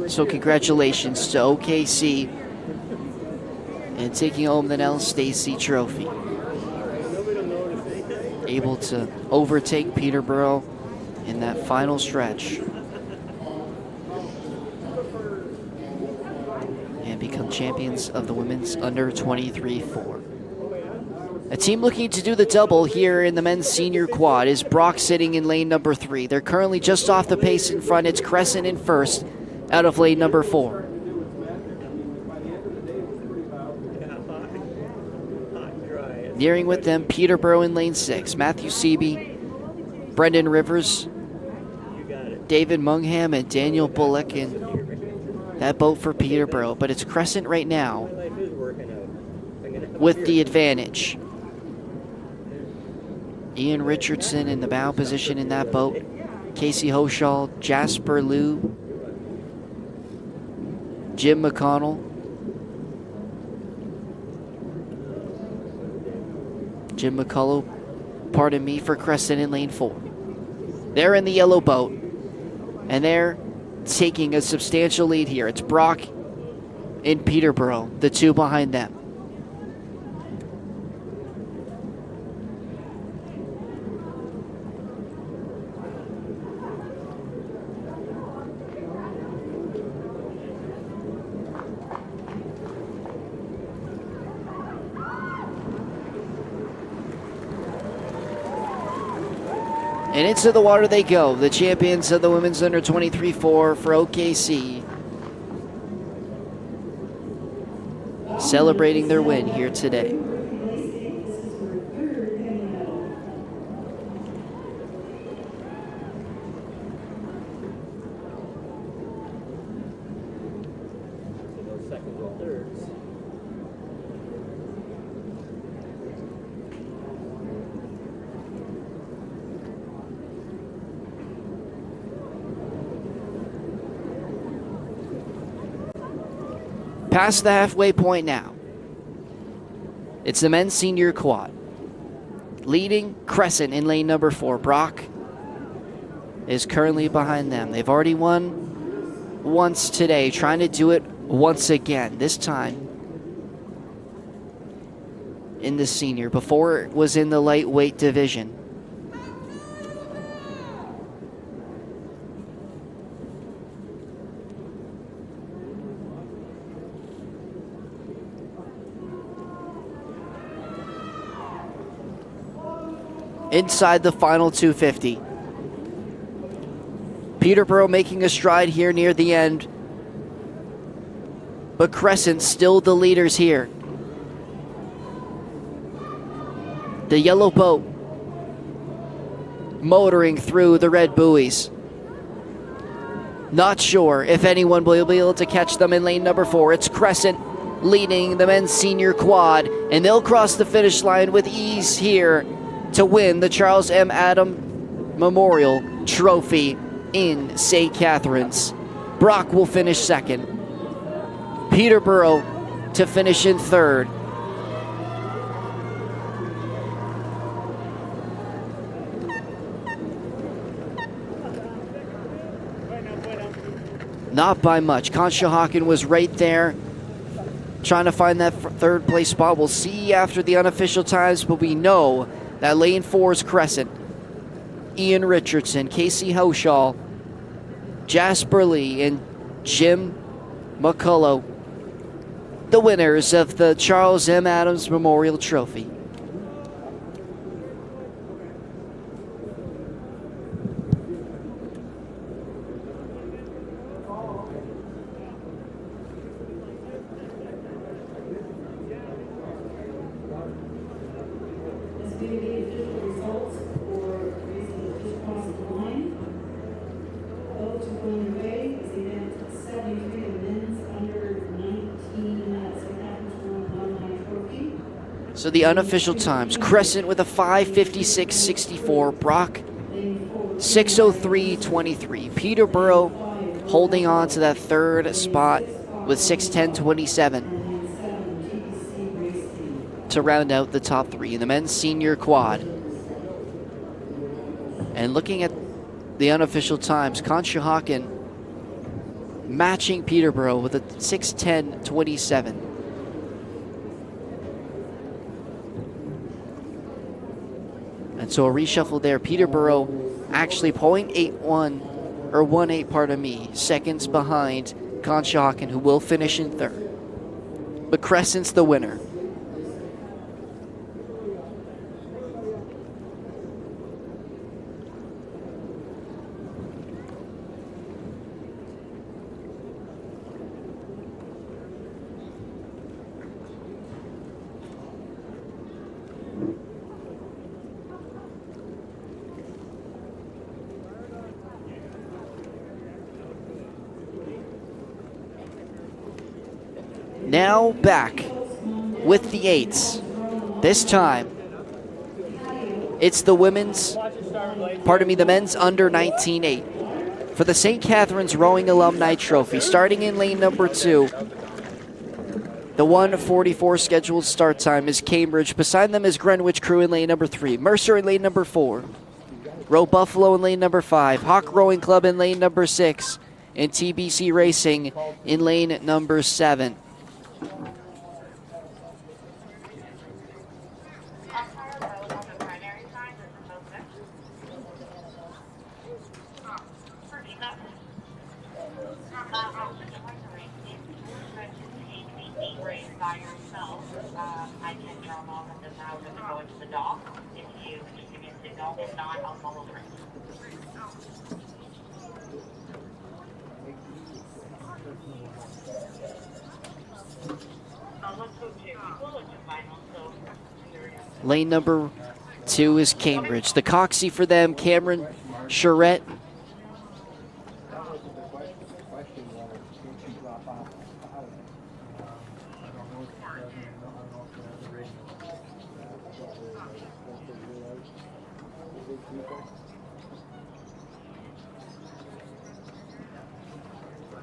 So congratulations to OKC and taking home the Nell Stacy Trophy. Able to overtake Peterborough in that final stretch and become champions of the women's under 23-4. A team looking to do the double here in the men's senior quad is Brock sitting in lane number 3. They're currently just off the pace in front. It's Crescent in first out of lane number 4. Nearing with them, Peterborough in lane 6. Matthew Seeby, Brendan Rivers, David Mungham, and Daniel Bullock in that boat for Peterborough. But it's Crescent right now with the advantage. Ian Richardson in the bow position in that boat. Casey Hoshall, Jasper Liu, Jim McConnell, Jim McCullough, pardon me, for Crescent in lane 4. They're in the yellow boat, and they're taking a substantial lead here. It's Brock and Peterborough, the two behind them. And into the water they go, the champions of the women's under 23-4 for OKC. Celebrating their win here today. Seconds and thirds. Past the halfway point now. It's the men's senior quad. Leading Crescent in lane number 4. Brock is currently behind them. They've already won once today, trying to do it once again, this time in the senior. Before it was in the lightweight division. Inside the final 250. Peterborough making a stride here near the end. But Crescent still the leaders here. The yellow boat motoring through the red buoys. Not sure if anyone will be able to catch them in lane number 4. It's Crescent leading the men's senior quad, and they'll cross the finish line with ease here to win the Charles M. Adam Memorial Trophy in St. Catharines. Brock will finish second. Peterborough to finish in third. Not by much. Conshohocken was right there trying to find that third place spot. We'll see after the unofficial times, but we know that lane 4's Crescent. Ian Richardson, Casey Hoshall, Jasper Lee, and Jim McCullough, the winners of the Charles M. Adams Memorial Trophy. So the unofficial times, Crescent with a 5:56.64, Brock 6:03.23, Peterborough holding on to that third spot with 6:10.27 to round out the top 3 in the men's senior quad. And looking at the unofficial times, Conshohocken matching Peterborough with a 6:10.27. And so a reshuffle there. Peterborough actually 0.81 or 1.8, pardon me, seconds behind Conshohocken, who will finish in third. But Crescent's the winner. Now back with the 8s. This time, it's the women's the men's under 19-8. For the St. Catharines Rowing Alumni Trophy, starting in lane number 2, the 1:44 scheduled start time is Cambridge. Beside them is Greenwich Crew in lane number 3, Mercer in lane number 4, Row Buffalo in lane number 5, Hawk Rowing Club in lane number 6, and TBC Racing in lane number 7. Lane number 2 is Cambridge. The coxie for them, Cameron Charette.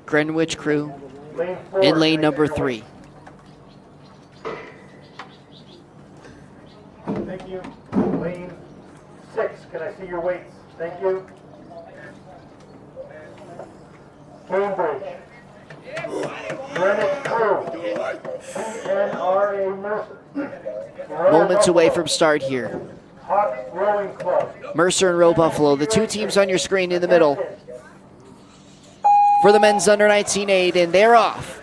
Greenwich Crew in lane number 3. Thank you. Lane 6, can I see your weights? Thank you. Cambridge. Greenwich Crew. NRA Mercer. Moments away from start here. Hawk Rowing Club. Mercer and Row Buffalo, the two teams on your screen in the middle. For the men's under 19-8, and they're off.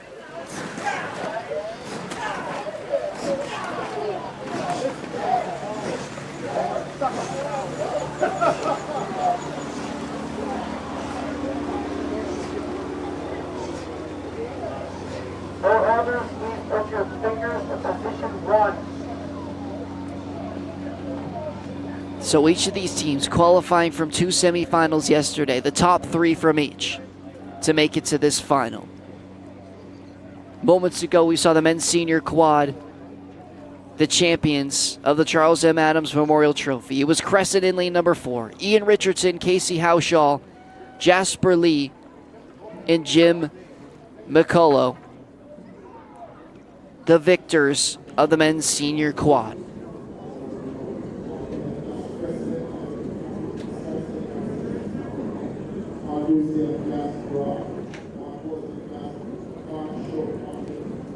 Bowholders, please put your fingers in position 1. So each of these teams qualifying from 2 semifinals yesterday, the top 3 from each, to make it to this final. Moments ago, we saw the men's senior quad, the champions of the Charles M. Adams Memorial Trophy. It was Crescent in lane number 4. Ian Richardson, Casey Haushaw, Jasper Lee, and Jim McCullough, the victors of the men's senior quad.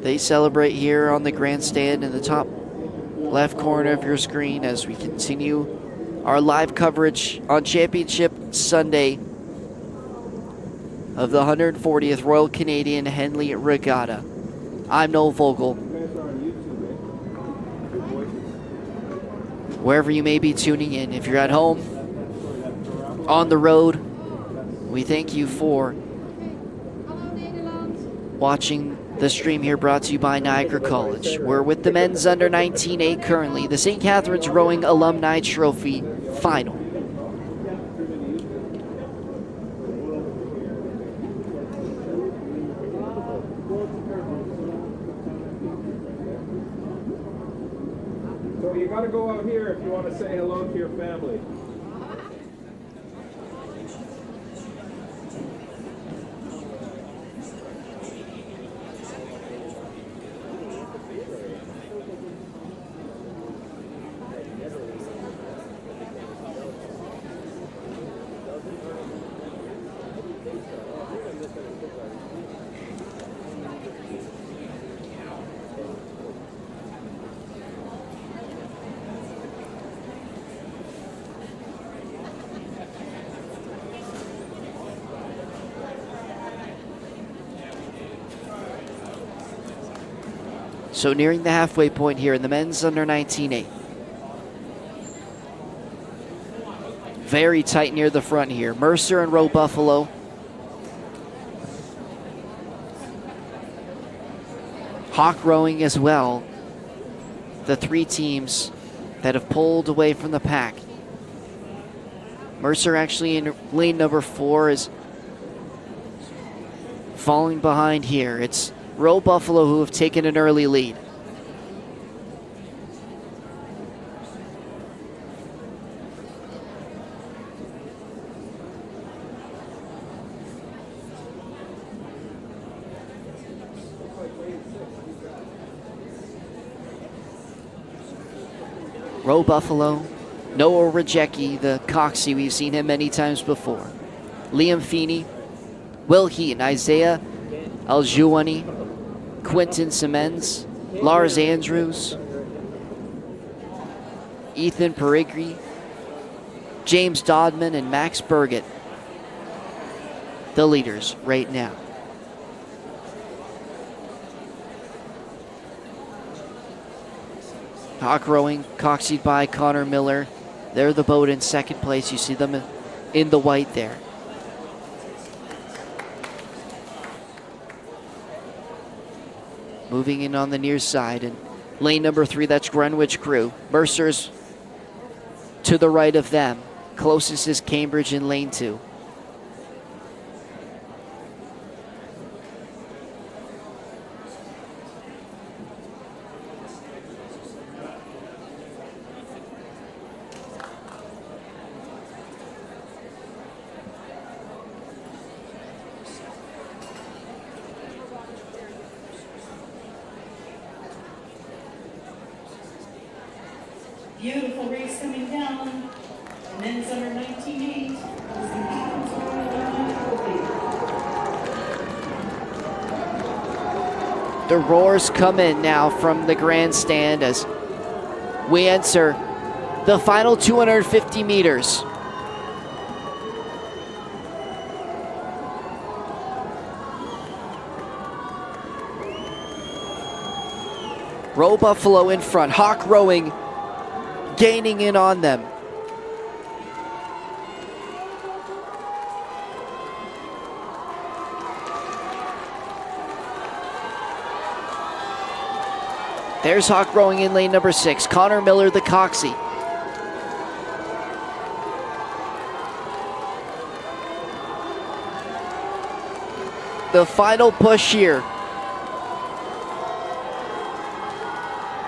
They celebrate here on the grandstand in the top left corner of your screen as we continue our live coverage on Championship Sunday of the 140th Royal Canadian Henley Regatta. I'm Noel Vogel. Wherever you may be tuning in, if you're at home, on the road, we thank you for watching the stream here, brought to you by Niagara College. We're with the men's under 19-8 currently, the St. Catharines Rowing Alumni Trophy final. So you got to go out here if you want to say hello to your family. So nearing the halfway point here in the men's under 19-8. Very tight near the front here. Mercer and Row Buffalo. Hawk Rowing as well. The 3 teams that have pulled away from the pack. Mercer actually in lane number 4 is falling behind here. It's Row Buffalo who have taken an early lead. Roe Buffalo, Noah Rajecki, the Coxie, we've seen him many times before. Liam Feeney, Will Heaton, Isaiah Aljuani, Quentin Simmons, Lars Andrews, Ethan Perigri, James Dodman, and Max Burgett, the leaders right now. Hawk Rowing, coxied by Connor Miller. They're the boat in second place. You see them in the white there. Moving in on the near side. And lane number 3, that's Greenwich Crew. Mercer's to the right of them. Closest is Cambridge in lane 2. Beautiful race coming down. And men's under 19.8. The roars come in now from the grandstand as we enter the final 250 meters. Roe Buffalo in front. Hawk Rowing gaining in on them. There's Hawk Rowing in lane number 6. Connor Miller, the Coxie. The final push here.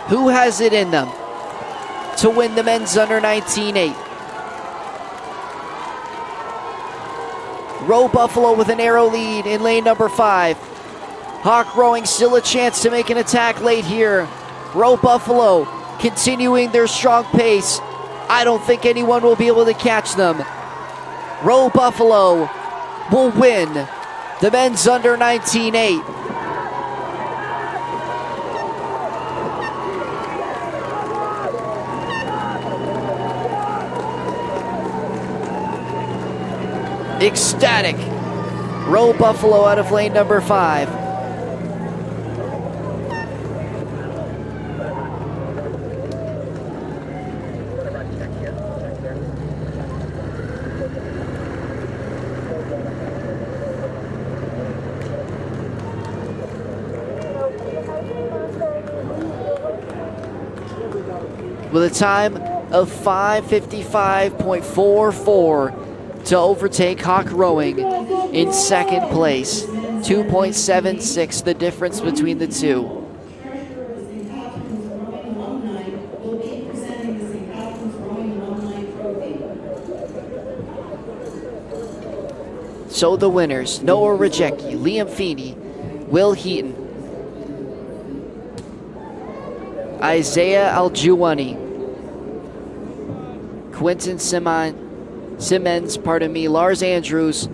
Who has it in them to win the men's under 19.8? Roe Buffalo with a narrow lead in lane number 5. Hawk Rowing still a chance to make an attack late here. Roe Buffalo continuing their strong pace. I don't think anyone will be able to catch them. Roe Buffalo will win the men's under 19.8. Ecstatic. Roe Buffalo out of lane number 5. With a time of 5:55.44 to overtake Hawk Rowing in second place. 2.76 the difference between the two. So the winners, Noah Rajecki, Liam Feeney, Will Heaton, Isaiah Aljuani, Quentin Simmons, Lars Andrews,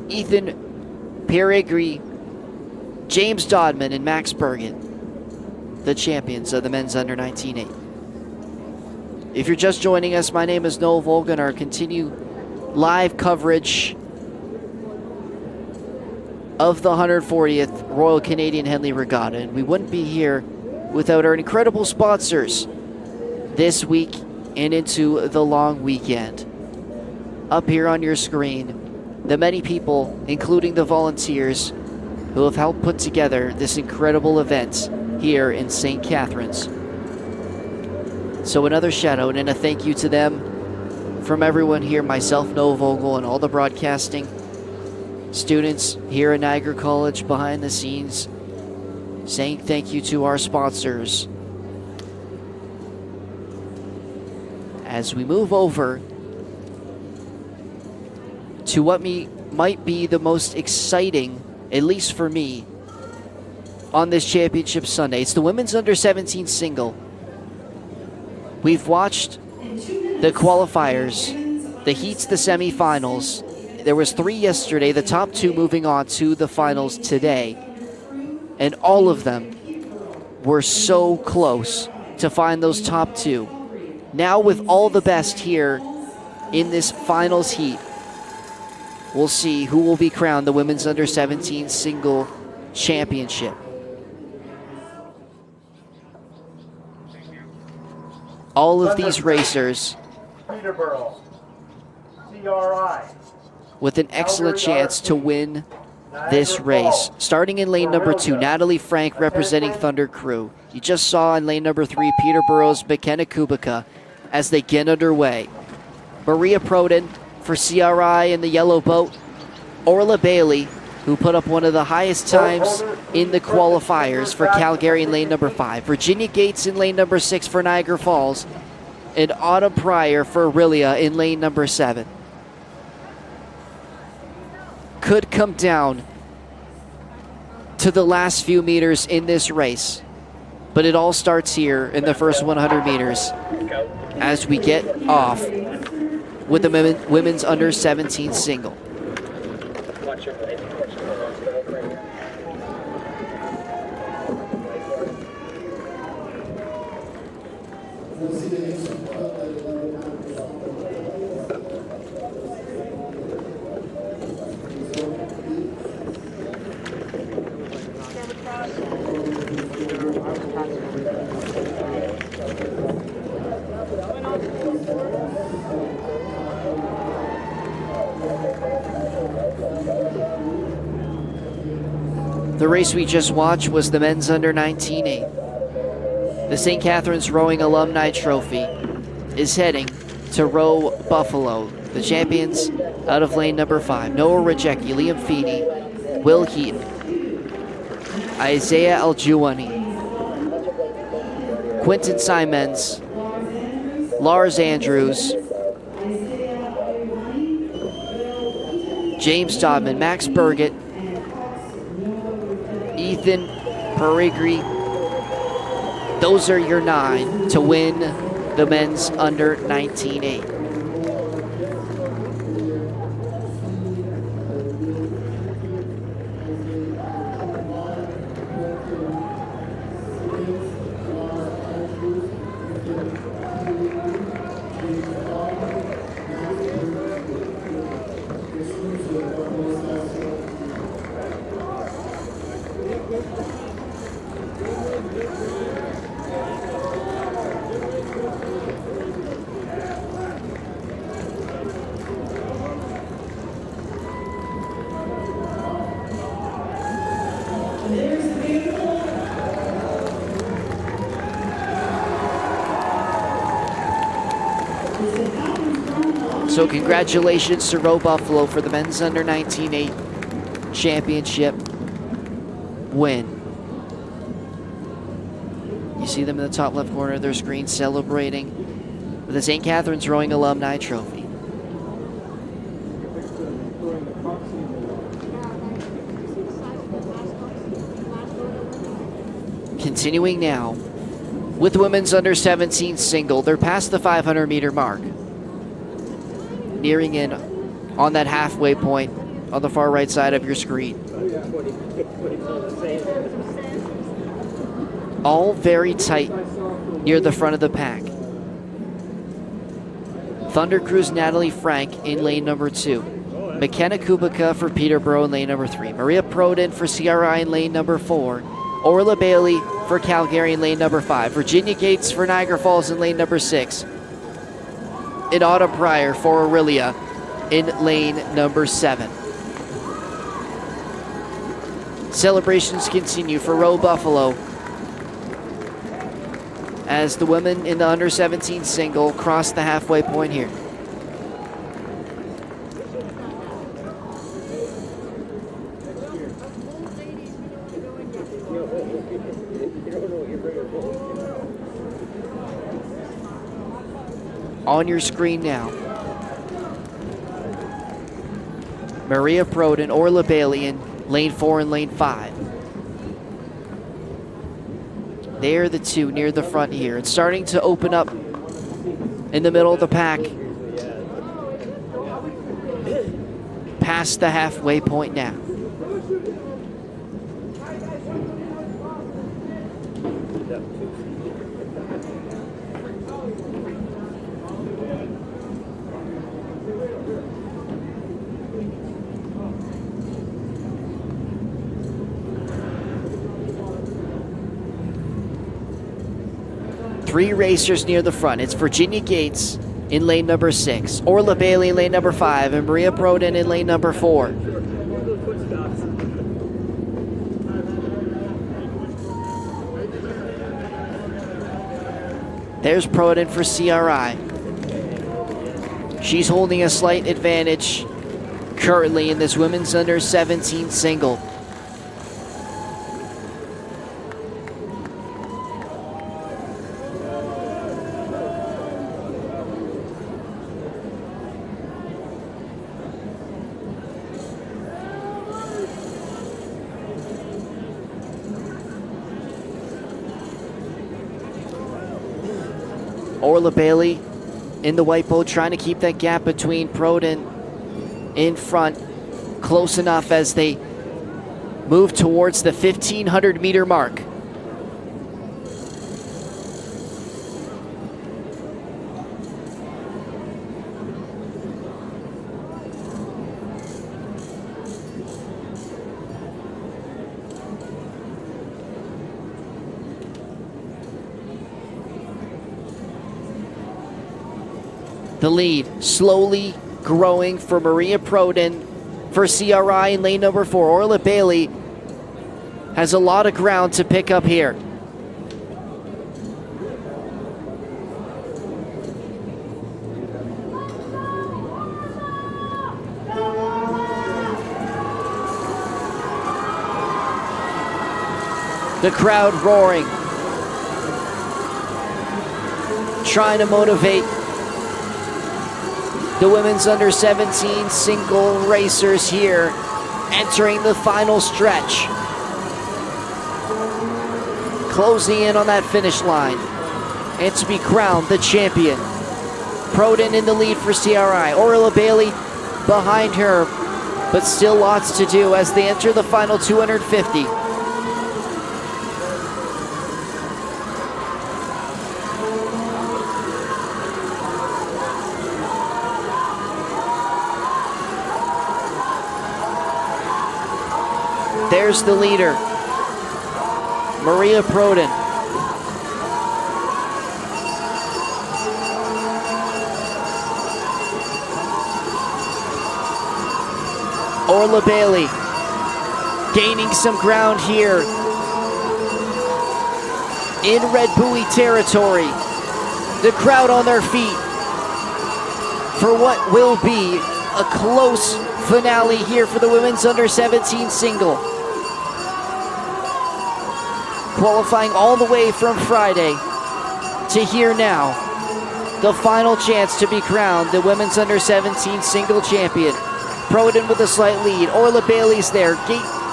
Ethan Perigri, James Dodman, and Max Burgett, the champions of the men's under 19.8. If you're just joining us, my name is Noel Volgan. Our continue live coverage of the 140th Royal Canadian Henley Regatta, and we wouldn't be here without our incredible sponsors this week and into the long weekend. Up here on your screen, the many people, including the volunteers, who have helped put together this incredible event here in St. Catharines. So another shout out and a thank you to them from everyone here, myself, Noah Vogel, and all the broadcasting students here at Niagara College behind the scenes, saying thank you to our sponsors. As we move over to what might be the most exciting, at least for me, on this championship Sunday. It's the women's under 17 single. We've watched the qualifiers, the heats, the semifinals. There was 3 yesterday, the top 2 moving on to the finals today. And all of them were so close to find those top 2. Now with all the best here in this finals heat, we'll see who will be crowned the women's under-17 single championship. All of these racers Peterborough, CRI. with an excellent chance to win this race. Starting in lane number 2, Natalie Frank representing Thunder Crew. You just saw in lane number 3, Peterborough's McKenna Kubica as they get underway. Maria Proden for CRI in the yellow boat. Orla Bailey, who put up one of the highest times in the qualifiers for Calgary in lane number 5. Virginia Gates in lane number 6 for Niagara Falls. And Autumn Pryor for Aurelia in lane number 7. Could come down to the last few meters in this race. But it all starts here in the first 100 meters as we get off with the women's under-17 single. The race we just watched was the men's under-19 The St. Catharines Rowing Alumni Trophy is heading to Row Buffalo. The champions out of lane number 5. Noah Rajecki, Liam Feeney, Will Heaton, Isaiah Aljuani, Quentin Simons, Lars Andrews, James Dodman, Max Burgett, Ethan Perigri. Those are your 9 to win the men's under-19 So congratulations to Row Buffalo for the men's under-19 championship win. You see them in the top left corner of their screen celebrating with the St. Catharines Rowing Alumni Trophy. Continuing now with women's under-17 single. They're past the 500-meter mark. Nearing in on that halfway point on the far right side of your screen. All very tight near the front of the pack. Thunder Crew's Natalie Frank in lane number 2. McKenna Kubica for Peterborough in lane number 3. Maria Proden for CRI in lane number 4. Orla Bailey for Calgary in lane number 5. Virginia Gates for Niagara Falls in lane number 6. And Autumn Pryor for Aurelia in lane number 7. Celebrations continue for Row Buffalo as the women in the under-17 single cross the halfway point here. On your screen now, Maria Proden, Orla Bailey in lane 4 and lane 5. They're the 2 near the front here. It's starting to open up in the middle of the pack, past the halfway point now. Three racers near the front. It's Virginia Gates in lane number 6, Orla Bailey in lane number 5, and Maria Broden in lane number 4. There's Broden for CRI. She's holding a slight advantage currently in this women's under 17 single. Orla Bailey in the white boat trying to keep that gap between Broden in front close enough as they move towards the 1,500 meter mark. The lead slowly growing for Maria Broden for CRI in lane number 4. Orla Bailey has a lot of ground to pick up here. The crowd roaring, trying to motivate the women's under 17 single racers here entering the final stretch. Closing in on that finish line and to be crowned the champion. Broden in the lead for CRI. Orla Bailey behind her, but still lots to do as they enter the final 250. There's the leader, Maria Broden. Orla Bailey gaining some ground here in Red Buoy territory. The crowd on their feet for what will be a close finale here for the women's under 17 single. Qualifying all the way from Friday to here now. The final chance to be crowned the women's under 17 single champion. Broden with a slight lead. Orla Bailey's there.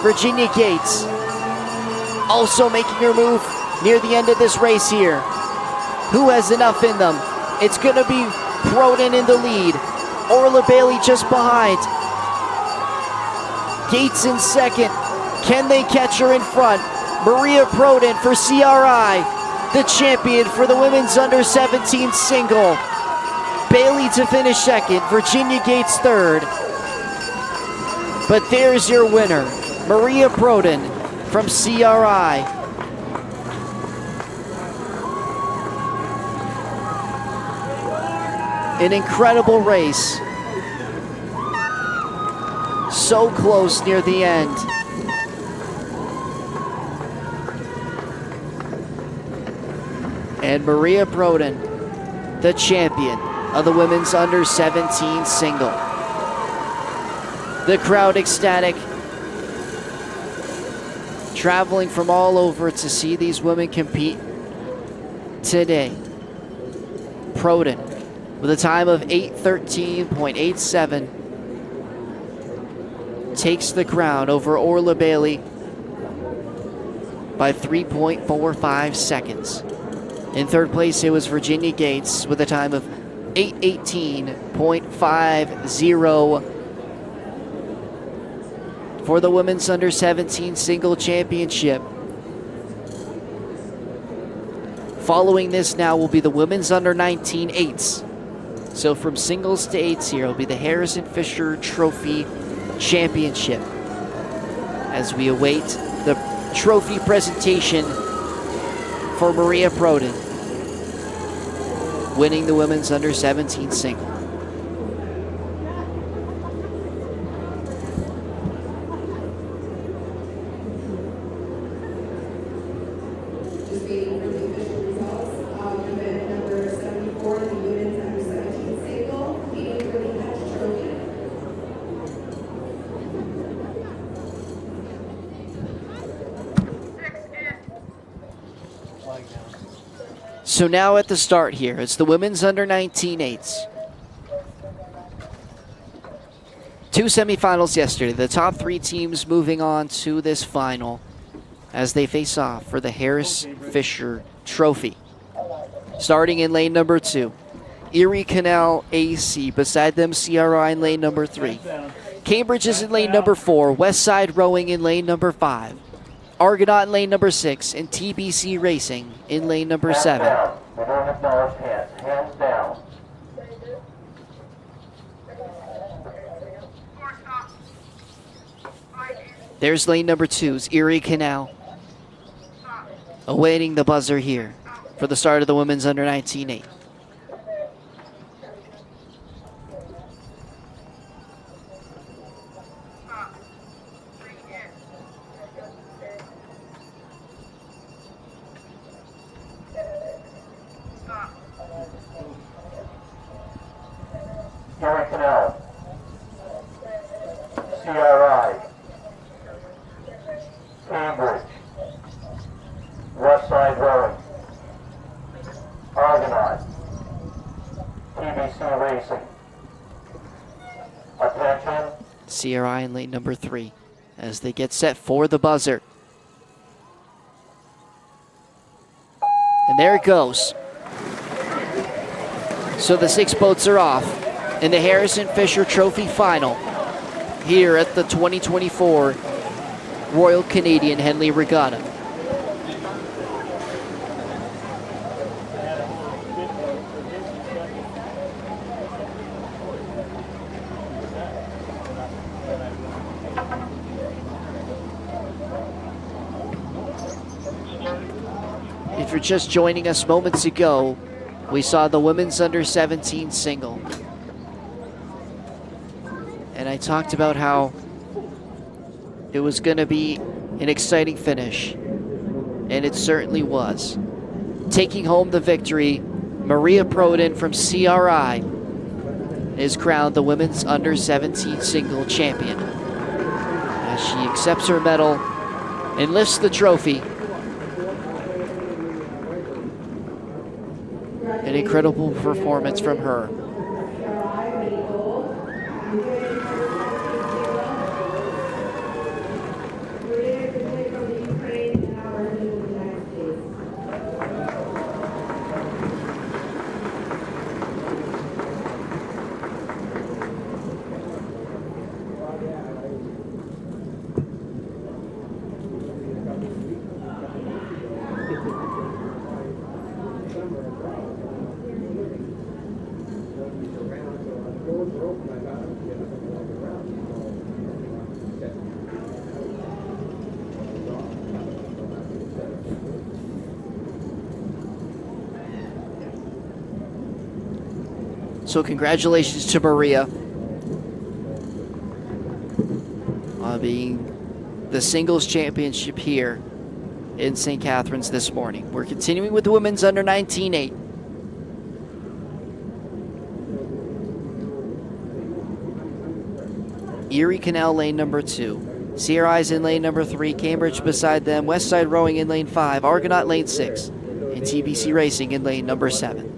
Virginia Gates also making her move near the end of this race here. Who has enough in them? It's going to be Broden in the lead. Orla Bailey just behind. Gates in second. Can they catch her in front? Maria Broden for CRI, the champion for the women's under 17 single. Bailey to finish second, Virginia Gates third. But there's your winner, Maria Broden from CRI. An incredible race. So close near the end. And Maria Broden, the champion of the women's under 17 single. The crowd ecstatic, traveling from all over to see these women compete today. Broden with a time of 8:13.87 takes the crown over Orla Bailey by 3.45 seconds. In third place, it was Virginia Gates with a time of 8:18.50 for the women's under 17 single championship. Following this now will be the women's under 19 eights. So from singles to eights here will be the Harrison Fisher Trophy Championship as we await the trophy presentation for Maria Proden, winning the women's under 17 single. Just waiting for the official results of event number 74, the women's under 17 single, competing for the match trophy. So now at the start here, it's the women's under 19 eights. Two semifinals yesterday. The top three teams moving on to this final as they face off for the Harris Fisher Trophy. Starting in lane number 2, Erie Canal AC. Beside them, CRI in lane number 3. Cambridge is in lane number 4. Westside Rowing in lane number 5. Argonaut in lane number 6. And TBC Racing in lane number 7. Down. We don't acknowledge hands. Hands down. There's lane number 2's Erie Canal. Awaiting the buzzer here for the start of the women's under 19 8. Erie Canal. CRI. Cambridge. Westside Rowing. Argonaut. TBC Racing. Attention. CRI in lane number 3 as they get set for the buzzer. And there it goes. So the 6 boats are off in the Harrison Fisher Trophy Final here at the 2024 Royal Canadian Henley Regatta. If you're just joining us moments ago, we saw the women's under 17 single. And I talked about how it was going to be an exciting finish. And it certainly was. Taking home the victory, Maria Proden from CRI is crowned the women's under 17 single champion as she accepts her medal and lifts the trophy. An incredible performance from her. So congratulations to Maria on being the singles championship here in St. Catharines this morning. We're continuing with the women's under 19 8. Erie Canal lane number 2. CRI's in lane number 3. Cambridge beside them. Westside Rowing in lane 5. Argonaut lane 6. And TBC Racing in lane number 7.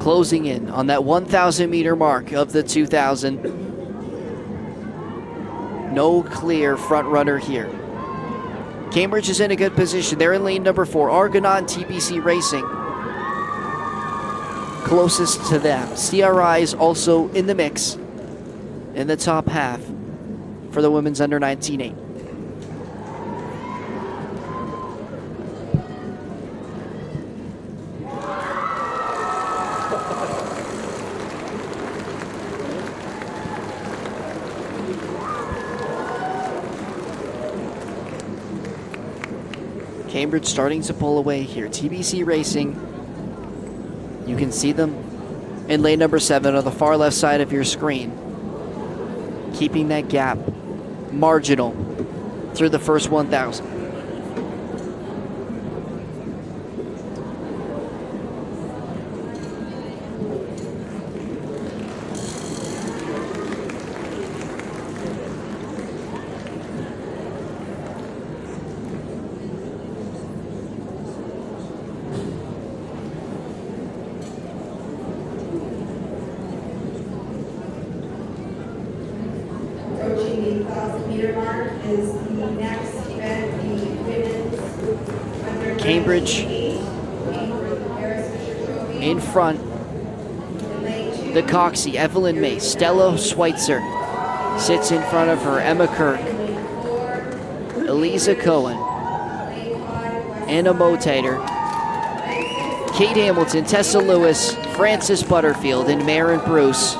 closing in on that 1,000 meter mark of the 2,000. No clear front runner here. Cambridge is in a good position. They're in lane number 4. Argonaut and TBC Racing closest to them. CRI is also in the mix in the top half for the women's under 19-8. Cambridge starting to pull away here. TBC Racing, you can see them in lane number 7 on the far left side of your screen, keeping that gap marginal through the first 1,000. Approaching the 1,000 meter mark is the next event, the women's under Cambridge 19-8 in front. The Coxie, Evelyn May. Stella Schweitzer sits in front of her. Emma Kirk, Eliza Cohen, Anna Motater, Kate Hamilton, Tessa Lewis, Frances Butterfield, and Maren Bruce.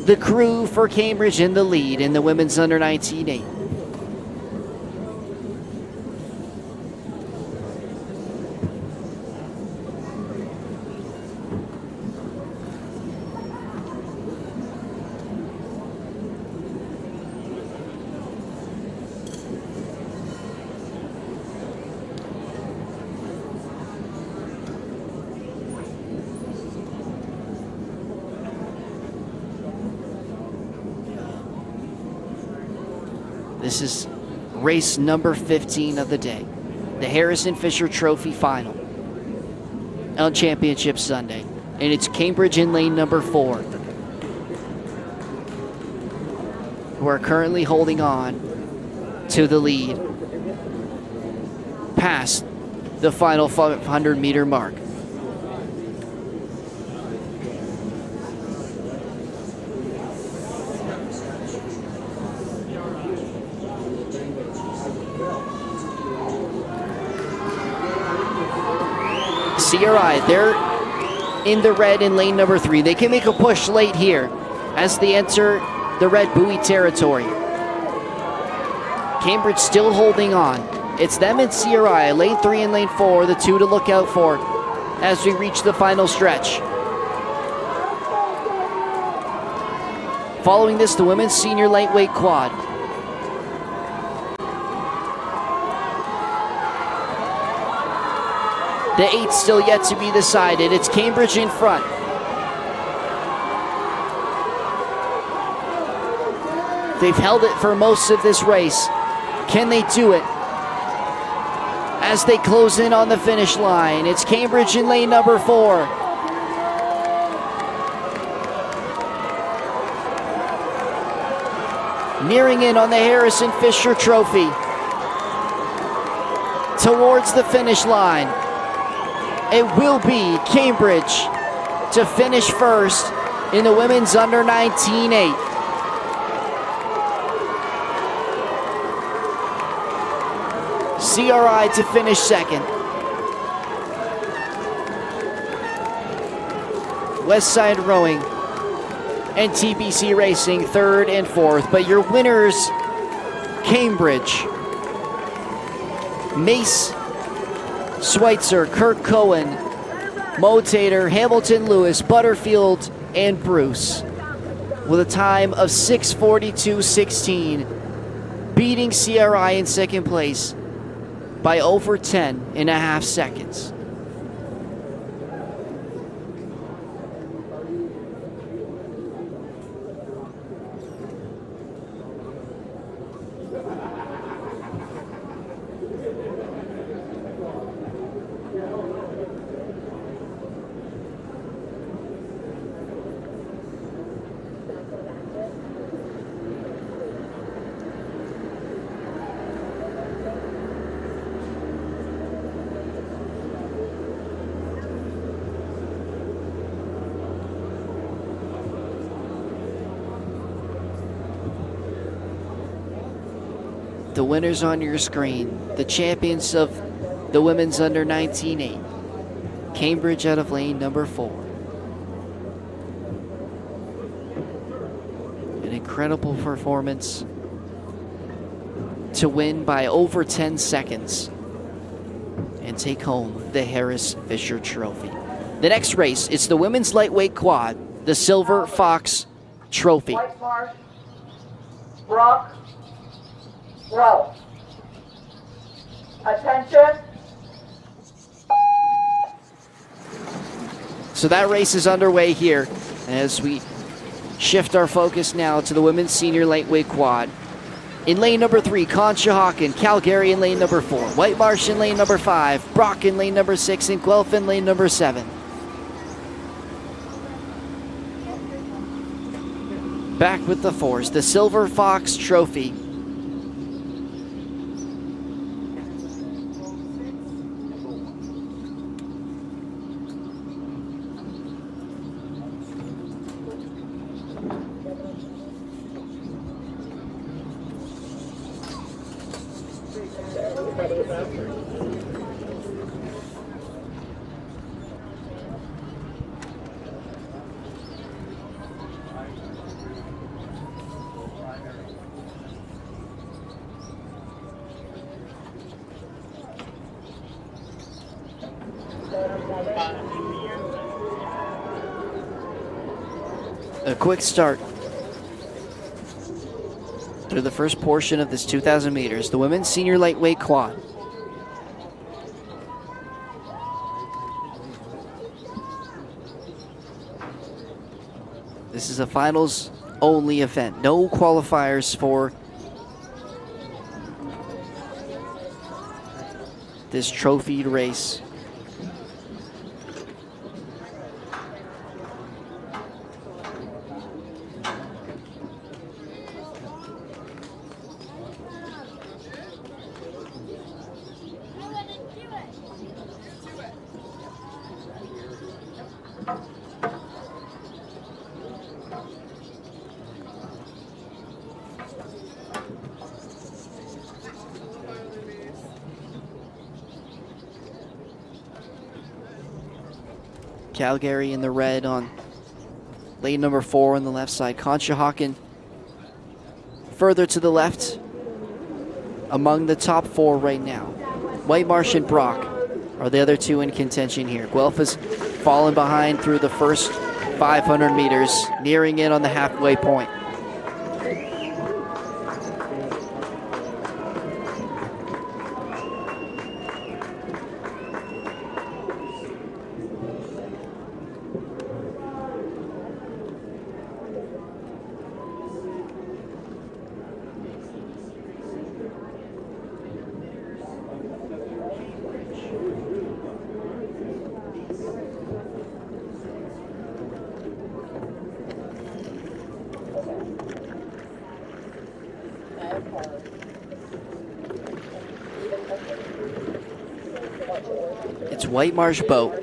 The crew for Cambridge in the lead in the women's under 19-8. This is race number 15 of the day, the Harrison Fisher Trophy Final on Championship Sunday. And it's Cambridge in lane number 4, who are currently holding on to the lead past the final 500 meter mark. CRI, they're in the red in lane number 3. They can make a push late here as they enter the red buoy territory. Cambridge still holding on. It's them and CRI, lane 3 and lane 4, the two to look out for as we reach the final stretch. Following this, the women's senior lightweight quad. The 8 still yet to be decided. It's Cambridge in front. They've held it for most of this race. Can they do it as they close in on the finish line? It's Cambridge in lane number 4. Nearing in on the Harrison Fisher Trophy. Towards the finish line. It will be Cambridge to finish first in the women's under 19-8. CRI to finish second. Westside Rowing and TBC Racing third and fourth. But your winners, Cambridge, Mace, Schweitzer, Kirk Cohen, Motater, Hamilton Lewis, Butterfield, and Bruce with a time of 6:42.16, beating CRI in second place by over 10.5 seconds. The winners on your screen, the champions of the women's under 19-8. Cambridge out of lane number 4. An incredible performance to win by over 10 seconds and take home the Harris Fisher Trophy. The next race is the women's lightweight quad, the Silver Fox Trophy. White Marsh, Brock, Wells. Attention. So that race is underway here as we shift our focus now to the women's senior lightweight quad. In lane number 3, Conshohocken, Calgary in lane number 4, White Marsh in lane number 5, Brock in lane number 6, and Guelph in lane number 7. Back with the fours, the Silver Fox Trophy. A quick start through the first portion of this 2,000 meters, the women's senior lightweight quad. This is a finals only event, no qualifiers for this trophied race. Calgary in the red on lane number 4 on the left side. Conshohocken further to the left among the top 4 right now. White Marsh and Brock are the other 2 in contention here. Guelph has fallen behind through the first 500 meters, nearing in on the halfway point. It's White Marsh Boat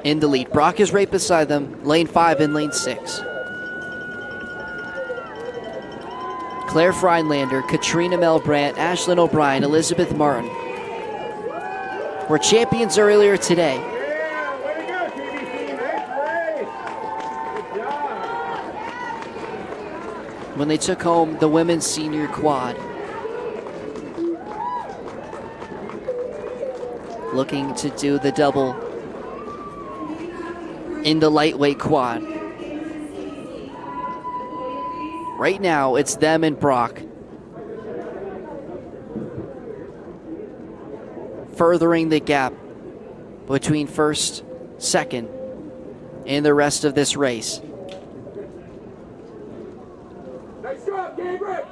in the lead. Brock is right beside them, lane 5 and lane 6. Claire Freinlander, Katrina Melbrandt, Ashlyn O'Brien, Elizabeth Martin were champions earlier today. When they took home the women's senior quad. Looking to do the double in the lightweight quad. Right now, it's them and Brock. Furthering the gap between first, second, and the rest of this race. Nice job, Cambridge!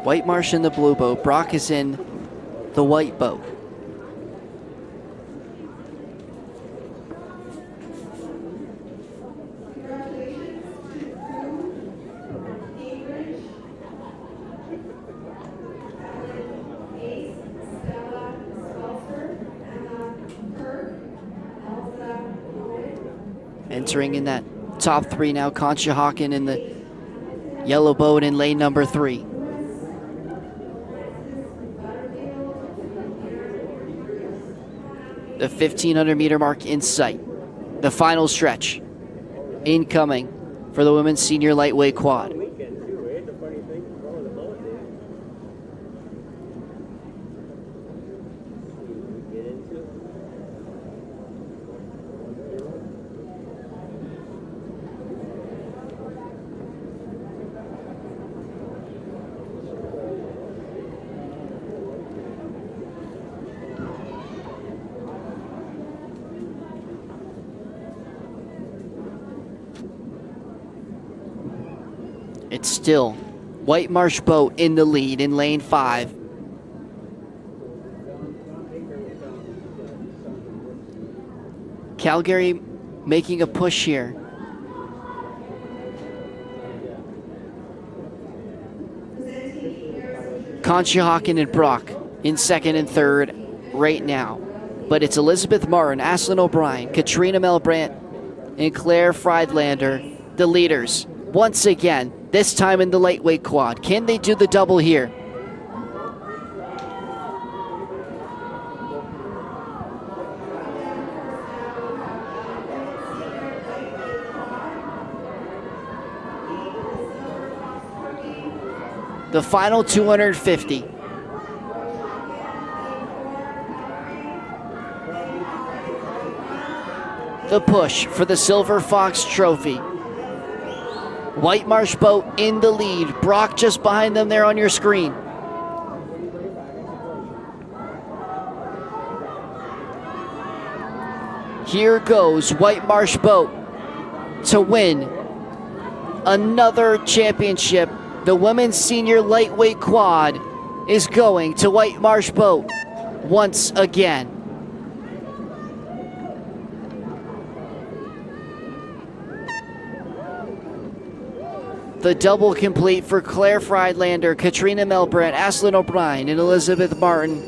White Marsh in the blue boat. Brock is in the white boat. Entering in that top 3 now, Conshohocken in the yellow boat in lane number 3. The 1,500 meter mark in sight. The final stretch incoming for the women's senior lightweight quad. It's still White Marsh Boat in the lead in lane 5. Calgary making a push here. Conshohocken and Brock in second and third right now. But it's Elizabeth Martin, Ashlyn O'Brien, Katrina Melbrandt, and Claire Friedlander, the leaders. Once again, this time in the lightweight quad. Can they do the double here? The final 250. The push for the Silver Fox Trophy. White Marsh Boat in the lead. Brock just behind them there on your screen. Here goes White Marsh Boat to win another championship. The women's senior lightweight quad is going to White Marsh Boat once again. The double complete for Claire Friedlander, Katrina Melbrandt, Ashlyn O'Brien, and Elizabeth Martin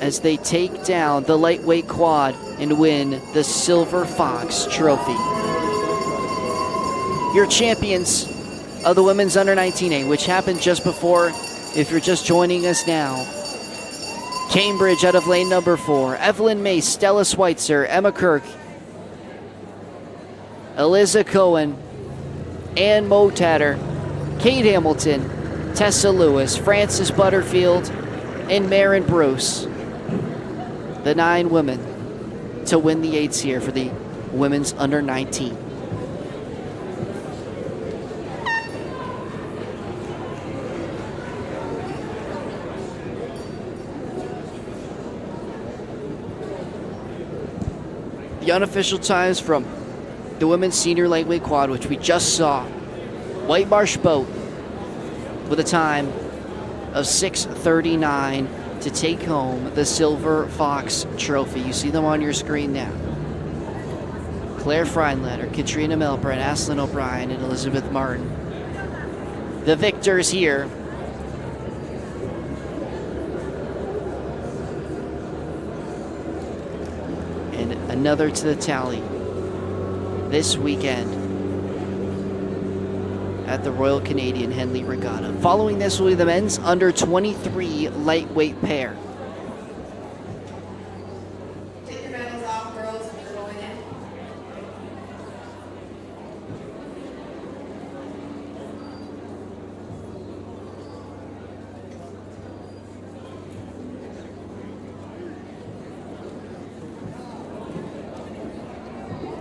as they take down the lightweight quad and win the Silver Fox Trophy. Your champions of the women's under 19A, which happened just before, if you're just joining us now. Cambridge out of lane number 4, Evelyn Mace, Stella Schweitzer, Emma Kirk, Eliza Cohen, Ann Motatter, Kate Hamilton, Tessa Lewis, Frances Butterfield, and Maren Bruce. The 9 women to win the 8s here for the women's under 19. The unofficial times from the women's senior lightweight quad, which we just saw. White Marsh Boat with a time of 6:39 to take home the Silver Fox Trophy. You see them on your screen now. Claire Friedlander, Katrina Melbrandt, Ashlyn O'Brien, and Elizabeth Martin. The victors here. And another to the tally this weekend at the Royal Canadian Henley Regatta. Following this will be the men's under 23 lightweight pair. Take your medals off, girls, if you're going in.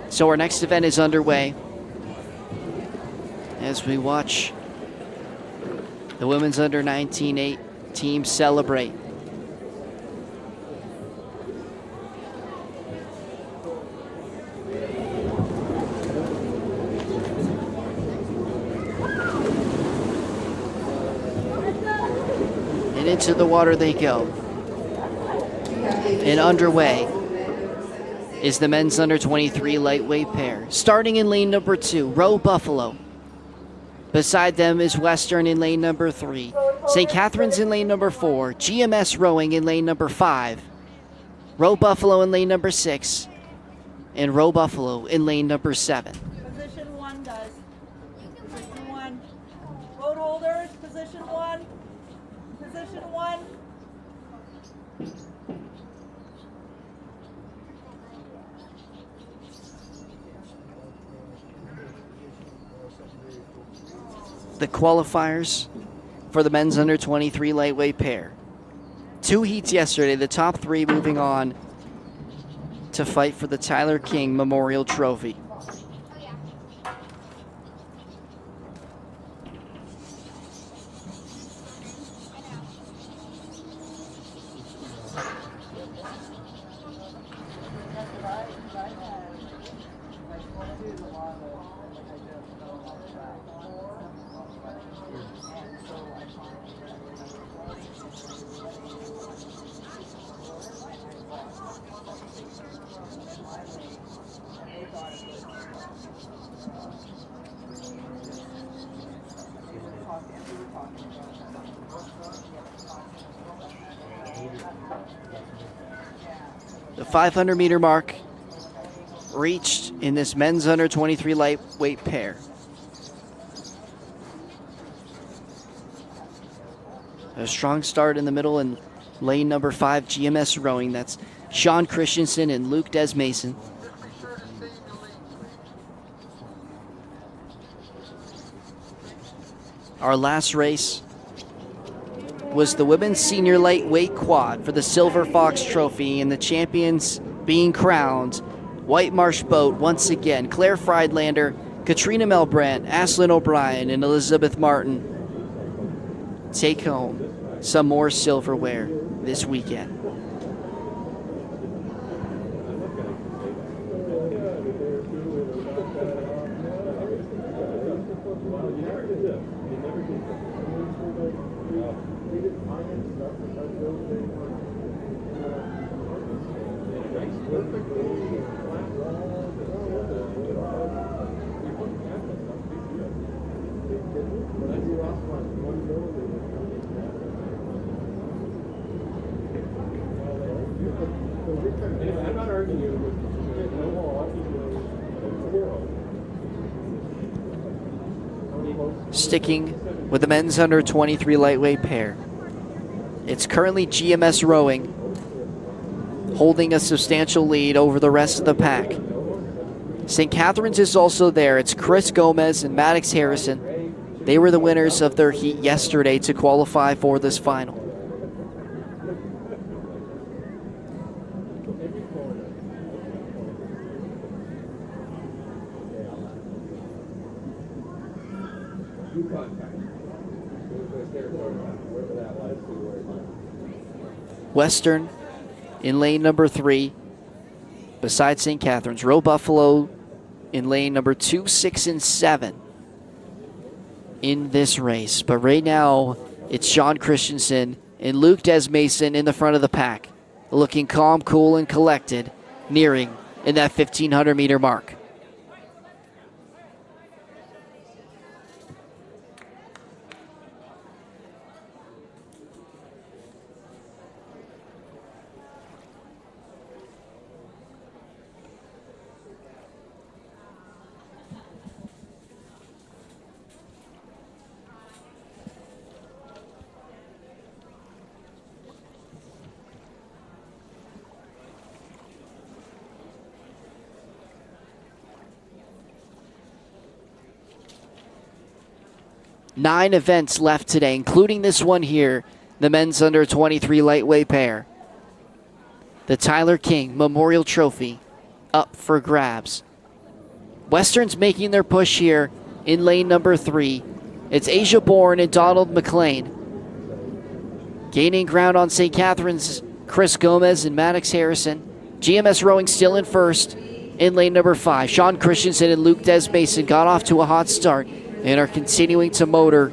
So our next event is underway as we watch the women's under 19 team celebrate. And into the water they go. And underway is the men's under 23 lightweight pair. Starting in lane number 2, Row Buffalo. Beside them is Western in lane number 3. St. Catharines in lane number 4. GMS Rowing in lane number 5. Row Buffalo in lane number 6. and Row Buffalo in lane number 7. Position 1, guys. Position 1. Road holders, position 1. Position 1. The qualifiers for the men's under 23 lightweight pair. 2 heats yesterday, the top 3 moving on to fight for the Tyler King Memorial Trophy. The 500-meter mark reached in this men's under 23 lightweight pair. A strong start in the middle in lane number 5, GMS Rowing. That's Sean Christensen and Luke Desmason. Our last race was the women's senior lightweight quad for the Silver Fox Trophy, and the champions being crowned, White Marsh Boat once again. Claire Friedlander, Katrina Melbrandt, Ashlyn O'Brien, and Elizabeth Martin take home some more silverware this weekend. Sticking with the men's under 23 lightweight pair, it's currently GMS Rowing holding a substantial lead over the rest of the pack. St. Catharines is also there. It's Chris Gomez and Maddox Harrison. They were the winners of their heat yesterday to qualify for this final. Western in lane number 3, beside St. Catharines. Row Buffalo in lane number 2, 6, and 7 in this race. But right now, it's Sean Christensen and Luke Desmason in the front of the pack, looking calm, cool, and collected, nearing in that 1,500-meter mark. Nine events left today, including this one here, the men's under 23 lightweight pair. The Tyler King Memorial Trophy up for grabs. Western's making their push here in lane number 3. It's Asia Bourne and Donald McLean. Gaining ground on St. Catharines, Chris Gomez and Maddox Harrison. GMS Rowing still in first in lane number 5. Sean Christensen and Luke Desmason got off to a hot start and are continuing to motor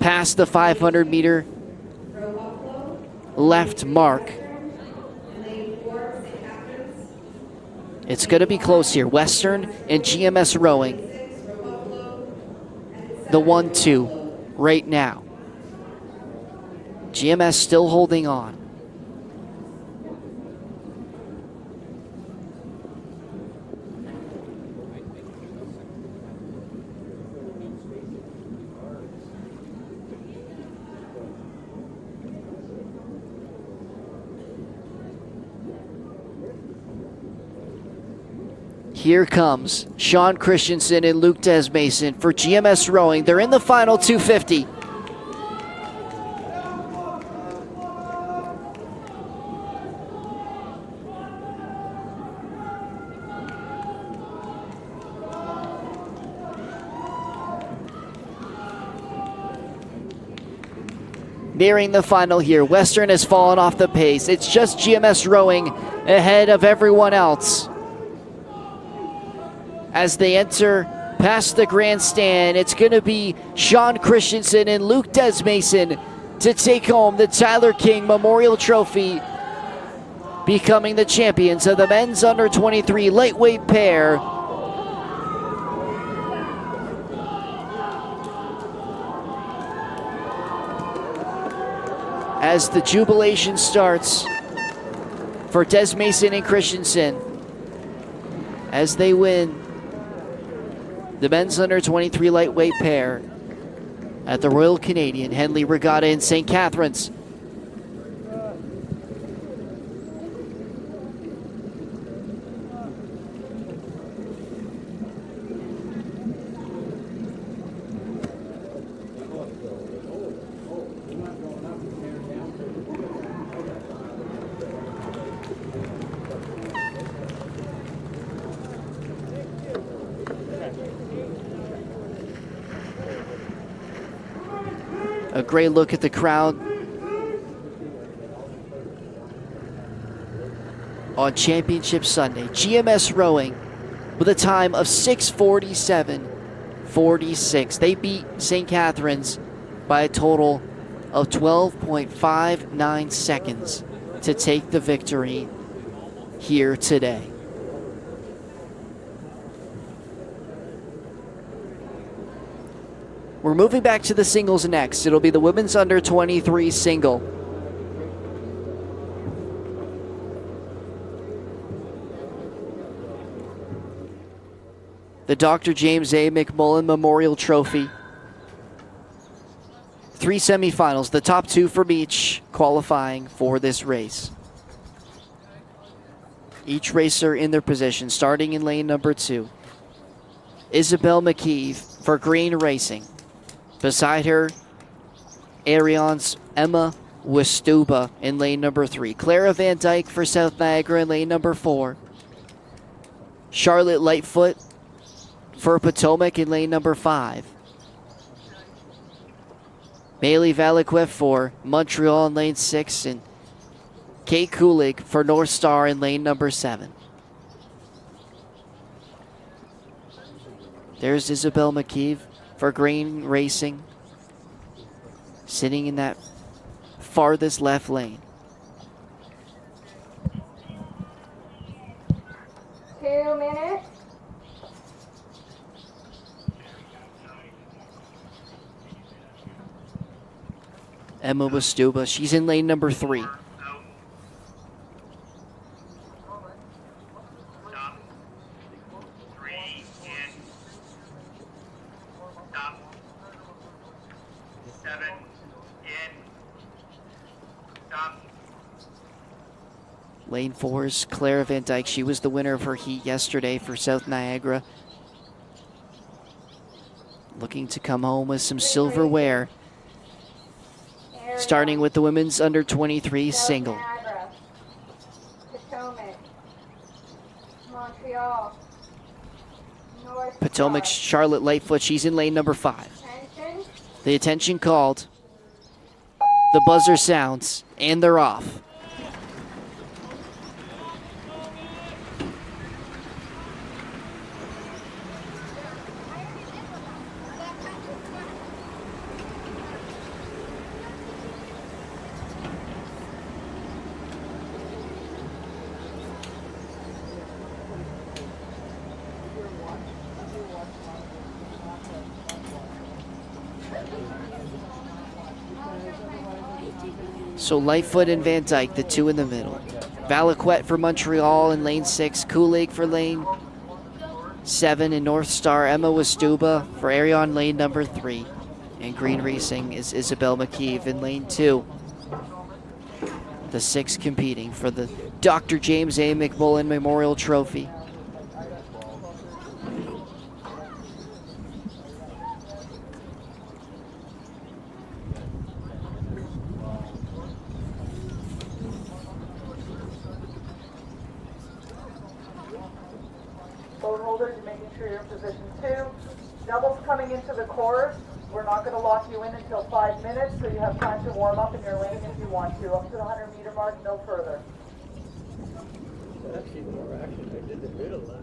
past the 500-meter left mark. It's going to be close here. Western and GMS Rowing, the 1-2 right now. GMS still holding on. Here comes Sean Christensen and Luke Desmason for GMS Rowing. They're in the final 250. Nearing the final here. Western has fallen off the pace. It's just GMS Rowing ahead of everyone else. As they enter past the grandstand, it's going to be Sean Christensen and Luke Desmason to take home the Tyler King Memorial Trophy, becoming the champions of the men's under 23 lightweight pair. As the jubilation starts for Desmason and Christensen as they win the men's under 23 lightweight pair at the Royal Canadian Henley Regatta in St. Catharines. A great look at the crowd on Championship Sunday. GMS Rowing with a time of 6:47.46. They beat St. Catharines by a total of 12.59 seconds to take the victory here today. We're moving back to the singles next. It'll be the women's under 23 single. The Dr. James A. McMullen Memorial Trophy. 3 semifinals, the top 2 from each qualifying for this race. Each racer in their position, starting in lane number 2. Isabel McKeeve for Green Racing. Beside her, Arion's Emma Westuba in lane number 3. Clara Van Dyke for South Niagara in lane number 4. Charlotte Lightfoot for Potomac in lane number 5. Bailey Valaquif for Montreal in lane 6. And Kate Kulig for North Star in lane number 7. There's Isabel McKeeve for Green Racing, sitting in that farthest left lane. 2 minutes. Emma Westuba, she's in lane number 3. Lane 4's Clara Van Dyke. She was the winner of her heat yesterday for South Niagara. Looking to come home with some silverware. Starting with the women's under 23 single. Niagara, Potomac, Montreal, North Potomac's Charlotte Lightfoot. She's in lane number 5. Attention. The attention called. The buzzer sounds, and they're off. So Lightfoot and Van Dyke, the 2 in the middle. Valaquet for Montreal in lane 6. Kulig for lane 7 in North Star. Emma Westuba for Arion lane number 3. And Green Racing is Isabel McKeeve in lane 2. The 6 competing for the Dr. James A. McMullen Memorial Trophy. you're in position 2. Doubles coming into the chorus. We're not going to lock you in until 5 minutes, so you have time to warm up in your lane if you want to. Up to the 100-meter mark, no further. Actually, more action. I did the middle left.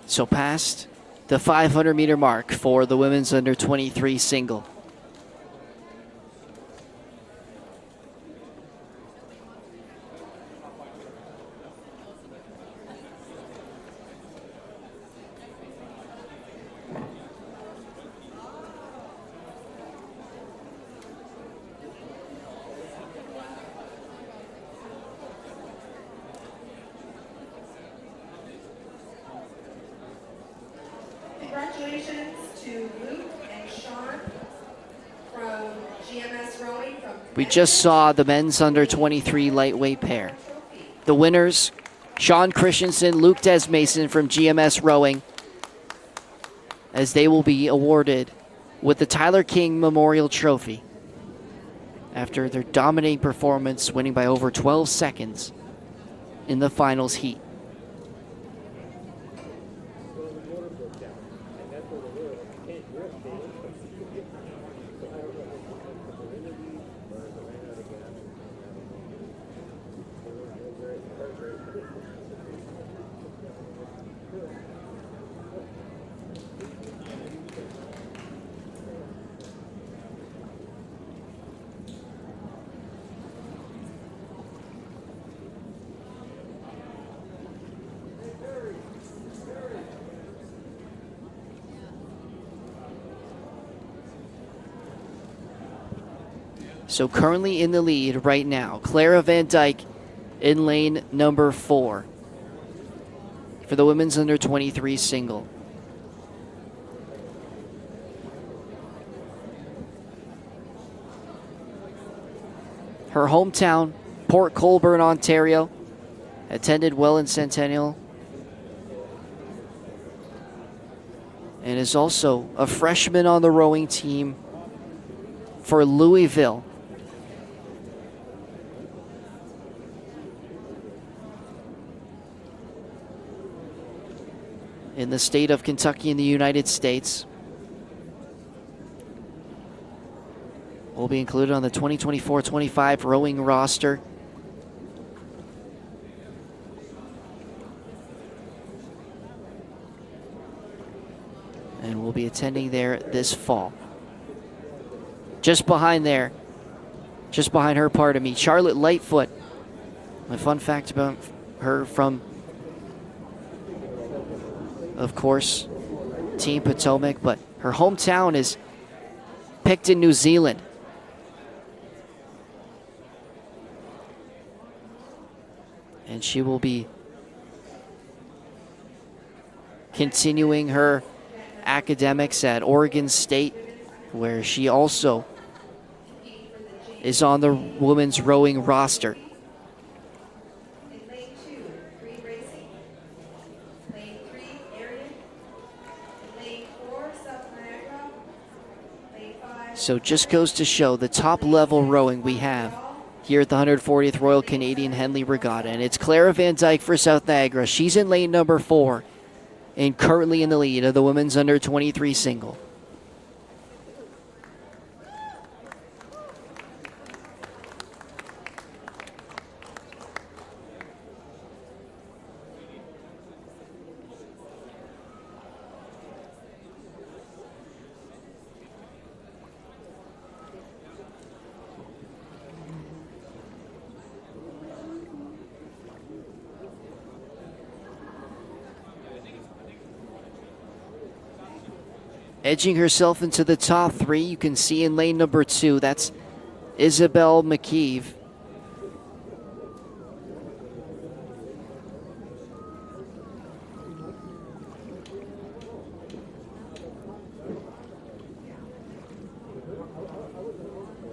So past the 500-meter mark for the women's under 23 single. Congratulations to Luke and Sean from GMS Rowing. We just saw the men's under 23 lightweight pair. The winners, Sean Christensen, Luke Desmason from GMS Rowing, as they will be awarded with the Tyler King Memorial Trophy after their dominating performance, winning by over 12 seconds in the finals heat. So currently in the lead right now, Clara Van Dyke in lane number 4 for the women's under 23 single. Her hometown, Port Colborne, Ontario, attended Welland Centennial, and is also a freshman on the rowing team for Louisville. In the state of Kentucky in the United States. Will be included on the 2024-25 rowing roster. And will be attending there this fall. Just behind there, just behind her, pardon me, Charlotte Lightfoot. A fun fact about her from, of course, Team Potomac, but her hometown is Picton, New Zealand. And she will be continuing her academics at Oregon State, where she also is on the women's rowing roster. So just goes to show the top level rowing we have here at the 140th Royal Canadian Henley Regatta. And it's Clara Van Dyke for South Niagara. She's in lane number 4 and currently in the lead of the women's under 23 single. Edging herself into the top 3, you can see in lane number 2, that's Isabel McKeeve.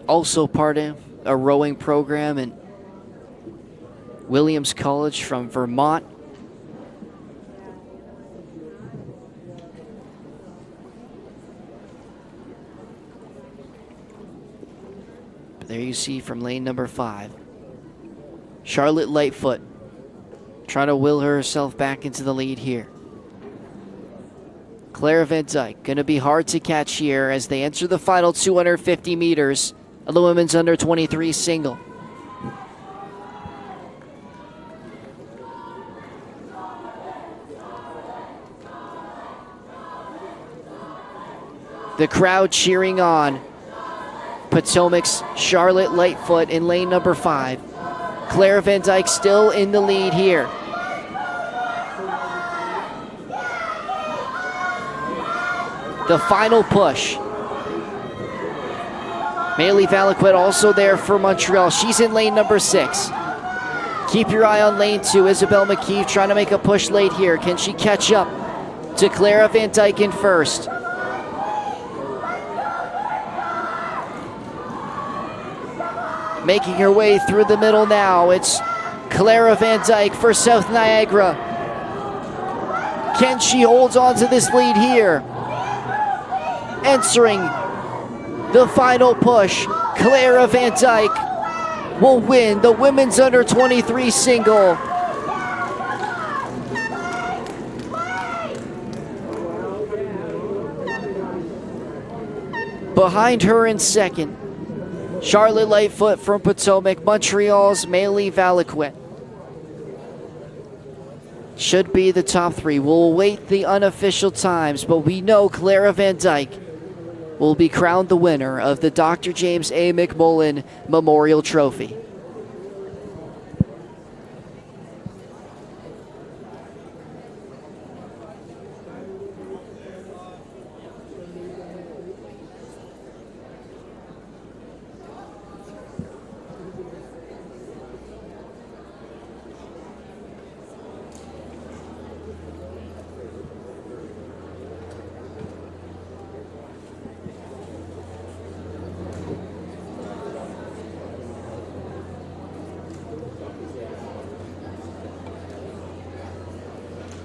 Also part of a rowing program in Williams College from Vermont. There you see from lane number 5. Charlotte Lightfoot trying to will herself back into the lead here. Clara Van Dyke going to be hard to catch here as they enter the final 250 meters of the women's under 23 single. The crowd cheering on Potomac's Charlotte Lightfoot in lane number 5. Clara Van Dyke still in the lead here. The final push. Maylee Valaquette also there for Montreal. She's in lane number 6. Keep your eye on lane 2. Isabel McKeeve trying to make a push late here. Can she catch up to Clara Van Dyke in first? Making her way through the middle now. It's Clara Van Dyke for South Niagara. Can she hold on to this lead here? Entering the final push, Clara Van Dyke will win the women's under 23 single. Behind her in second, Charlotte Lightfoot from Potomac, Montreal's Maylee Valaquette. Should be the top 3. We'll await the unofficial times, but we know Clara Van Dyke will be crowned the winner of the Dr. James A. McMullen Memorial Trophy.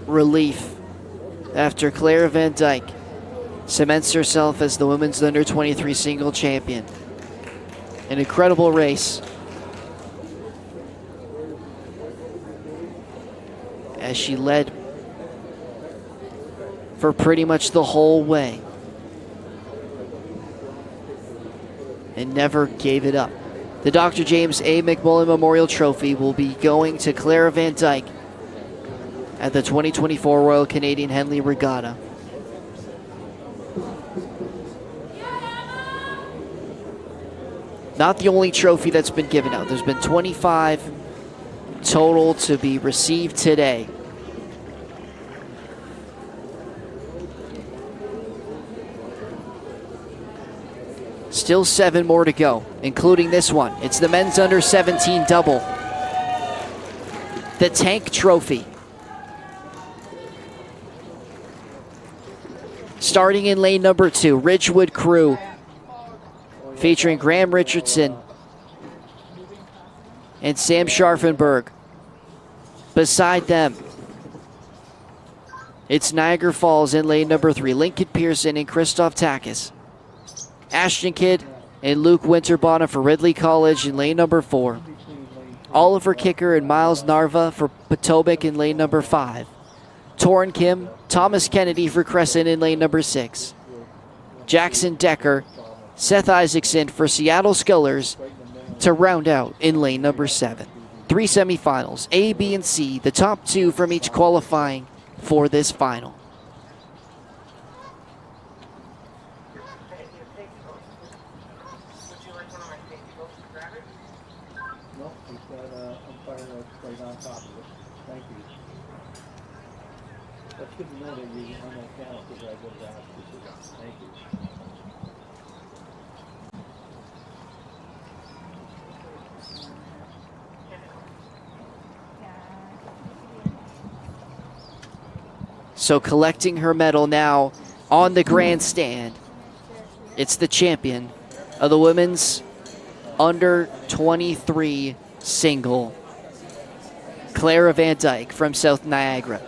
Relief after Clara Van Dyke cements herself as the women's under 23 single champion. An incredible race as she led for pretty much the whole way and never gave it up. The Dr. James A. McMullen Memorial Trophy will be going to Clara Van Dyke at the 2024 Royal Canadian Henley Regatta. Not the only trophy that's been given out. There's been 25 total to be received today. Still 7 more to go, including this one. It's the men's under 17 double. The Tank Trophy. Starting in lane number 2, Ridgewood Crew, featuring Graham Richardson and Sam Scharfenberg. Beside them, it's Niagara Falls in lane number 3, Lincoln Pearson and Christoph Takis. Ashton Kidd and Luke Winterbottom for Ridley College in lane number 4. Oliver Kicker and Miles Narva for Potomac in lane number 5. Torrin Kim, Thomas Kennedy for Crescent in lane number 6. Jackson Decker, Seth Isaacson for Seattle Scullers to round out in lane number 7. 3 semifinals, A, B, and C, the top 2 from each qualifying for this final. No, he's got umpire right on top of it. Thank you. That's good to know that you're on that channel because I would have asked you to. Thank you. So collecting her medal now on the grandstand. It's the champion of the women's under 23 single, Clara Van Dyke from South Niagara.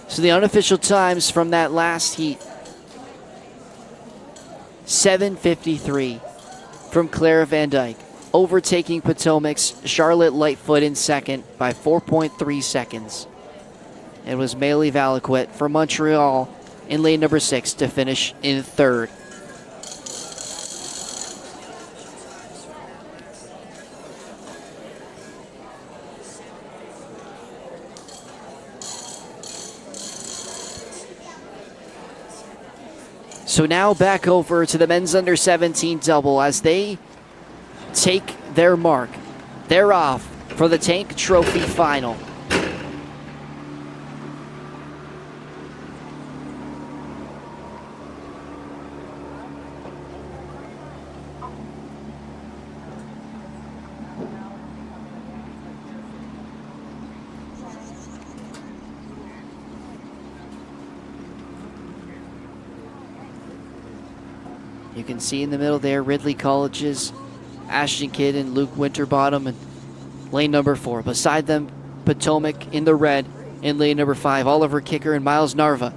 So the unofficial times from that last heat, 7:53 from Clara Van Dyke, overtaking Potomac's Charlotte Lightfoot in second by 4.3 seconds. It was Maylee Valaquette from Montreal in lane number 6 to finish in third. So now back over to the men's under 17 double as they take their mark. They're off for the Tank Trophy final. You can see in the middle there, Ridley College's Ashton Kidd and Luke Winterbottom in lane number 4. Beside them, Potomac in the red in lane number 5. Oliver Kicker and Miles Narva.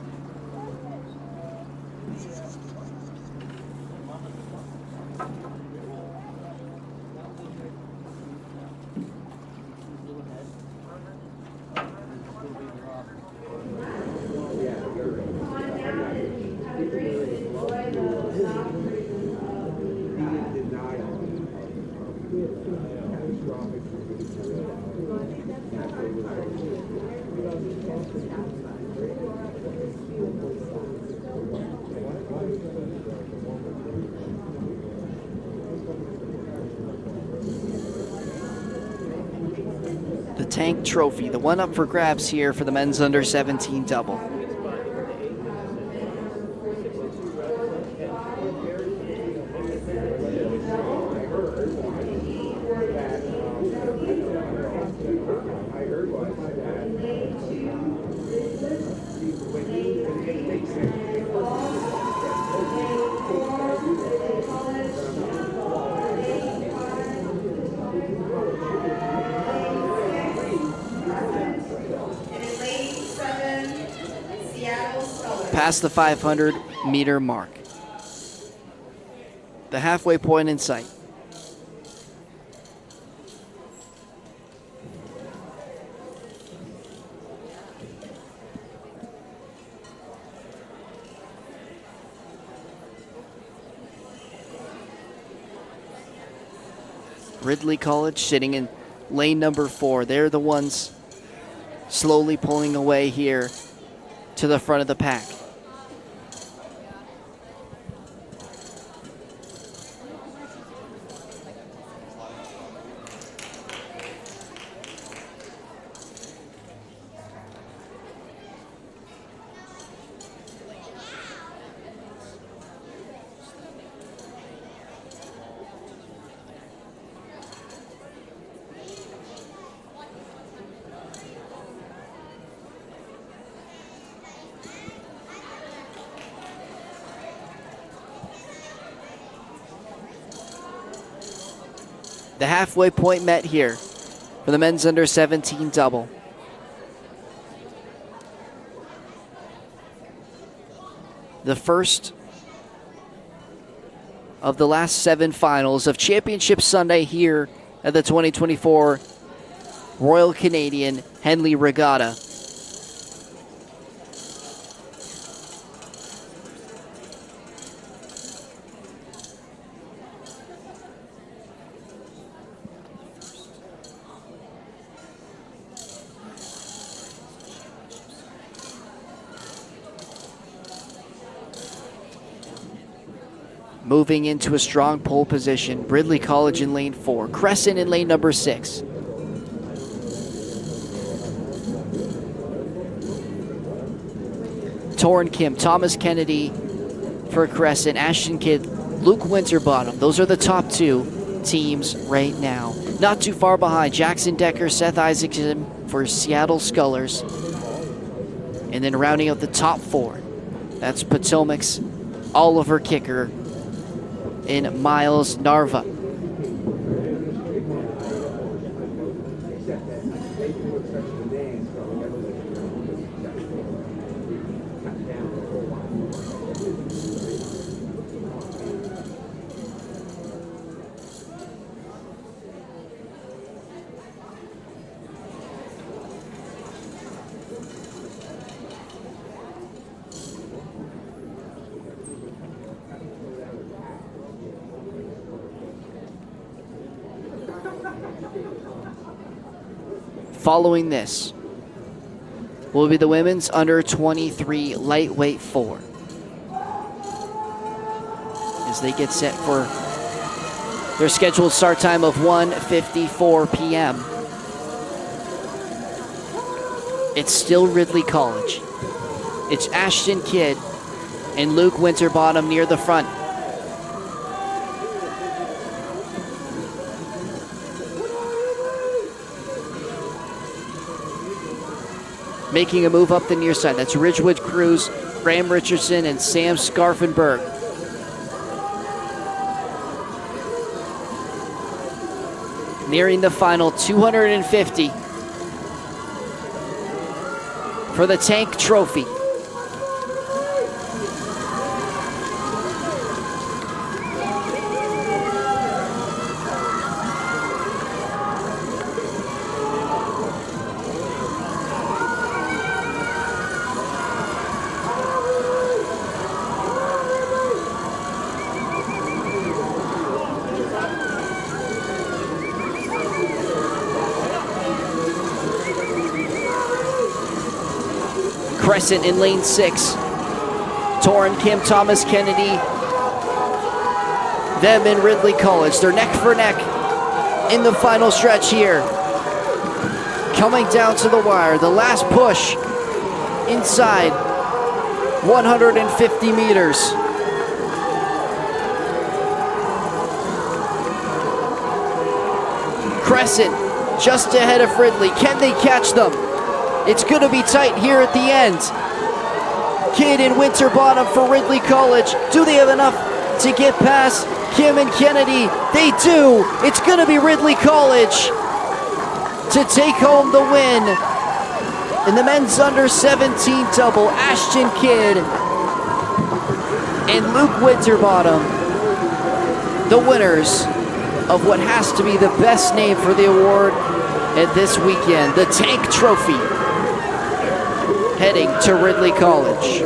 The Tank Trophy, the one up for grabs here for the men's under 17 double. Past the 500-meter mark. The halfway point in sight. Ridley College sitting in lane number 4. They're the ones slowly pulling away here to the front of the pack. The halfway point met here for the men's under 17 double. The first of the last 7 finals of Championship Sunday here at the 2024 Royal Canadian Henley Regatta. moving into a strong pole position. Ridley College in lane 4. Crescent in lane number 6. Torrin Kim, Thomas Kennedy for Crescent, Ashton Kidd, Luke Winterbottom. Those are the top 2 teams right now. Not too far behind, Jackson Decker, Seth Isaacson for Seattle Scullers. And then rounding out the top 4, that's Potomac's Oliver Kicker and Miles Narva. Following this will be the women's under 23 lightweight 4. As they get set for their scheduled start time of 1:54 p.m. It's still Ridley College. It's Ashton Kidd and Luke Winterbottom near the front. Making a move up the near side, that's Ridgewood Cruz, Graham Richardson, and Sam Scarfenberg. Nearing the final 250 for the Tank Trophy. Crescent in lane 6. Torrin Kim, Thomas Kennedy, them and Ridley College. They're neck for neck in the final stretch here. Coming down to the wire, the last push inside 150 meters. Crescent just ahead of Ridley. Can they catch them? It's going to be tight here at the end. Kidd and Winterbottom for Ridley College. Do they have enough to get past Kim and Kennedy? They do. It's going to be Ridley College to take home the win. In the men's under 17 double, Ashton Kidd and Luke Winterbottom, the winners of what has to be the best name for the award at this weekend, the Tank Trophy, heading to Ridley College.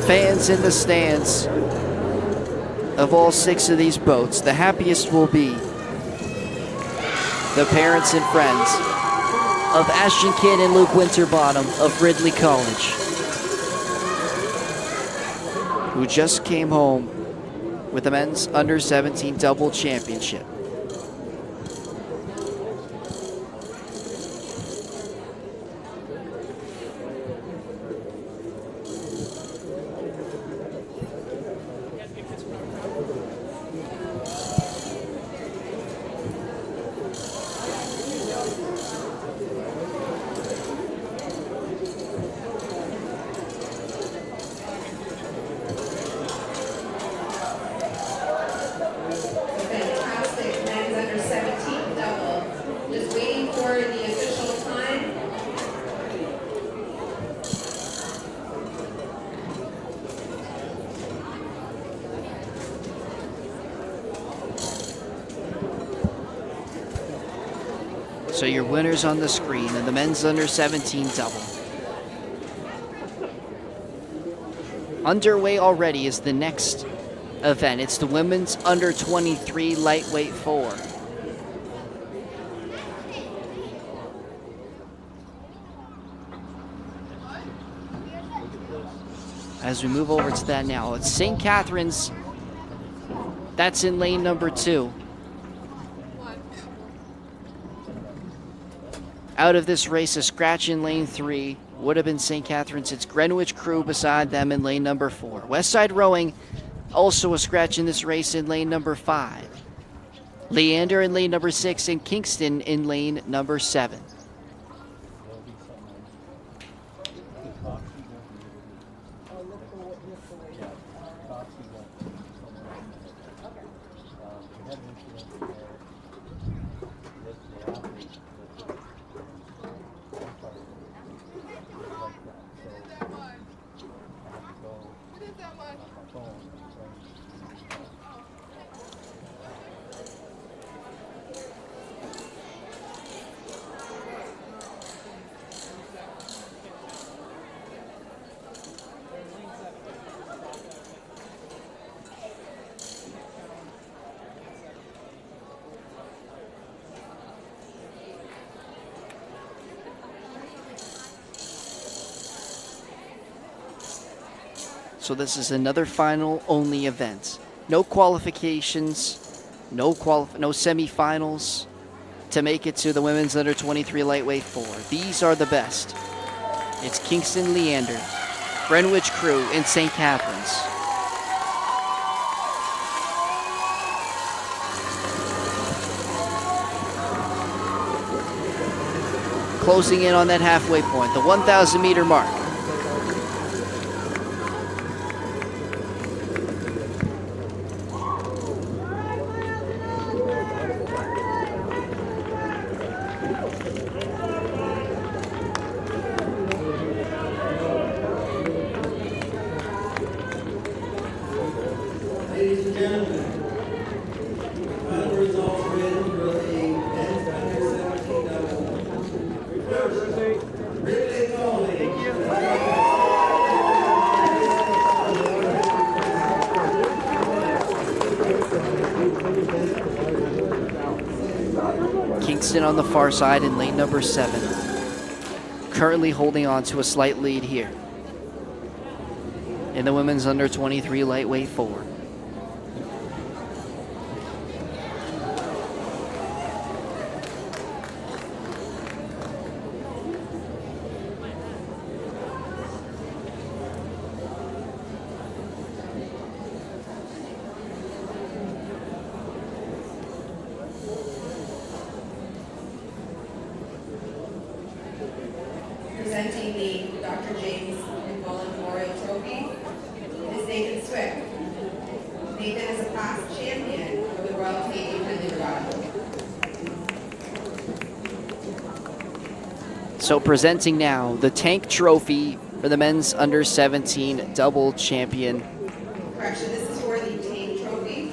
Fans in the stands of all 6 of these boats. The happiest will be the parents and friends of Ashton Kidd and Luke Winterbottom of Ridley College, who just came home with the men's under 17 double championship. So your winners on the screen in the men's under 17 double. Underway already is the next event. It's the women's under 23 lightweight 4. as we move over to that now. It's St. Catherine's. That's in lane number 2. Out of this race, a scratch in lane 3 would have been St. Catherine's. It's Greenwich Crew beside them in lane number 4. Westside Rowing, also a scratch in this race in lane number 5. Leander in lane number 6 and Kingston in lane number 7. So this is another final only event. No qualifications, no semifinals to make it to the women's under 23 lightweight 4. These are the best. It's Kingston Leander, Greenwich Crew, and St. Catherine's. Closing in on that halfway point, the 1,000 meter mark. Ladies and gentlemen, final results written for the men's under 17 double. First, Ridley Coley. Kingston on the far side in lane number 7. Currently holding on to a slight lead here in the women's under 23 lightweight 4. Presenting the Dr. James McMullen Memorial Trophy is Nathan Swift. Nathan is a past champion for the Royal Canadian Henley Regatta. So presenting now the Tank Trophy for the men's under 17 double champion. Correction, this is for the Tank Trophy.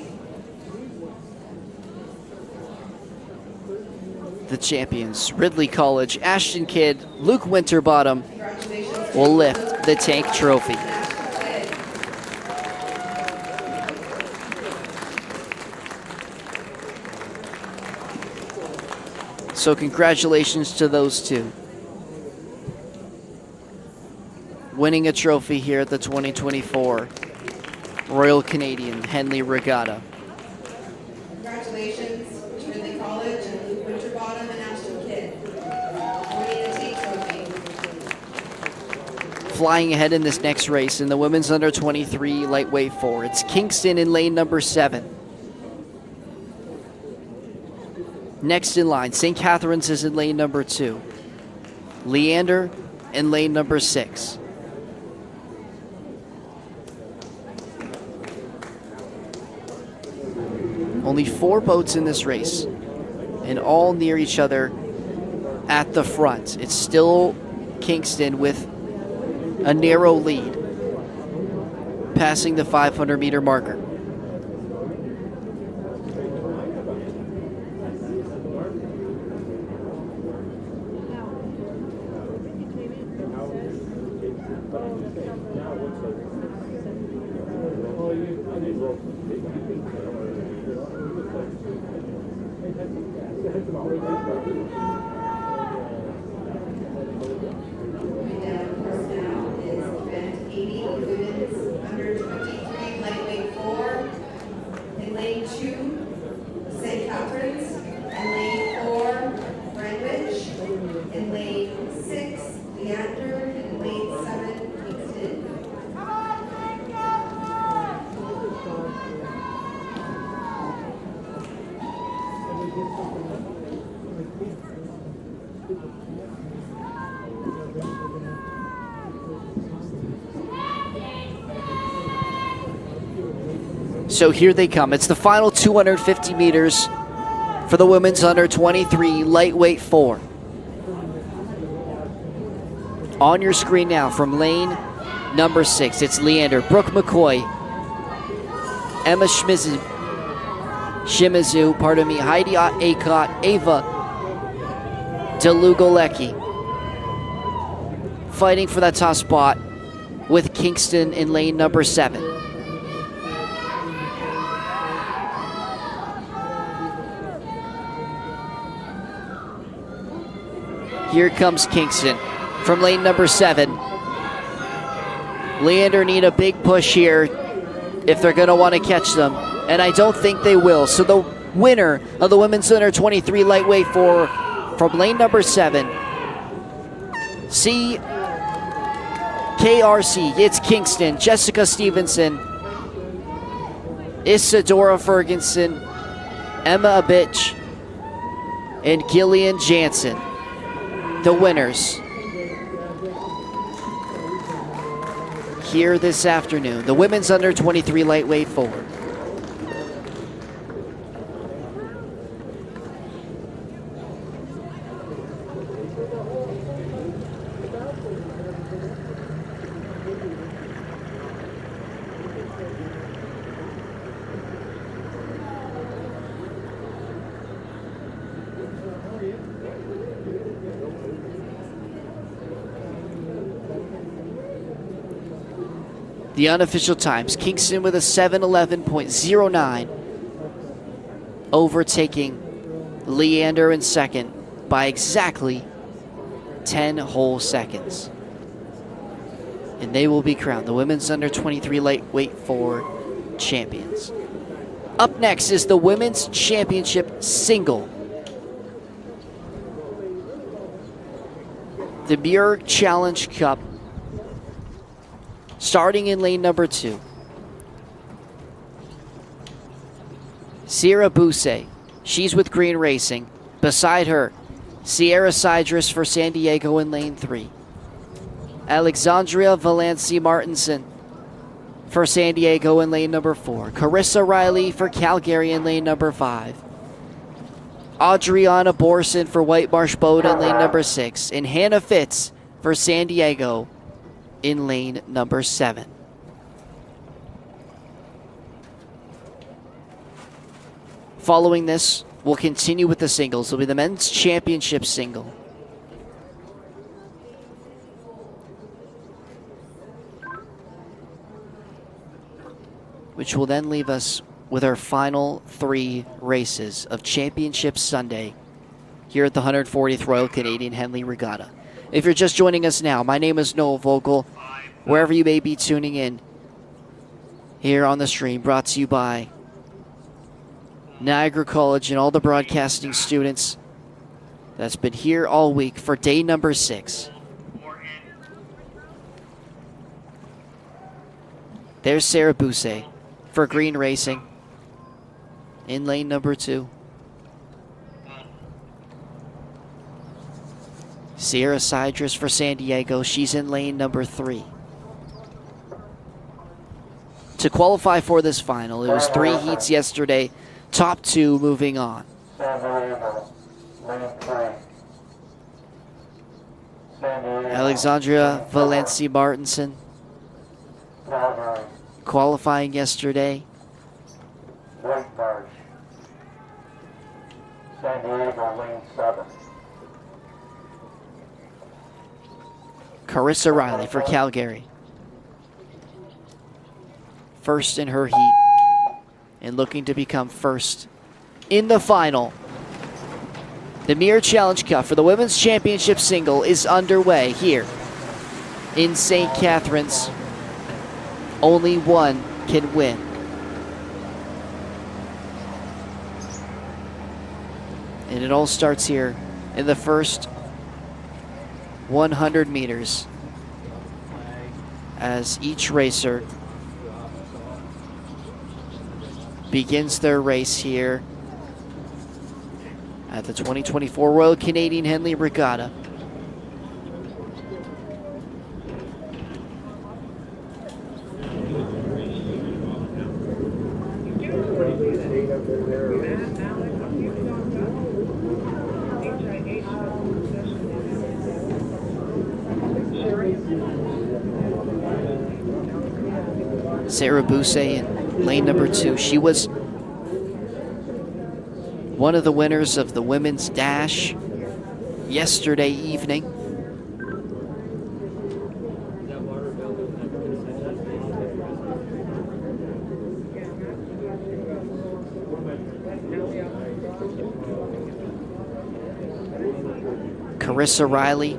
The champions, Ridley College, Ashton Kidd, Luke Winterbottom will lift the Tank Trophy. So congratulations to those two. Winning a trophy here at the 2024 Royal Canadian Henley Regatta. Congratulations to Ridley College and Luke Winterbottom and Ashton Kidd. Winning the Tank Trophy. Flying ahead in this next race in the women's under 23 lightweight 4. It's Kingston in lane number 7. Next in line, St. Catherine's is in lane number 2. Leander in lane number 6. Only 4 boats in this race, and all near each other at the front. It's still Kingston with a narrow lead, passing the 500-meter marker. Down course now is event 80, women's So here they come. It's the final 250 meters for the women's under 23 lightweight 4. On your screen now from lane number 6, it's Leander, Brooke McCoy, Emma Shimizu, Heidi Akot, Ava Delugolecki. Fighting for that top spot with Kingston in lane number 7. Here comes Kingston from lane number 7. Leander need a big push here if they're going to want to catch them, and I don't think they will. So the winner of the women's under 23 lightweight 4 from lane number 7, KRC, it's Kingston, Jessica Stevenson, Isadora Ferguson, Emma Abich, and Gillian Jansen. The winners here this afternoon. The women's under 23 lightweight 4. The unofficial times, Kingston with a 7:11.09, overtaking Leander in second by exactly 10 whole seconds. And they will be crowned the women's under 23 lightweight 4 champions. Up next is the women's championship single. The Muir Challenge Cup, starting in lane number 2. Sierra Bousset, she's with Green Racing. Beside her, Sierra Sidris for San Diego in lane 3. Alexandria Valenci Martinson for San Diego in lane number 4. Carissa Riley for Calgary in lane number 5. Adriana Borson for White Marsh Boat in lane number 6. And Hannah Fitz for San Diego in lane number 7. Following this, we'll continue with the singles. It'll be the men's championship single. Which will then leave us with our final 3 races of Championship Sunday here at the 140th Royal Canadian Henley Regatta. If you're just joining us now, my name is Noel Vogel. Wherever you may be tuning in here on the stream, brought to you by Niagara College and all the broadcasting students that's been here all week for day number 6. There's Sarah Bousset for Green Racing in lane number 2. Sierra Sidris for San Diego, she's in lane number 3. To qualify for this final, it was 3 heats yesterday, top 2 moving on. Alexandria Valenci Martinson qualifying yesterday. White Marsh, San Diego, lane 7. Carissa Riley for Calgary. First in her heat and looking to become first in the final. The Muir Challenge Cup for the Women's Championship Single is underway here in St. Catharines. Only one can win. And it all starts here in the first 100 meters as each racer begins their race here at the 2024 Royal Canadian Henley Regatta. Sarah Bousset in lane number 2. She was one of the winners of the women's dash yesterday evening. Carissa Riley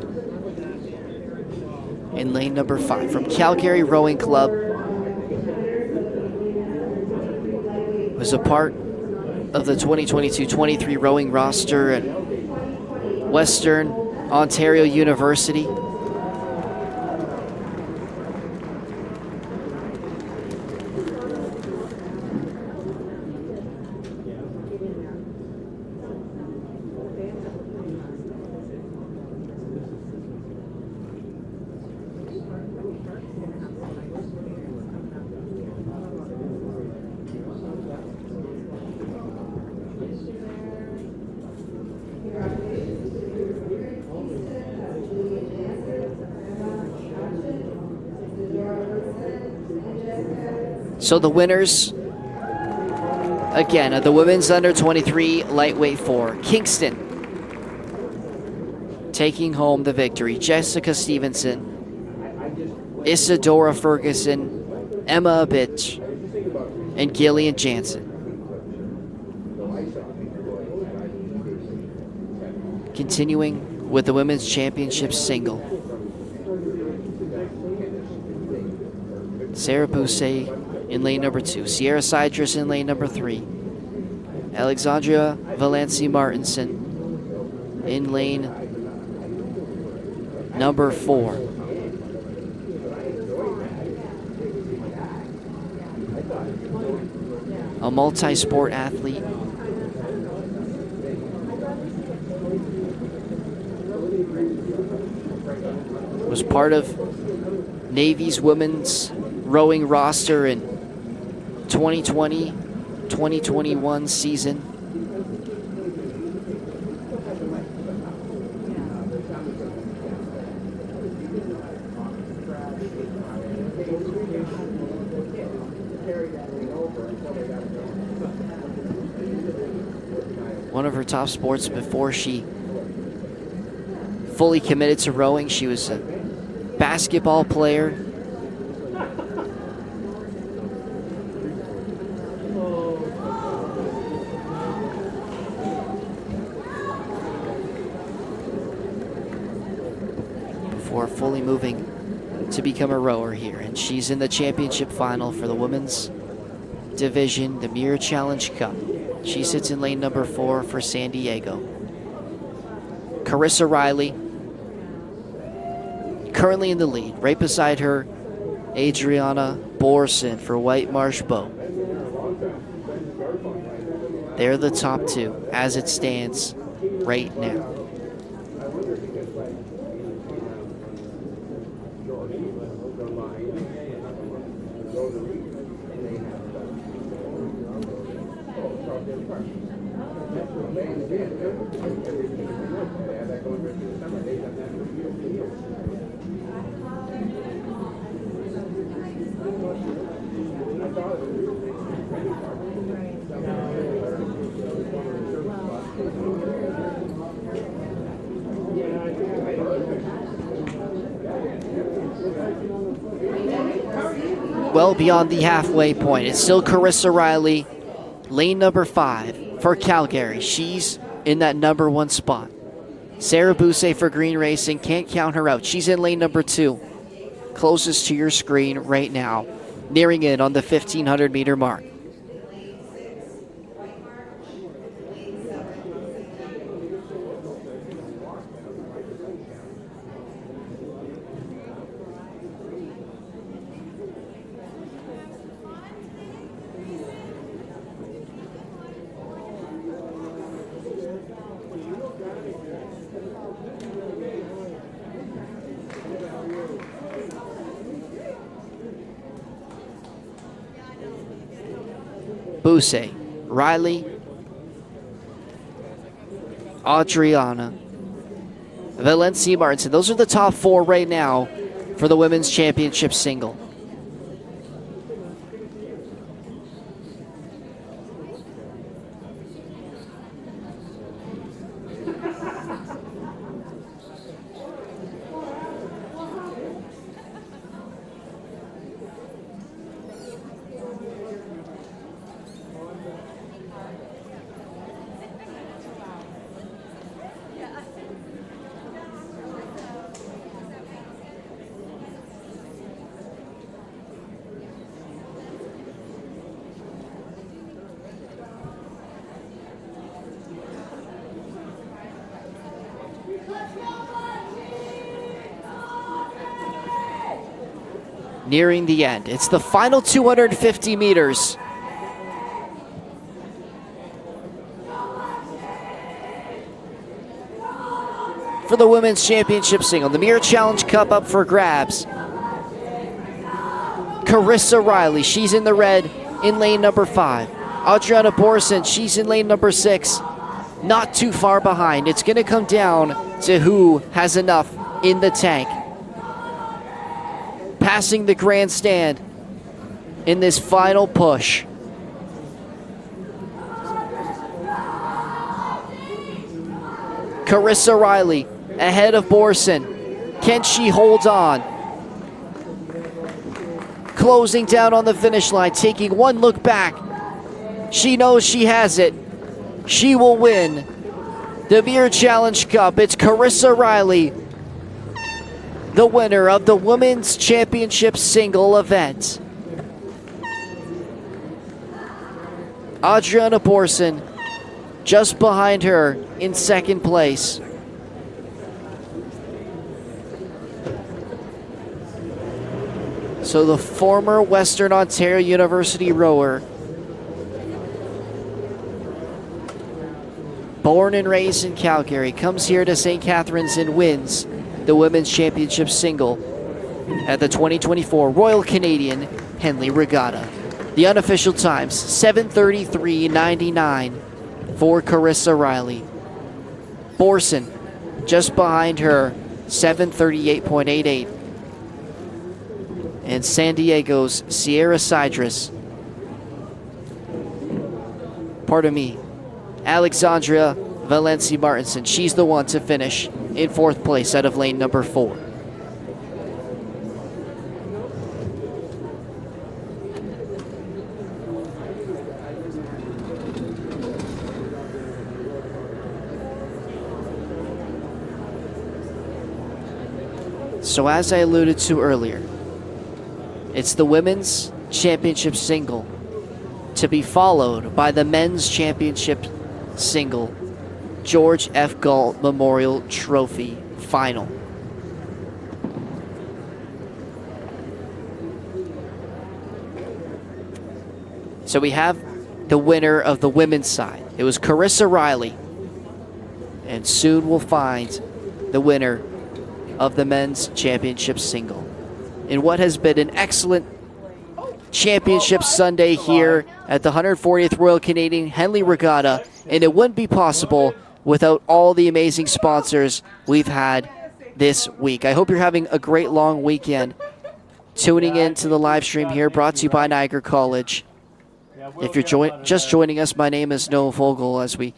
in lane number 5 from Calgary Rowing Club. Was a part of the 2022-23 rowing roster at Western Ontario University. So the winners, again, of the women's under 23 lightweight 4, Kingston taking home the victory. Jessica Stevenson, Isadora Ferguson, Emma Abitch, and Gillian Jansen. Continuing with the women's championship single. Sarah Bousset in lane number 2, Sierra Cydrus in lane number 3, Alexandria Valenci Martinson in lane number 4. A multi-sport athlete. Was part of Navy's women's rowing roster in 2020-2021 season. One of her top sports before she fully committed to rowing. She was a basketball player. Before fully moving to become a rower here. And she's in the championship final for the women's division, the Mirror Challenge Cup. She sits in lane number 4 for San Diego. Carissa Riley, currently in the lead. Right beside her, Adriana Borson for White Marsh Bow. They're the top two as it stands right now. Well beyond the halfway point. It's still Carissa Riley, lane number 5 for Calgary. She's in that number 1 spot. Sarah Bousset for Green Racing, can't count her out. She's in lane number 2, closest to your screen right now, nearing in on the 1,500 meter mark. Bousset Riley, Adriana, Valencia Martinson. Those are the top 4 right now for the women's championship single. Nearing the end. It's the final 250 meters. For the women's championship single. The Mirror Challenge Cup up for grabs. Carissa Riley, she's in the red in lane number 5. Adriana Borson, she's in lane number 6. Not too far behind. It's going to come down to who has enough in the tank. Passing the grandstand in this final push. Carissa Riley ahead of Borson. Can she hold on? Closing down on the finish line, taking one look back. She knows she has it. She will win the Mirror Challenge Cup. It's Carissa Riley, the winner of the Women's Championship Single event. Adriana Borson just behind her in second place. So the former Western Ontario University rower, born and raised in Calgary, comes here to St. Catharines and wins the Women's Championship Single at the 2024 Royal Canadian Henley Regatta. The unofficial times, 7:33.99 for Carissa Riley. Borson, just behind her, 7:38.88. And San Diego's Sierra Sidris, pardon me, Alexandria Valencia Martinson, she's the one to finish in 4th place out of lane number 4. So as I alluded to earlier, it's the Women's Championship Single to be followed by the Men's Championship Single George F. Galt Memorial Trophy Final. So we have the winner of the women's side. It was Carissa Riley. And soon we'll find the winner of the Men's Championship Single. In what has been an excellent championship Sunday here at the 140th Royal Canadian Henley Regatta, and it wouldn't be possible without all the amazing sponsors we've had this week. I hope you're having a great long weekend. Tuning in to the live stream here, brought to you by Niagara College. If you're just joining us, my name is Noah Vogel, as we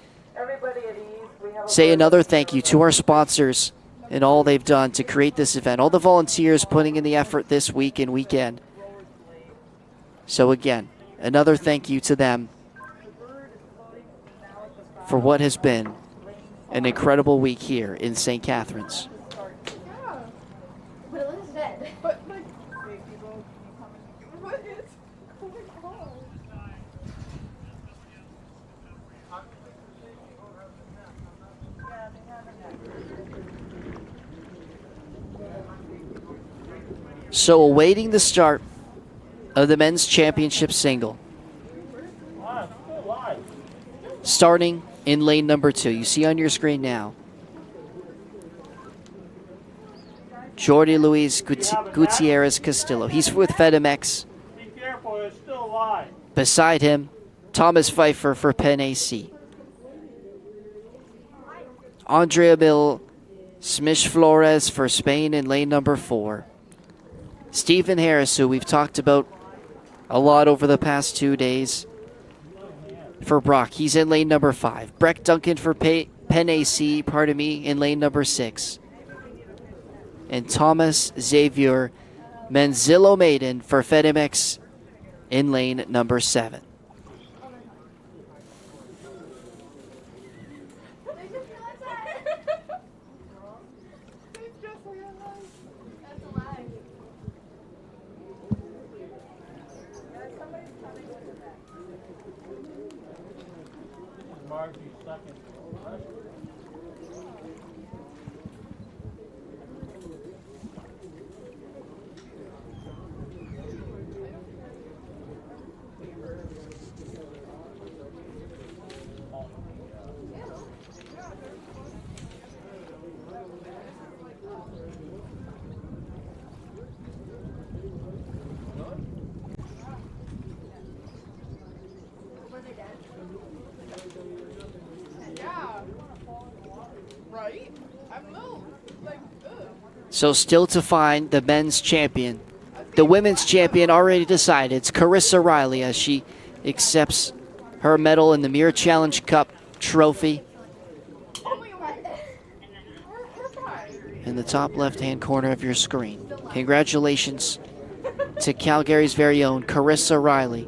say another thank you to our sponsors and all they've done to create this event, all the volunteers putting in the effort this week and weekend. So again, another thank you to them for what has been an incredible week here in St. Catharines. But like, what is going on? So awaiting the start of the Men's Championship Single. Starting in lane number 2. You see on your screen now. Jordi Luis Gutierrez Castillo. He's with FedMX. Be careful, it's still alive. Beside him, Thomas Pfeiffer for Penn AC. Andrea Bill Smish Flores for Spain in lane number 4. Stephen Harris, who we've talked about a lot over the past 2 days, for Brock. He's in lane number 5. Breck Duncan for Penn AC, in lane number 6. And Thomas Xavier Menzillo Maiden for FedEx in lane number 7. So still to find the men's champion. The women's champion already decided. It's Carissa Riley as she accepts her medal in the Mirror Challenge Cup trophy. In the top left-hand corner of your screen. Congratulations to Calgary's very own Carissa Riley.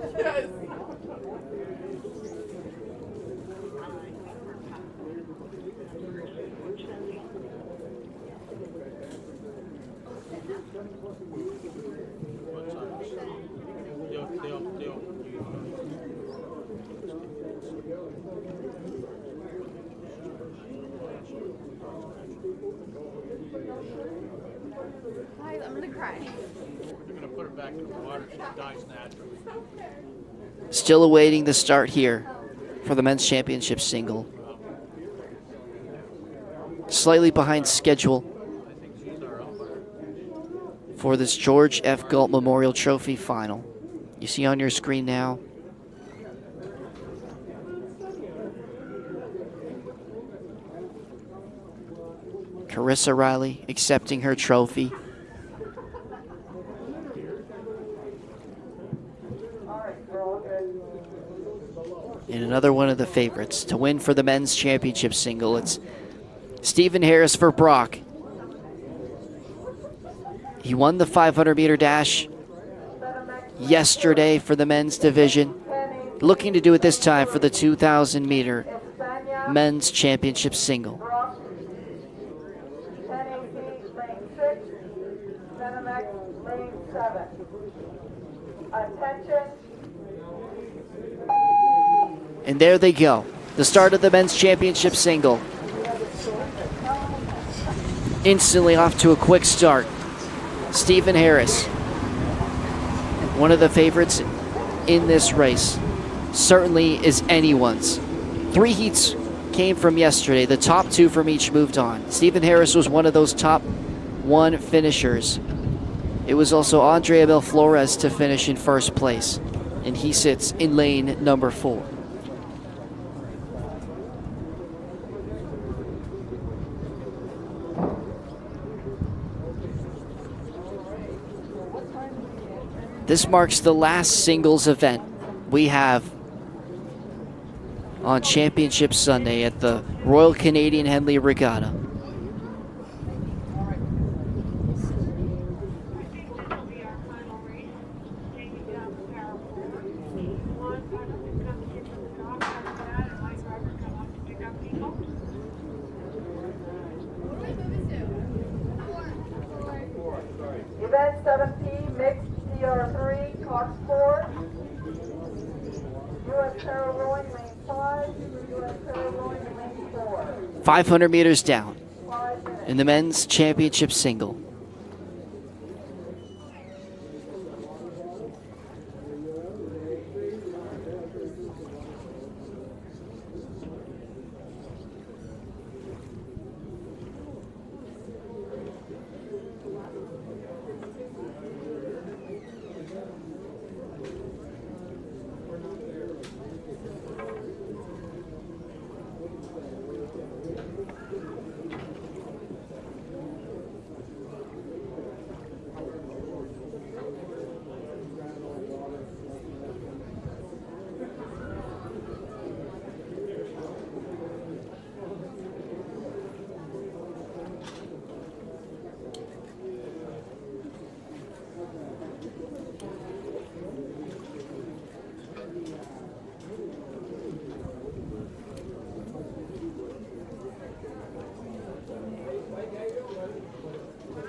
I'm gonna cry. You're gonna put her back in the water, she dies naturally. Still awaiting the start here for the men's championship single. Slightly behind schedule for this George F. Galt Memorial Trophy final. You see on your screen now Carissa Riley accepting her trophy. And another one of the favorites to win for the men's championship single. It's Stephen Harris for Brock. He won the 500-meter dash yesterday for the men's division. Looking to do it this time for the 2,000-meter men's championship single. And there they go. The start of the men's championship single. Instantly off to a quick start. Stephen Harris, one of the favorites in this race, certainly is anyone's. 3 heats came from yesterday. The top 2 from each moved on. Stephen Harris was one of those top 1 finishers. It was also Andrea Bel Flores to finish in first place, and he sits in lane number 4. This marks the last singles event we have on Championship Sunday at the Royal Canadian Henley Regatta. Event 7P, mixed TR3, coxed 4. US Pararowing, lane 5. US Pararowing, lane 4. 500 meters down in the men's championship single.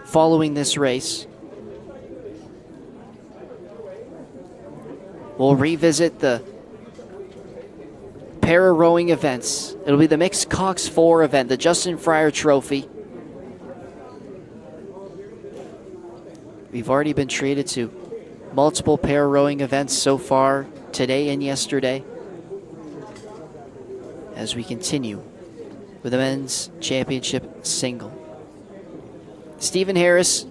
following this race. We'll revisit the Pararowing events. It'll be the mixed coxed 4 event, the Justin Fryer Trophy. We've already been treated to multiple Pararowing events so far today and yesterday, as we continue with the men's championship single. Stephen Harris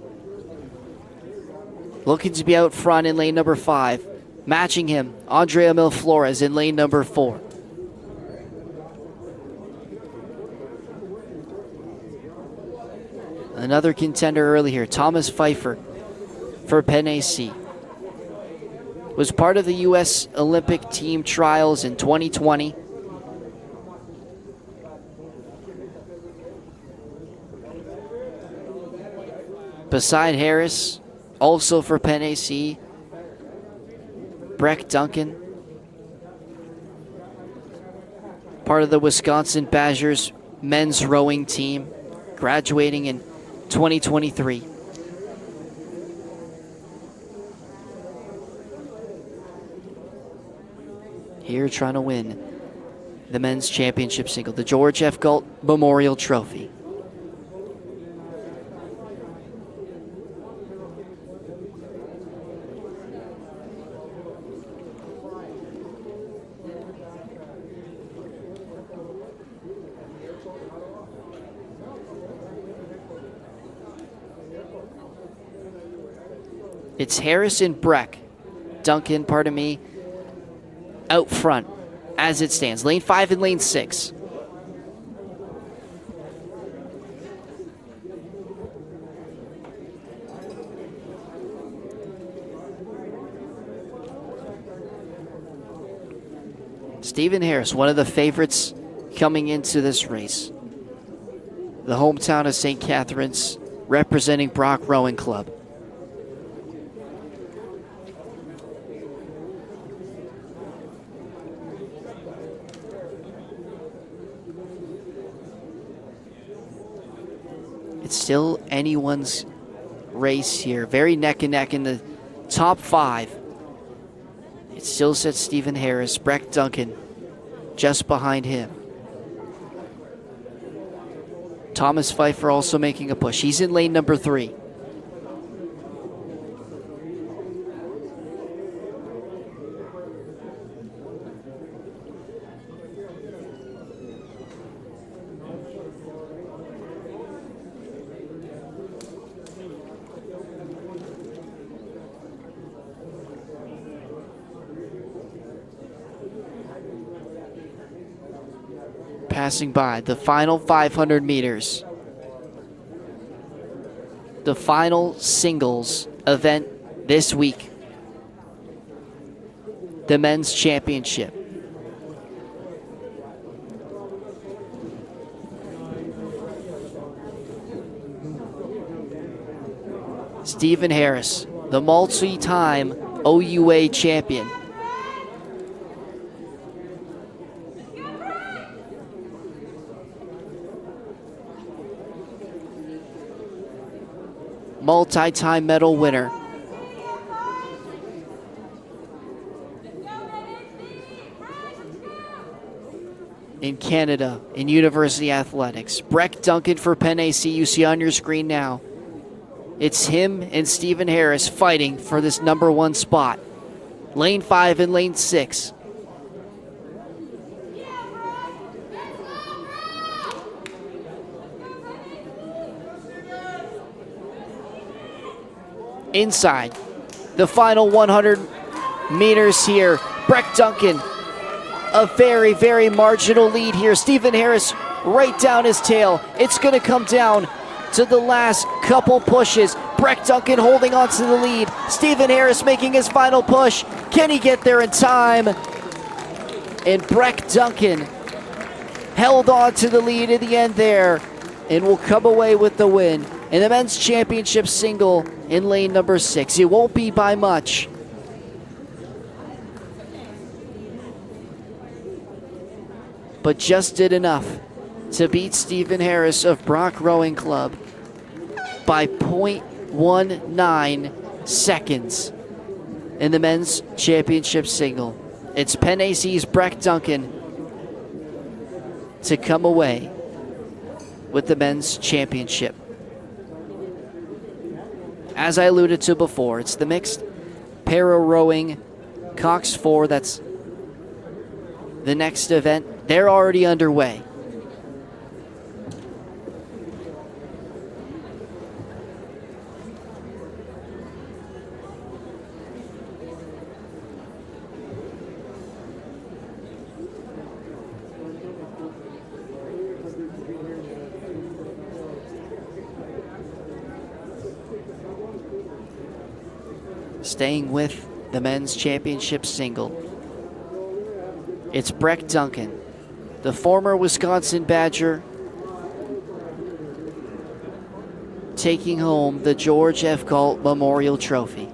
looking to be out front in lane number 5. Matching him, Andre Emil Flores in lane number 4. Another contender early here, Thomas Pfeiffer for Penn AC. Was part of the U.S. Olympic team trials in 2020. Beside Harris, also for Penn AC, Breck Duncan, part of the Wisconsin Badgers men's rowing team, graduating in 2023. Here trying to win the men's championship single, the George F. Galt Memorial Trophy. It's Harris and Breck, Duncan, pardon me, out front as it stands. Lane 5 and lane 6. Stephen Harris, one of the favorites coming into this race. The hometown of St. Catharines, representing Brock Rowing Club. It's still anyone's race here. Very neck and neck in the top 5. It still sets Stephen Harris, Breck Duncan just behind him. Thomas Pfeiffer also making a push. He's in lane number 3. Passing by the final 500 meters. The final singles event this week. The men's championship. Stephen Harris, the multi-time OUA champion. Multi-time medal winner. In Canada, in university athletics. Breck Duncan for Penn AC, you see on your screen now. It's him and Stephen Harris fighting for this number 1 spot. Lane 5 and lane 6. Inside the final 100 meters here. Breck Duncan, a very, very marginal lead here. Stephen Harris right down his tail. It's going to come down to the last couple pushes. Breck Duncan holding on to the lead. Stephen Harris making his final push. Can he get there in time? And Breck Duncan held on to the lead at the end there and will come away with the win in the men's championship single in lane number 6. It won't be by much. But just did enough to beat Stephen Harris of Brock Rowing Club by 1.19 seconds in the men's championship single. It's Penn AC's Breck Duncan to come away with the men's championship. As I alluded to before, it's the mixed Pararowing coxed 4. That's the next event. They're already underway. Staying with the men's championship single, it's Breck Duncan, the former Wisconsin Badger, taking home the George F. Galt Memorial Trophy.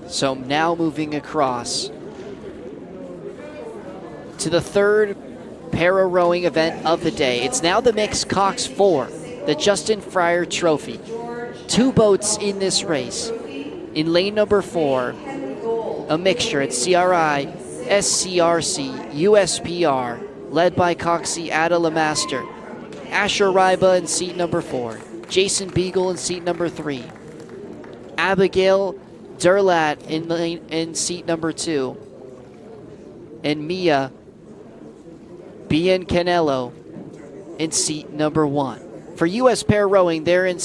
So now moving across to the third para-rowing event of the day. It's now the mixed coxed 4, the Justin Fryer Trophy. 2 boats in this race. In lane number 4, a mixture at CRI, SCRC, USPR, led by Coxie Ada Lemaster, Asher Ryba in seat number 4, Jason Beagle in seat number 3, Abigail Durlat in seat number 2, and Mia Biancanello in seat number 1. For U.S. Pair Rowing, they're in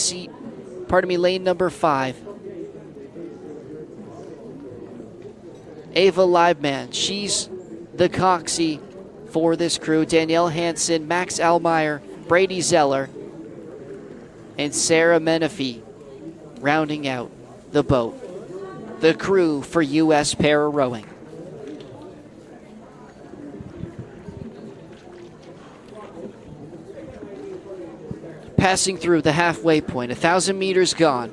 lane number 5. Ava Liebman, she's the coxie for this crew. Danielle Hansen, Max Almeyer, Brady Zeller, and Sarah Menifee rounding out the boat. The crew for U.S. Para Rowing. Passing through the halfway point, 1,000 meters gone.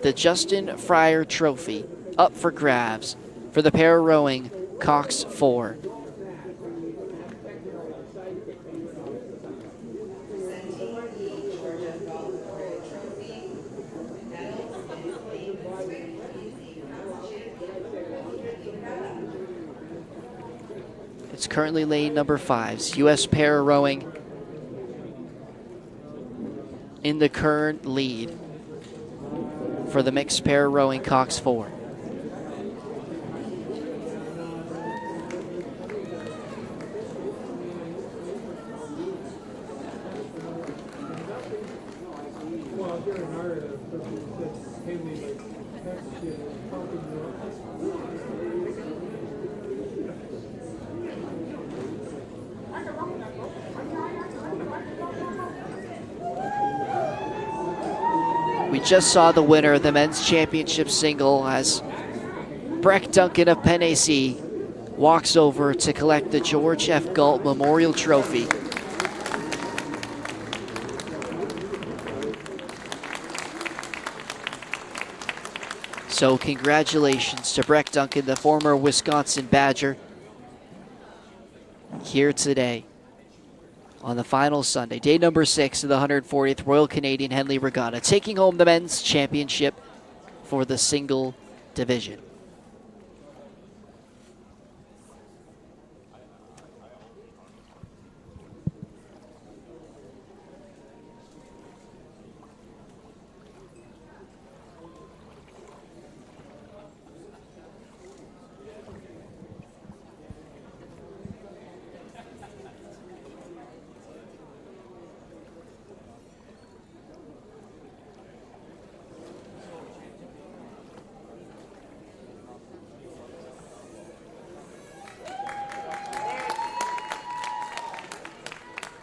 The Justin Fryer Trophy up for grabs for the Para Rowing coxed 4. It's currently lane number 5's U.S. Para Rowing in the current lead for the mixed para rowing coxed 4. We just saw the winner of the men's championship single as Breck Duncan of Penn AC walks over to collect the George F. Galt Memorial Trophy. So congratulations to Breck Duncan, the former Wisconsin Badger, here today on the final Sunday, day number 6 of the 140th Royal Canadian Henley Regatta, taking home the men's championship for the single division.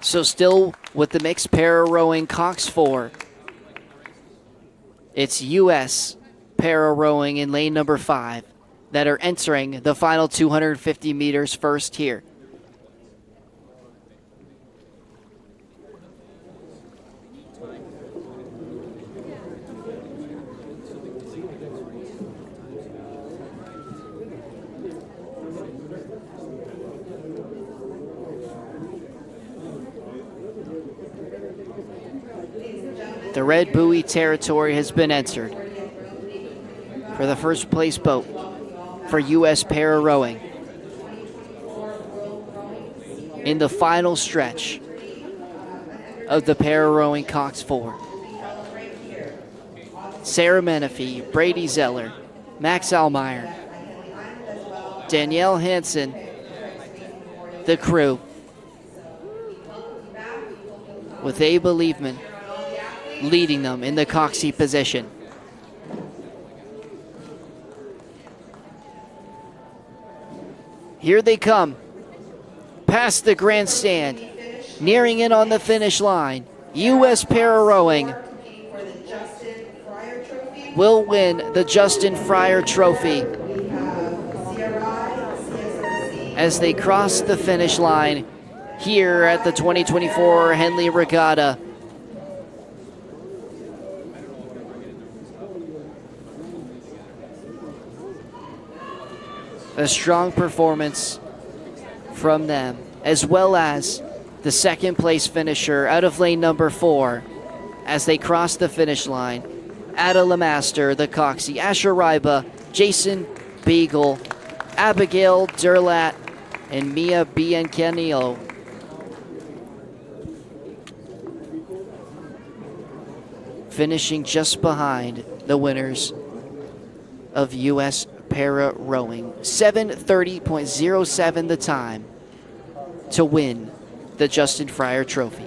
So still with the mixed para rowing coxed 4, it's U.S. para rowing in lane number 5 that are entering the final 250 meters first here. The red buoy territory has been entered for the first place boat for U.S. Pararowing in the final stretch of the Pararowing Cox 4. Sarah Menifee, Brady Zeller, Max Almeyer, Danielle Hansen, the crew, with Ava Liebman leading them in the coxie position. Here they come, past the grandstand, nearing in on the finish line. U.S. Pararowing will win the Justin Fryer Trophy as they cross the finish line here at the 2024 Henley Regatta. A strong performance from them, as well as the second place finisher out of lane number 4 as they cross the finish line. Ada Lemaster, the coxie, Asher Ryba, Jason Beagle, Abigail Durlat, and Mia Biancanillo. Finishing just behind the winners of U.S. Pararowing. 7:30.07 the time to win the Justin Fryer Trophy.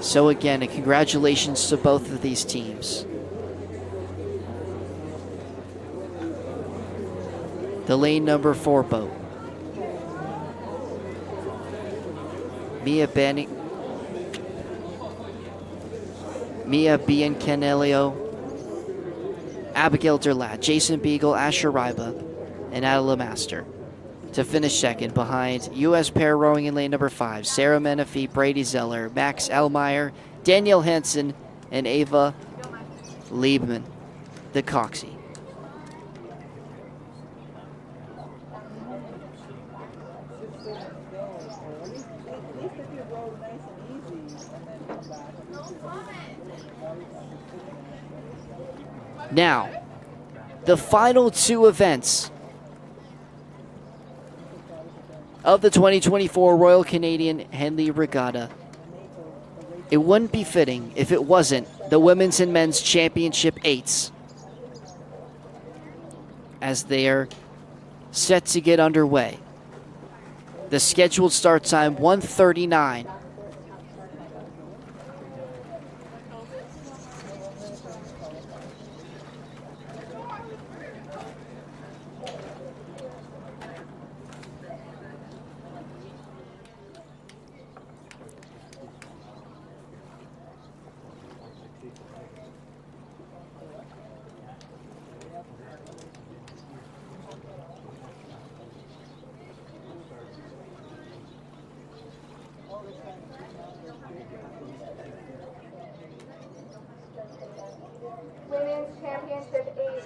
So again, congratulations to both of these teams. The lane number 4 boat. Mia Biancanello, Abigail Durlat, Jason Beagle, Asher Ryba, and Ada Lemaster to finish second behind U.S. Pararowing in lane number 5. Sarah Menifee, Brady Zeller, Max Elmeyer, Danielle Hansen, and Ava Liebman, the coxie. Now, the final 2 events of the 2024 Royal Canadian Henley Regatta. It wouldn't be fitting if it wasn't the Women's and Men's Championship 8s, as they are set to get underway. The scheduled start time, 1:39. Women's Championship 8.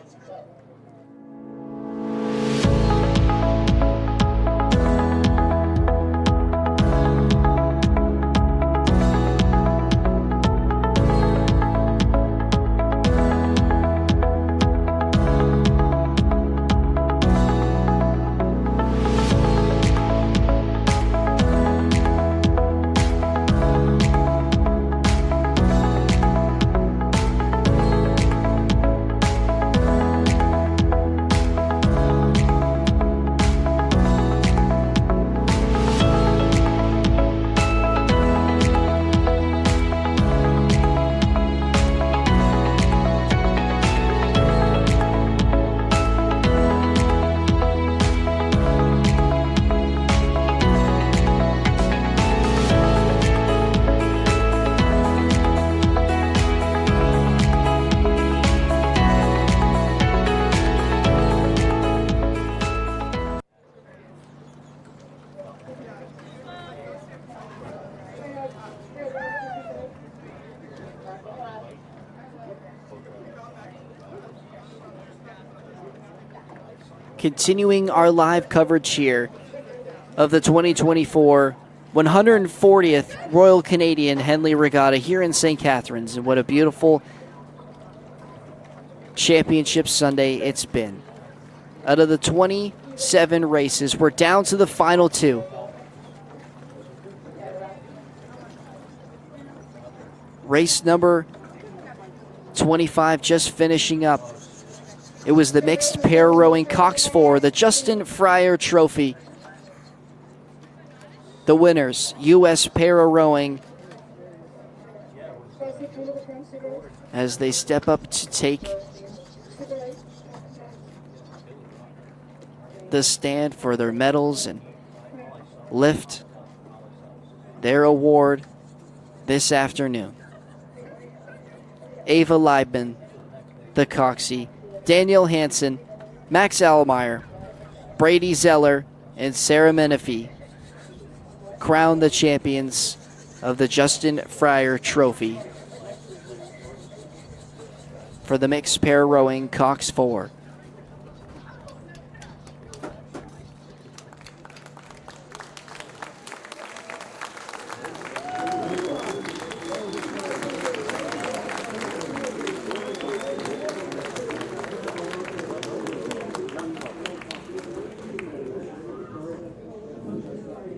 continuing our live coverage here of the 2024 140th Royal Canadian Henley Regatta here in St. Catharines. And what a beautiful championship Sunday it's been. Out of the 27 races, we're down to the final 2. Race number 25 just finishing up. It was the mixed Pararowing Cox 4, the Justin Fryer Trophy. The winners, U.S. Pararowing, as they step up to take the stand for their medals and lift their award this afternoon. Ava Leibman, the Coxie, Daniel Hansen, Max Allmeyer, Brady Zeller, and Sarah Menifee crowned the champions of the Justin Fryer Trophy for the mixed Pararowing Cox 4.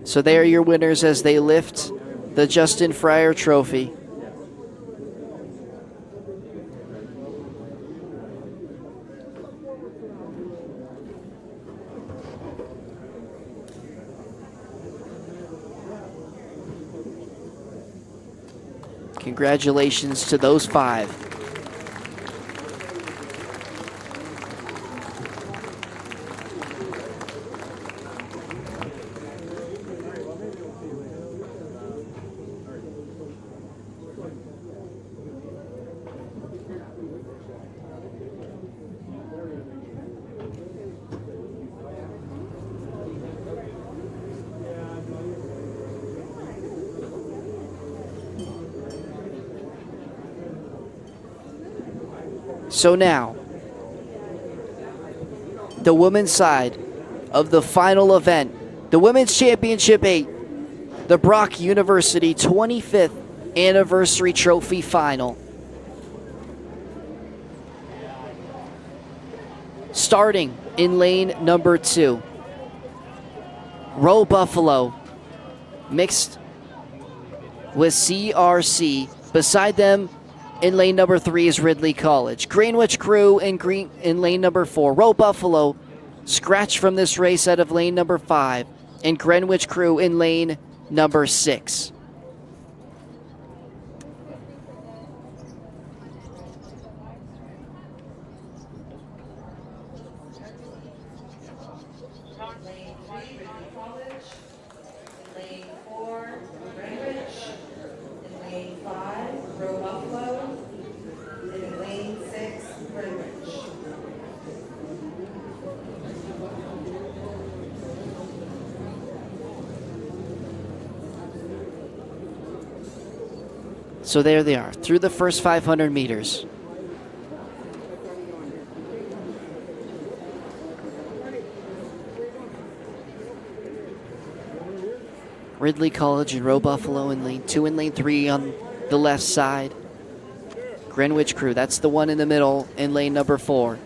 So they are your winners as they lift the Justin Fryer Trophy. Congratulations to those 5. So now, the women's side of the final event, the Women's Championship 8, the Brock University 25th Anniversary Trophy Final. Starting in lane number 2, Row Buffalo, mixed with CRC. Beside them, in lane number 3 is Ridley College. Greenwich Crew in lane number 4. Row Buffalo scratched from this race out of lane number 5. And Greenwich Crew in lane number 6. Lane 3, Ridley College. In lane 4, Greenwich. In lane 5, Row Buffalo. And in lane 6, Greenwich. So there they are, through the first 500 meters. Ridley College and Row Buffalo in lane 2 and lane 3 on the left side. Greenwich Crew, that's the one in the middle in lane number 4.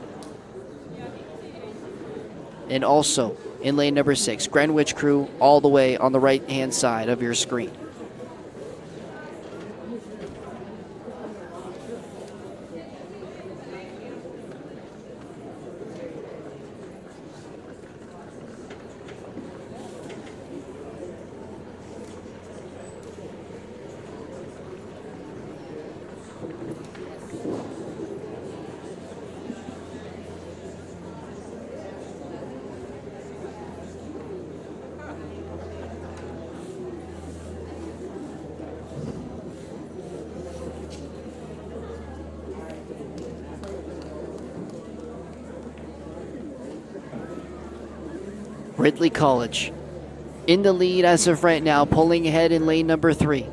And also in lane number 6, Greenwich Crew all the way on the right-hand side of your screen. Ridley College in the lead as of right now, pulling ahead in lane number 3.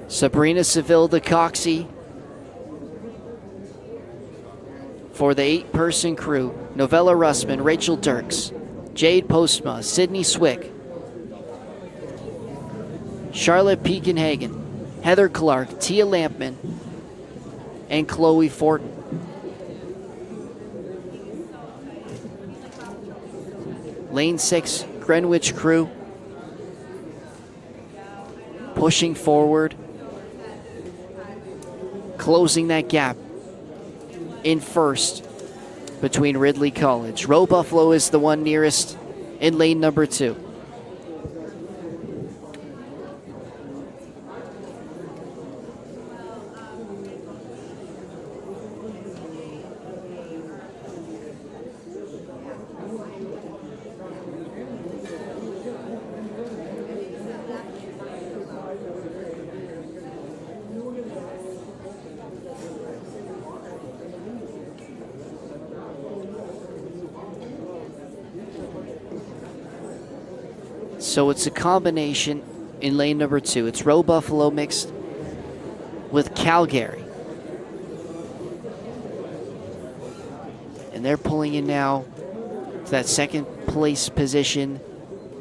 Sabrina Seville de Coxie for the 8-person crew, Novella Russman, Rachel Dirks, Jade Postma, Sydney Swick, Charlotte Peakenhagen, Heather Clark, Tia Lampman, and Chloe Fortin. Lane 6, Greenwich crew, pushing forward, closing that gap in first between Ridley College. Roe Buffalo is the one nearest in lane number 2. So it's a combination in lane number 2. It's Roe Buffalo mixed with Calgary. And they're pulling in now to that second place position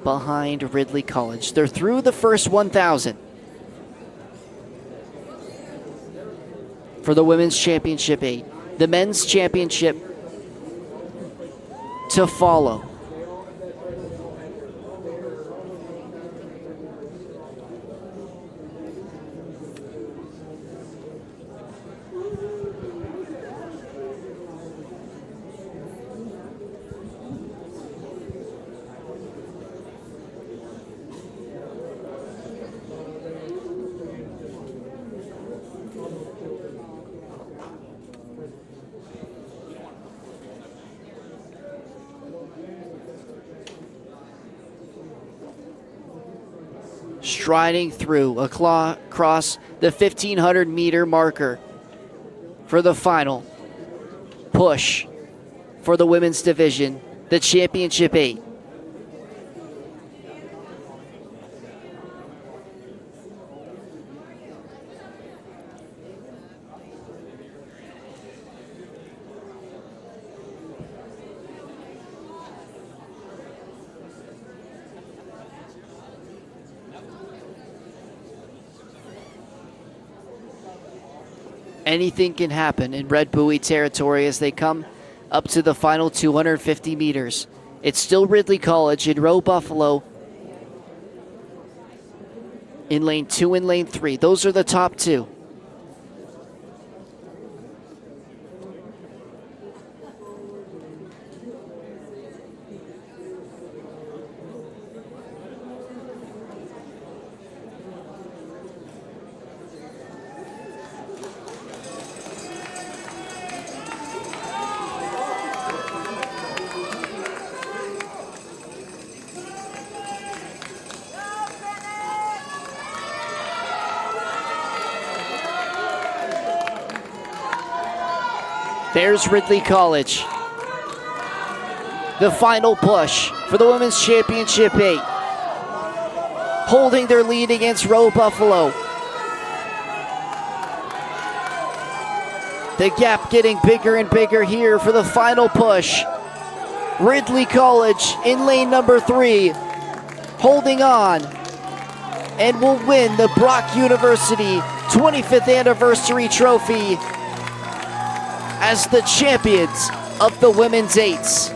behind Ridley College. They're through the first 1,000 for the Women's Championship 8. The Men's Championship to follow. Striding through across the 1,500 meter marker for the final push for the women's division, the Championship 8. Anything can happen in Red Buoy territory as they come up to the final 250 meters. It's still Ridley College and Roe Buffalo in lane 2 and lane 3. Those are the top two. There's Ridley College. The final push for the Women's Championship 8. Holding their lead against Roe Buffalo. The gap getting bigger and bigger here for the final push. Ridley College in lane number 3, holding on, and will win the Brock University 25th Anniversary Trophy as the champions of the women's 8s.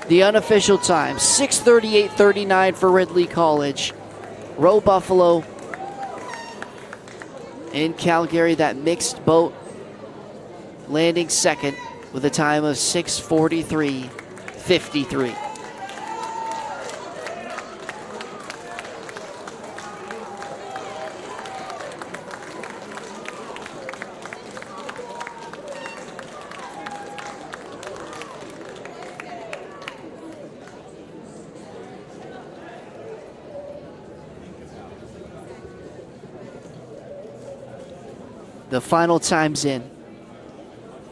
The unofficial time, 6:38.39 for Ridley College. Roe Buffalo in Calgary, that mixed boat, landing second with a time of 6:43.53. the final time's in.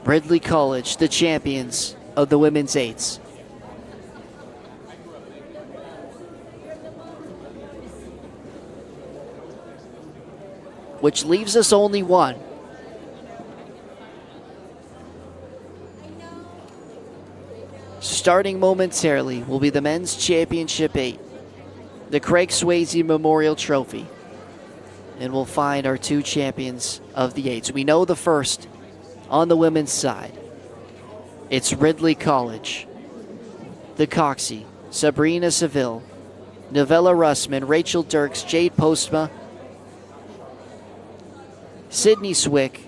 Ridley College, the champions of the women's eights. Which leaves us only one. Starting momentarily will be the men's championship 8, the Craig Swayze Memorial Trophy. And we'll find our 2 champions of the 8s. We know the first on the women's side. It's Ridley College. The Coxie, Sabrina Seville, Novella Russman, Rachel Dirks, Jade Postma, Sydney Swick,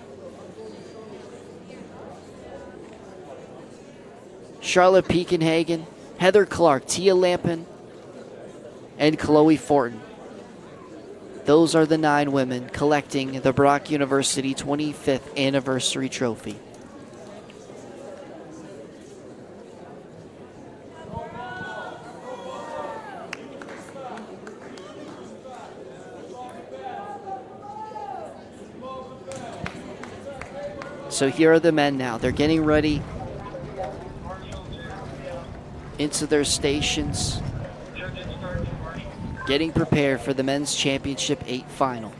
Charlotte Peakenhagen, Heather Clark, Tia Lampin, and Chloe Fortin. Those are the 9 women collecting the Brock University 25th Anniversary Trophy. So here are the men now. They're getting ready into their stations, getting prepared for the men's championship 8 final.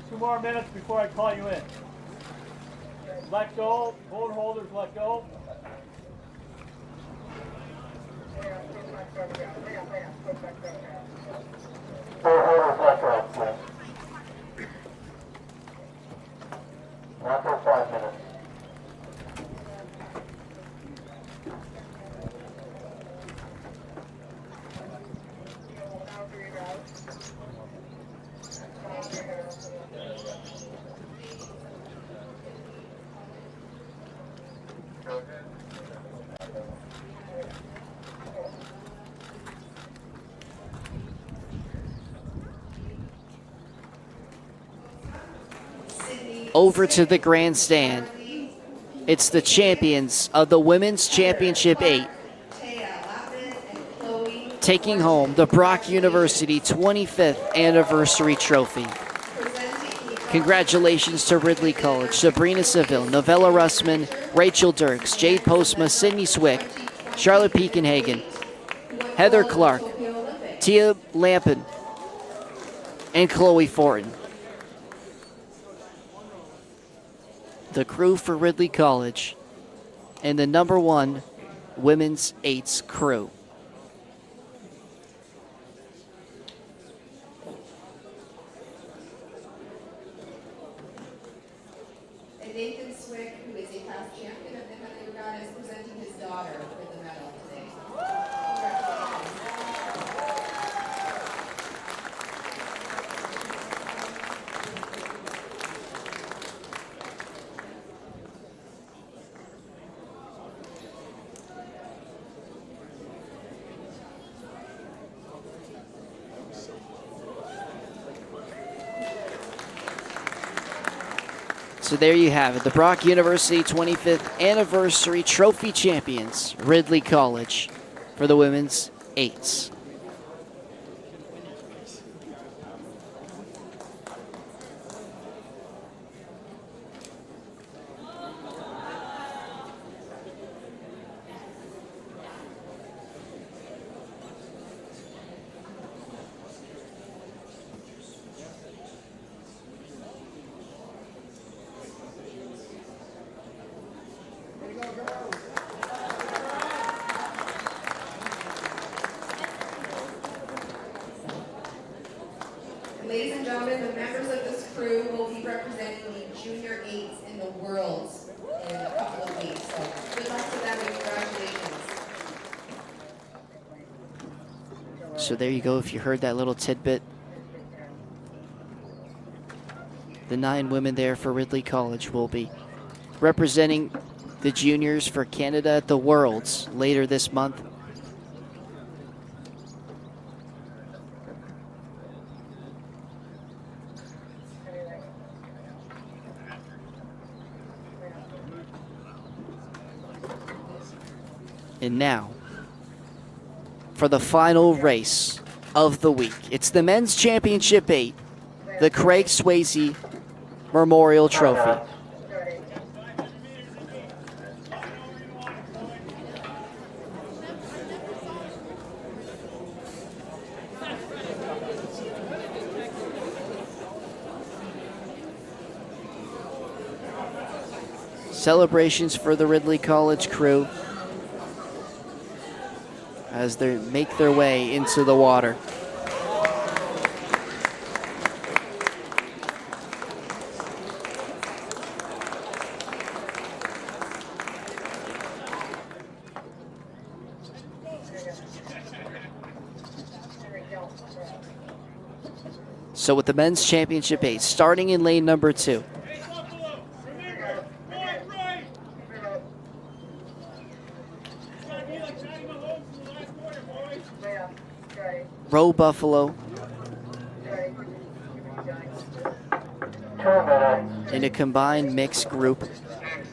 Two more minutes before I call you in. Let go. Hold holders, let go. Hold holders, let go, please. Not for 5 minutes. Over to the grandstand. It's the champions of the Women's Championship 8 taking home the Brock University 25th Anniversary Trophy. Congratulations to Ridley College, Sabrina Seville, Novella Russman, Rachel Dirks, Jade Postma, Sydney Swick, Charlotte Peakenhagen, Heather Clark, Tia Lampin, and Chloe Fortin. The crew for Ridley College and the #1 women's 8s crew. And Nathan Swick, who is a past champion of the Henley Regatta, is presenting his daughter with the medal today. So there you have it, the Brock University 25th Anniversary Trophy champions, Ridley College, for the women's 8s. Ladies and gentlemen, the members of this crew will be representing the junior 8s in the Worlds in a couple of weeks. So good luck to them and congratulations. So there you go, if you heard that little tidbit. The 9 women there for Ridley College will be representing the juniors for Canada at the Worlds later this month. And now, for the final race of the week. It's the Men's Championship 8, the Craig Swayze Memorial Trophy. Celebrations for the Ridley College crew as they make their way into the water. So with the Men's Championship 8, starting in lane number 2. Row Buffalo in a combined mixed group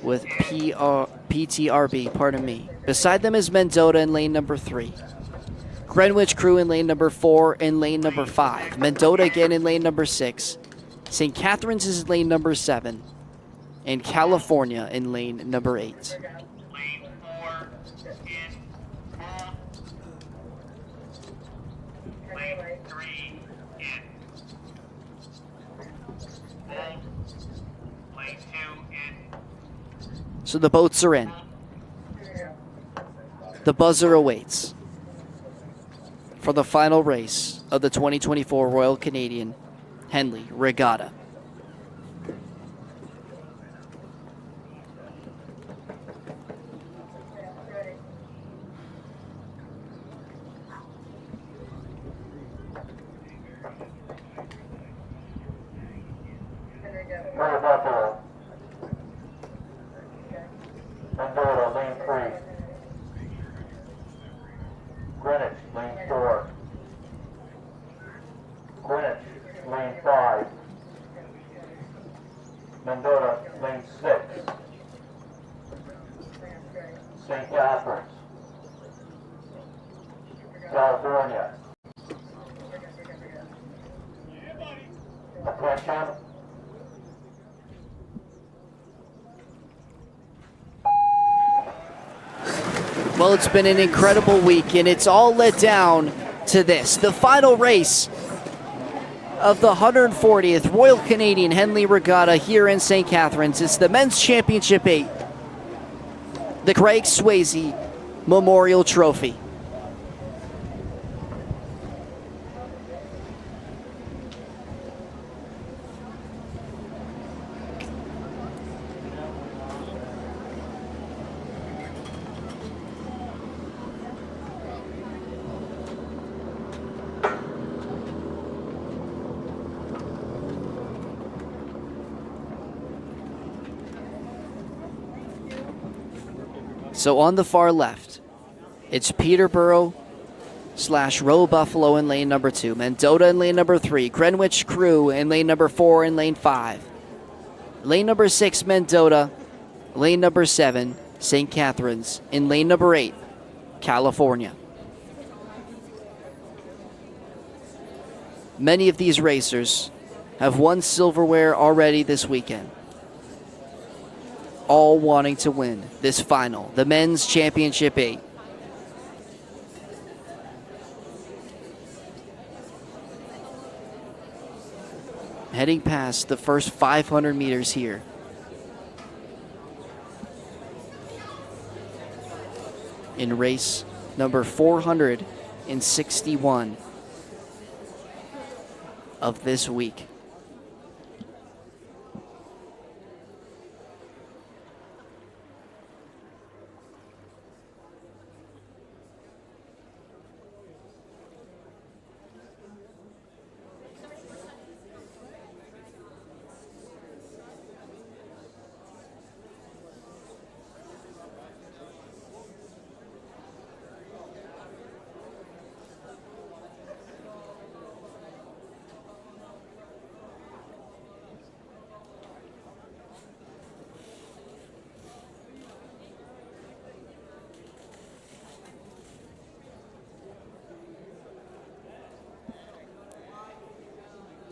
with PTRB, pardon me. Beside them is Mendota in lane number 3. Greenwich Crew in lane number 4 and lane number 5. Mendota again in lane number 6. St. Catharines is in lane number 7. And California in lane number 8. So the boats are in. The buzzer awaits for the final race of the 2024 Royal Canadian Henley Regatta. Mendota, lane 3. Greenwich, lane 4. Greenwich, lane 5. Mendota, lane 6. St. Catharines, California. Attention. Well, it's been an incredible week, and it's all led down to this. The final race of the 140th Royal Canadian Henley Regatta here in St. Catharines. It's the Men's Championship 8, the Craig Swayze Memorial Trophy. So on the far left, it's Peterborough / Row Buffalo in lane number 2, Mendota in lane number 3, Greenwich Crew in lane number 4 and lane 5. Lane number 6, Mendota. Lane number 7, St. Catharines. In lane number 8, California. Many of these racers have won silverware already this weekend, all wanting to win this final, the Men's Championship 8. Heading past the first 500 meters here. In race number 461 of this week.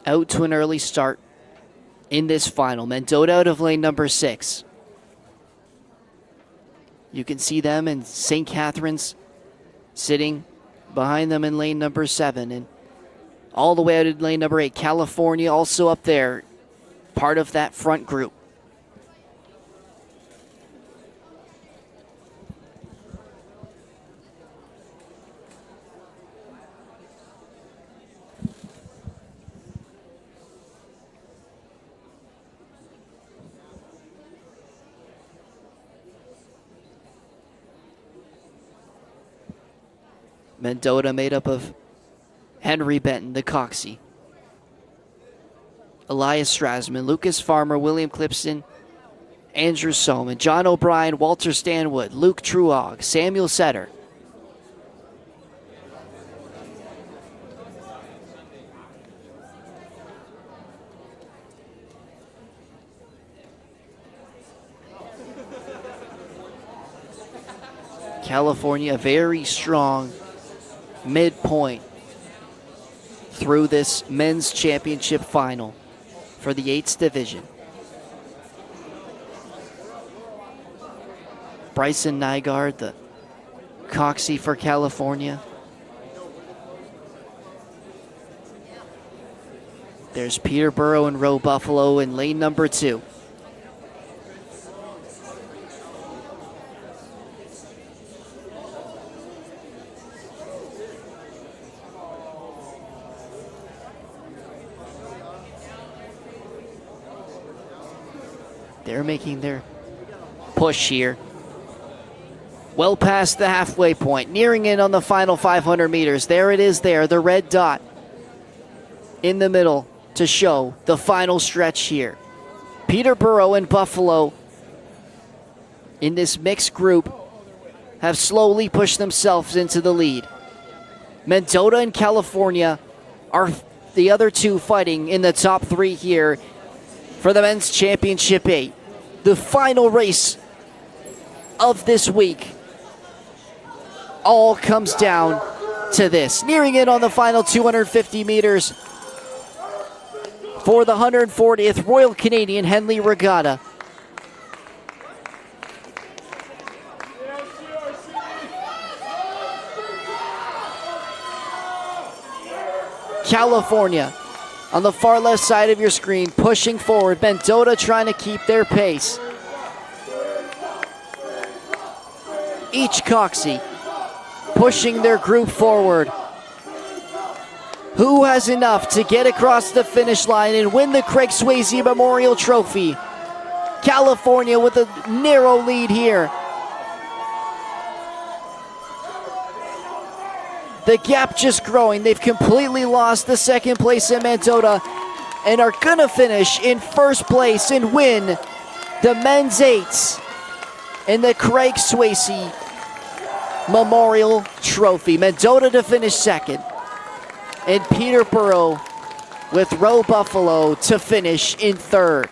out to an early start in this final. Mendota out of lane number 6. You can see them in St. Catharines sitting behind them in lane number 7. And all the way out in lane number 8. California also up there, part of that front group. Mendota made up of Henry Benton, the Coxie, Elias Strasman, Lucas Farmer, William Clipson, Andrew Soman, John O'Brien, Walter Stanwood, Luke Truog, Samuel Setter. California, very strong midpoint through this men's championship final for the 8th division. Bryson Nygaard, the Coxie for California. There's Peterborough and Roe Buffalo in lane number 2. They're making their push here. Well past the halfway point, nearing in on the final 500 meters. There it is there, the red dot in the middle to show the final stretch here. Peterborough and Buffalo in this mixed group have slowly pushed themselves into the lead. Mendota and California are the other two fighting in the top 3 here for the men's championship 8. The final race of this week all comes down to this. Nearing in on the final 250 meters for the 140th Royal Canadian Henley Regatta. California on the far left side of your screen, pushing forward. Mendota trying to keep their pace. Each Coxie pushing their group forward. Who has enough to get across the finish line and win the Craig Swayze Memorial Trophy? California with a narrow lead here. The gap just growing. They've completely lost the second place in Mendota and are gonna finish in first place and win the men's 8s in the Craig Swayze Memorial Trophy. Mendota to finish second, and Peterborough with Roe Buffalo to finish in third.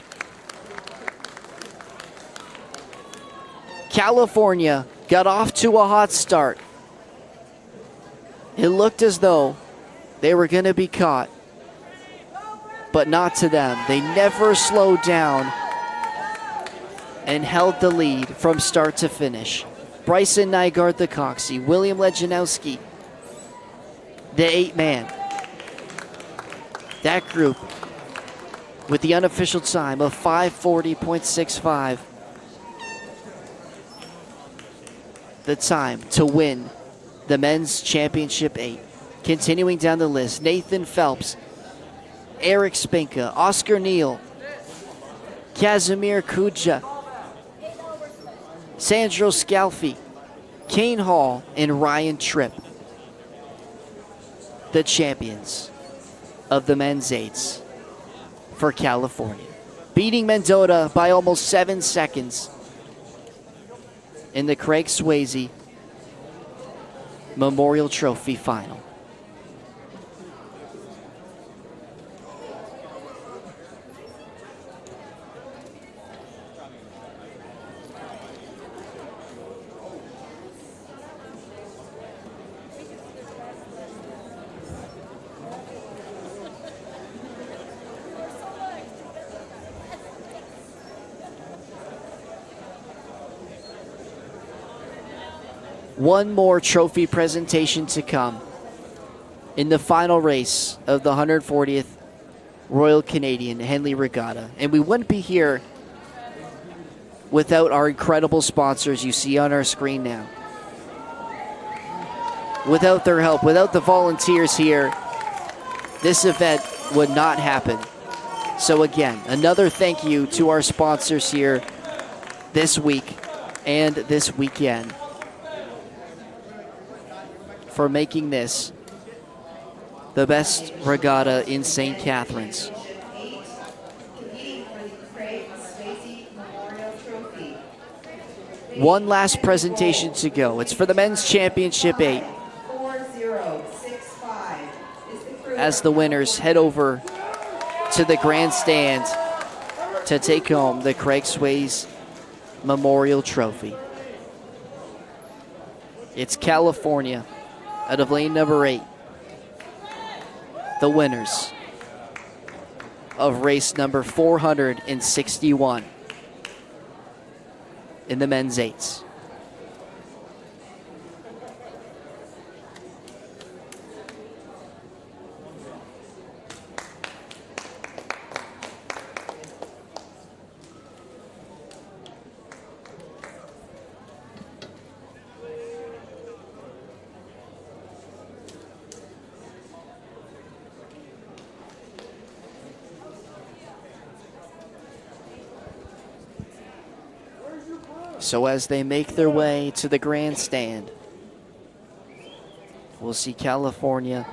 California got off to a hot start. It looked as though they were going to be caught, but not to them. They never slowed down and held the lead from start to finish. Bryson Nygaard, the Coxie, William Lejanowski, the 8-man. That group with the unofficial time of 5:40.65. The time to win the men's championship 8. Continuing down the list, Nathan Phelps, Eric Spinka, Oscar Neal, Casimir Kuja, Sandro Scalfi, Kane Hall, and Ryan Tripp. The champions of the men's 8s for California. Beating Mendota by almost 7 seconds in the Craig Swayze Memorial Trophy final. one more trophy presentation to come in the final race of the 140th Royal Canadian Henley Regatta. And we wouldn't be here without our incredible sponsors you see on our screen now. Without their help, without the volunteers here, this event would not happen. So again, another thank you to our sponsors here this week and this weekend for making this the best regatta in St. Catharines. One last presentation to go. It's for the Men's Championship 8. As the winners head over to the grandstand to take home the Craig Swayze Memorial Trophy. It's California out of lane number 8. The winners of race number 461 in the men's 8s. So as they make their way to the grandstand, we'll see California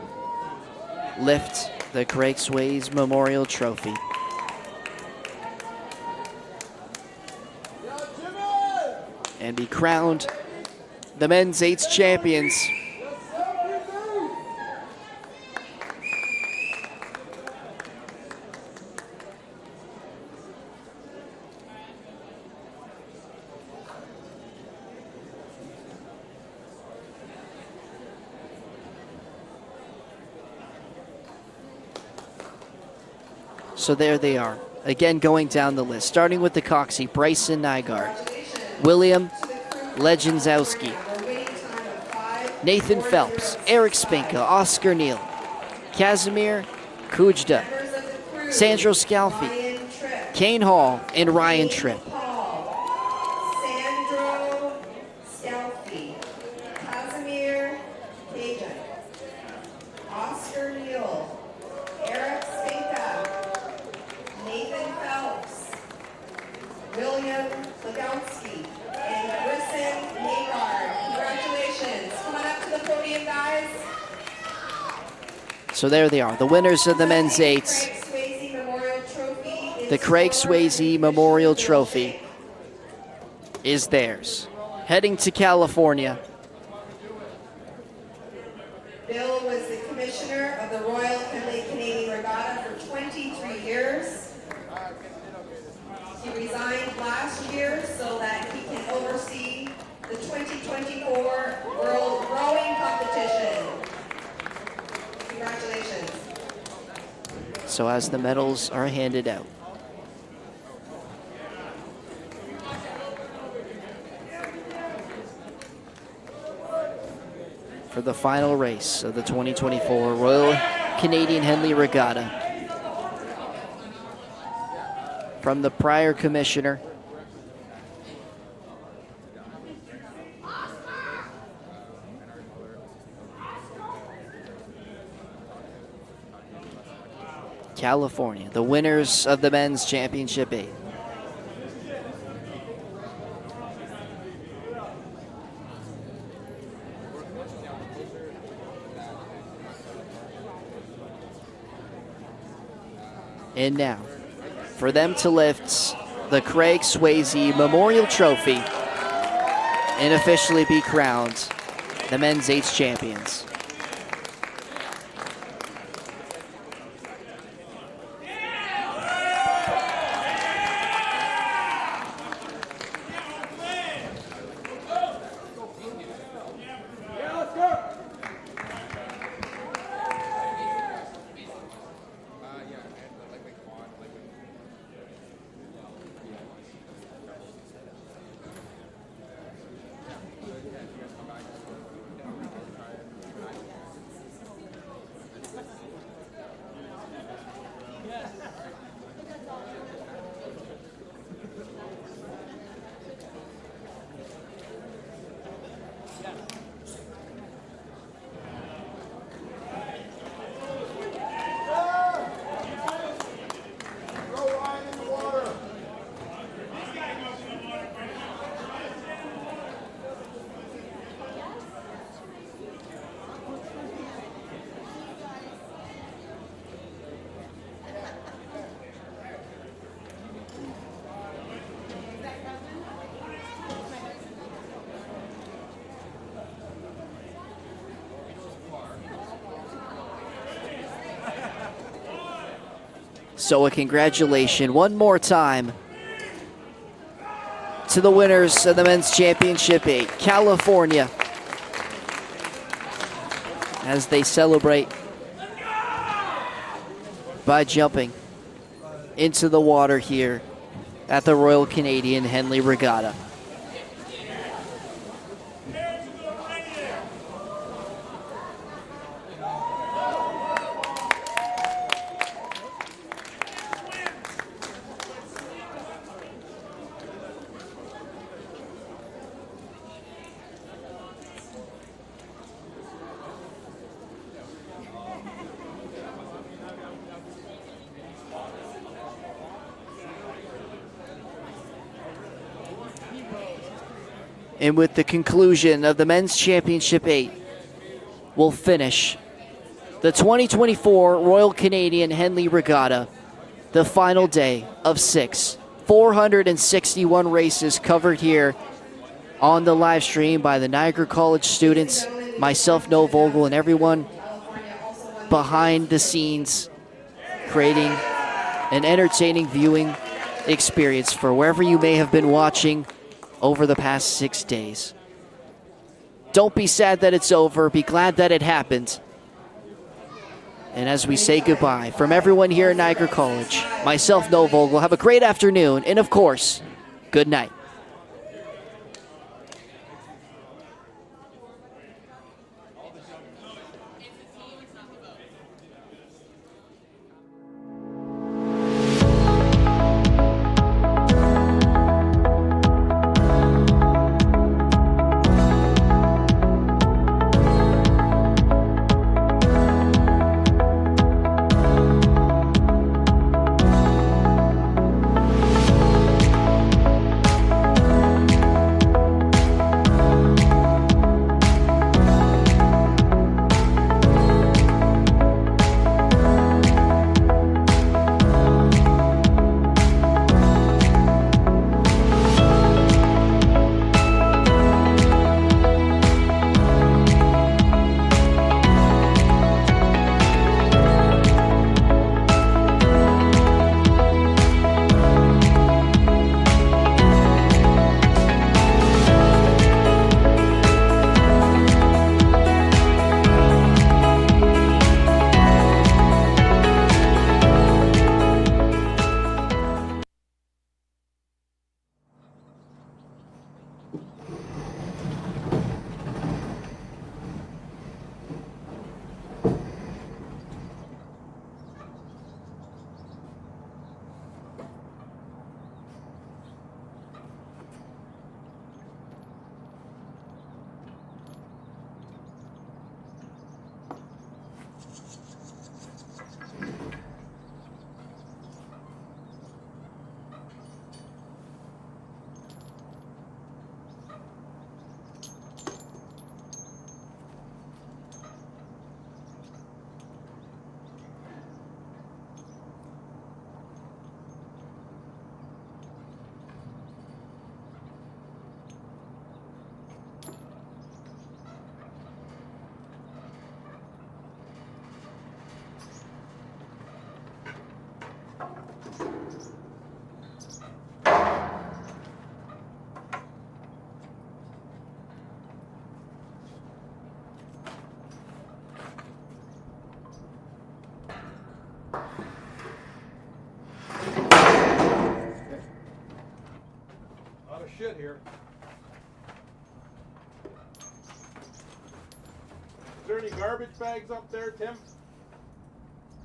lift the Craig Swayze Memorial Trophy. And be crowned the men's 8s champions. So there they are. Again, going down the list, starting with the coxie, Bryson Nygaard, William Legendzowski, Nathan Phelps, Eric Spinka, Oscar Neal, Casimir Kujda, Sandro Scalfi, Kane Hall, and Ryan Tripp. Sandro Scalfi, Casimir Kujda, Oscar Neal, Eric Spinka, Nathan Phelps, William Legowski, and Bryson Nygaard. Congratulations. Come on up to the podium, guys. So there they are, the winners of the men's 8s. The Craig Swayze Memorial Trophy is theirs. Heading to California. Bill was the commissioner of the Royal Henley Canadian Regatta for 23 years. He resigned last year so that he can oversee the 2024 World Rowing Competition. Congratulations. So as the medals are handed out. For the final race of the 2024 Royal Canadian Henley Regatta. From the prior commissioner, California, the winners of the Men's Championship 8. And now, for them to lift the Craig Swayze Memorial Trophy and officially be crowned the men's 8s champions. So a congratulations one more time to the winners of the Men's Championship 8, California, as they celebrate by jumping into the water here at the Royal Canadian Henley Regatta. And with the conclusion of the Men's Championship 8, we'll finish the 2024 Royal Canadian Henley Regatta, the final day of 6. 461 races covered here on the live stream by the Niagara College students, myself, Noah Vogel, and everyone behind the scenes, creating an entertaining viewing experience for wherever you may have been watching over the past 6 days. Don't be sad that it's over. Be glad that it happened. And as we say goodbye from everyone here at Niagara College, myself, Noah Vogel, have a great afternoon, and of course, good night. Shit here. Is there any garbage bags up there, Tim?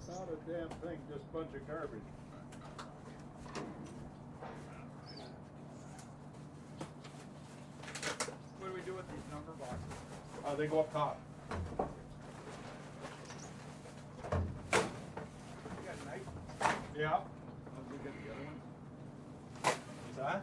Not a damn thing, just a bunch of garbage. What do we do with these number boxes? They go up top. You got a knife? Yeah. I'll go get the other one. What's that?